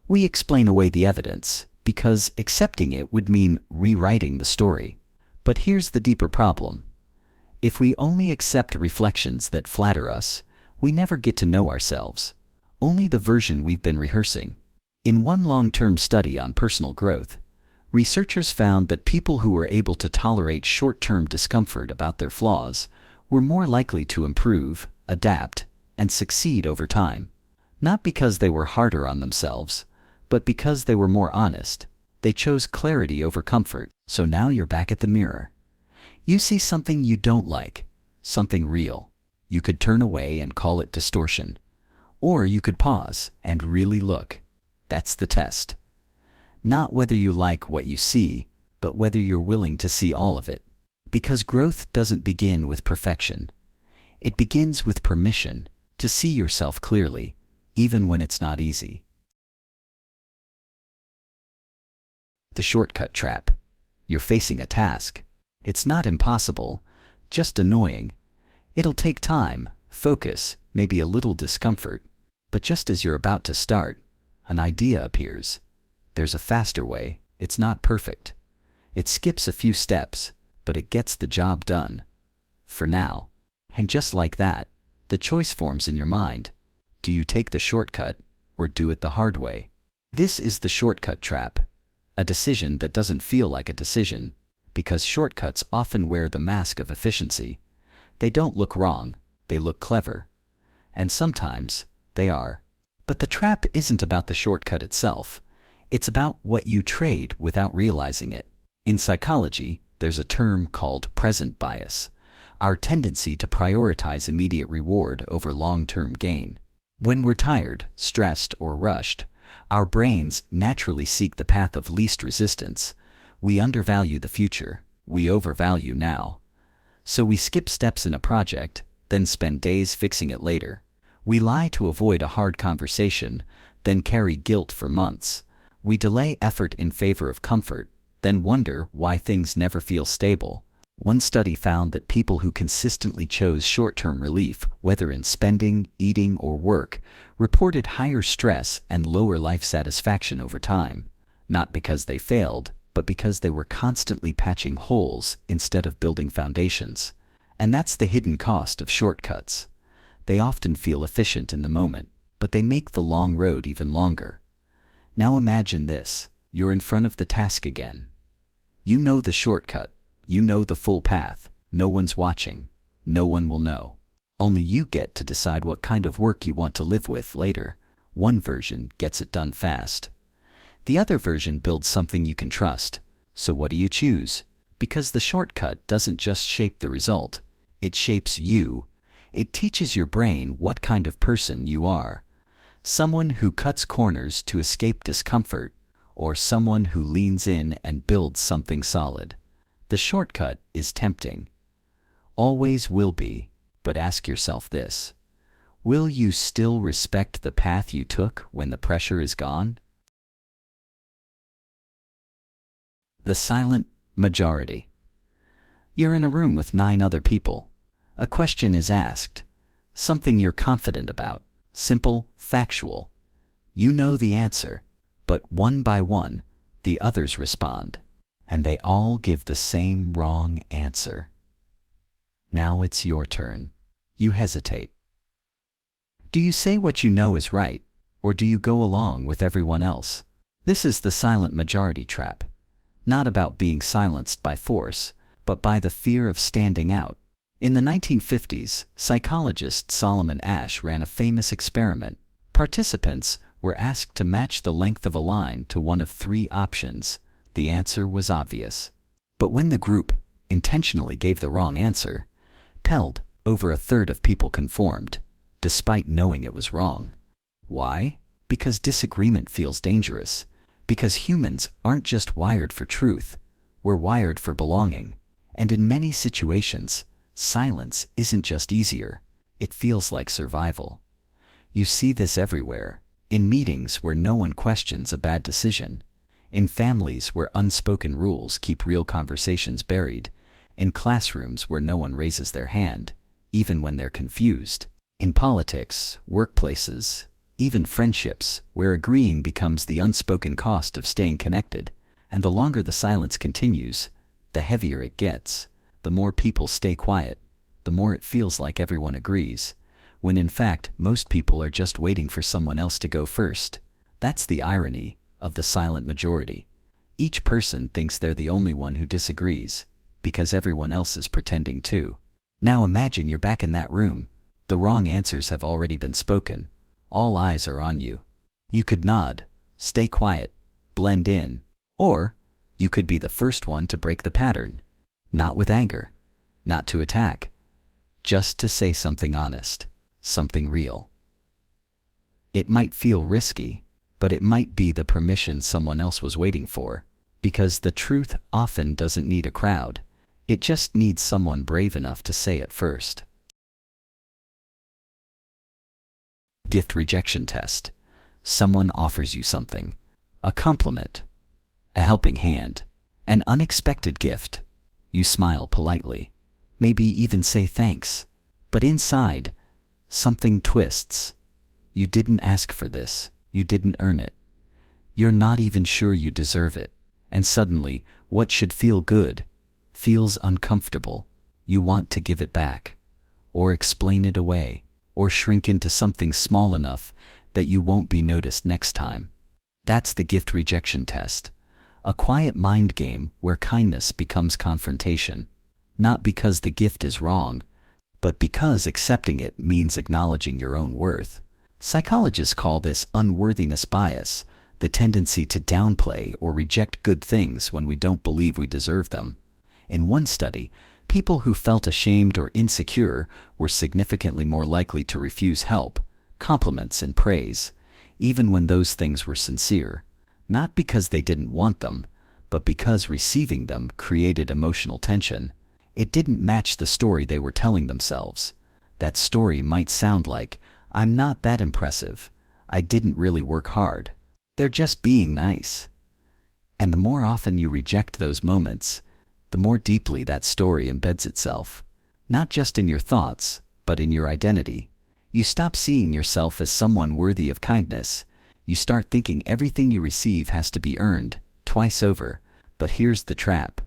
We explain away the evidence, because accepting it would mean rewriting the story. But here's the deeper problem. If we only accept reflections that flatter us, we never get to know ourselves, only the version we've been rehearsing. In one long-term study on personal growth, researchers found that people who were able to tolerate short-term discomfort about their flaws were more likely to improve, adapt, and succeed over time. Not because they were harder on themselves, but because they were more honest. They chose clarity over comfort. So now you're back at the mirror. You see something you don't like, something real. You could turn away and call it distortion. Or you could pause and really look. That's the test. Not whether you like what you see, but whether you're willing to see all of it. Because growth doesn't begin with perfection. It begins with permission to see yourself clearly, even when it's not easy. The shortcut trap. You're facing a task. It's not impossible, just annoying. It'll take time, focus, maybe a little discomfort. But just as you're about to start, an idea appears. There's a faster way. It's not perfect. It skips a few steps, but it gets the job done. For now. And just like that, the choice forms in your mind. Do you take the shortcut, or do it the hard way? This is the shortcut trap. A decision that doesn't feel like a decision, because shortcuts often wear the mask of efficiency. They don't look wrong, they look clever. And sometimes, they are. But the trap isn't about the shortcut itself. It's about what you trade without realizing it. In psychology, there's a term called present bias, our tendency to prioritize immediate reward over long-term gain. When we're tired, stressed, or rushed, our brains naturally seek the path of least resistance. We undervalue the future, we overvalue now. So we skip steps in a project, then spend days fixing it later. We lie to avoid a hard conversation, then carry guilt for months. We delay effort in favor of comfort, then wonder why things never feel stable. One study found that people who consistently chose short-term relief, whether in spending, eating, or work, reported higher stress and lower life satisfaction over time. Not because they failed, but because they were constantly patching holes instead of building foundations. And that's the hidden cost of shortcuts. They often feel efficient in the moment, but they make the long road even longer. Now imagine this. You're in front of the task again. You know the shortcut. You know the full path. No one's watching. No one will know. Only you get to decide what kind of work you want to live with later. One version gets it done fast. The other version builds something you can trust. So what do you choose? Because the shortcut doesn't just shape the result. It shapes you. It teaches your brain what kind of person you are. Someone who cuts corners to escape discomfort, or someone who leans in and builds something solid. The shortcut is tempting. Always will be. But ask yourself this: will you still respect the path you took when the pressure is gone? The silent majority. You're in a room with 9 other people. A question is asked. Something you're confident about. Simple, factual. You know the answer. But one by one, the others respond. And they all give the same wrong answer. Now it's your turn. You hesitate. Do you say what you know is right, or do you go along with everyone else? This is the silent majority trap. Not about being silenced by force, but by the fear of standing out. In the 1950s, psychologist Solomon Asch ran a famous experiment. Participants were asked to match the length of a line to one of 3 options. The answer was obvious. But when the group intentionally gave the wrong answer, over a third of people conformed, despite knowing it was wrong. Why? Because disagreement feels dangerous. Because humans aren't just wired for truth, we're wired for belonging. And in many situations, silence isn't just easier, it feels like survival. You see this everywhere. In meetings where no one questions a bad decision. In families where unspoken rules keep real conversations buried. In classrooms where no one raises their hand, even when they're confused. In politics, workplaces, even friendships, where agreeing becomes the unspoken cost of staying connected. And the longer the silence continues, the heavier it gets. The more people stay quiet, the more it feels like everyone agrees, when in fact most people are just waiting for someone else to go first. That's the irony of the silent majority. Each person thinks they're the only one who disagrees, because everyone else is pretending to. Now imagine you're back in that room. The wrong answers have already been spoken. All eyes are on you. You could nod, stay quiet, blend in, or you could be the first one to break the pattern. Not with anger, not to attack, just to say something honest, something real. It might feel risky, but it might be the permission someone else was waiting for, because the truth often doesn't need a crowd. It just needs someone brave enough to say it first. Gift rejection test. Someone offers you something. A compliment. A helping hand. An unexpected gift. You smile politely. Maybe even say thanks. But inside, something twists. You didn't ask for this. You didn't earn it. You're not even sure you deserve it. And suddenly, what should feel good feels uncomfortable. You want to give it back, or explain it away, or shrink into something small enough that you won't be noticed next time. That's the gift rejection test. A quiet mind game where kindness becomes confrontation. Not because the gift is wrong, but because accepting it means acknowledging your own worth. Psychologists call this unworthiness bias, the tendency to downplay or reject good things when we don't believe we deserve them. In one study, people who felt ashamed or insecure were significantly more likely to refuse help, compliments, and praise, even when those things were sincere. Not because they didn't want them, but because receiving them created emotional tension. It didn't match the story they were telling themselves. That story might sound like, "I'm not that impressive. I didn't really work hard. They're just being nice." And the more often you reject those moments, the more deeply that story embeds itself. Not just in your thoughts, but in your identity. You stop seeing yourself as someone worthy of kindness. You start thinking everything you receive has to be earned, twice over. But here's the trap.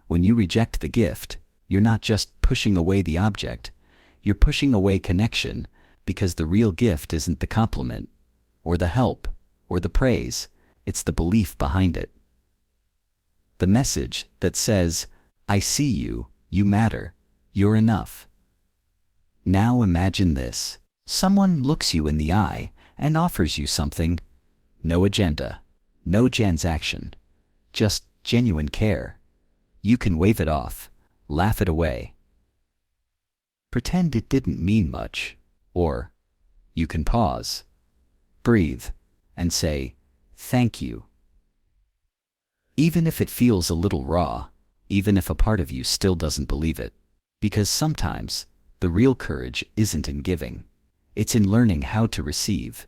When you reject the gift, you're not just pushing away the object, you're pushing away connection, because the real gift isn't the compliment, or the help, or the praise, it's the belief behind it. The message that says, "I see you, you matter, you're enough." Now imagine this. Someone looks you in the eye and offers you something. No agenda, no transaction, just genuine care. You can wave it off, laugh it away, pretend it didn't mean much, or you can pause, breathe, and say, "Thank you." Even if it feels a little raw, even if a part of you still doesn't believe it, because sometimes The real courage isn't in giving. It's in learning how to receive.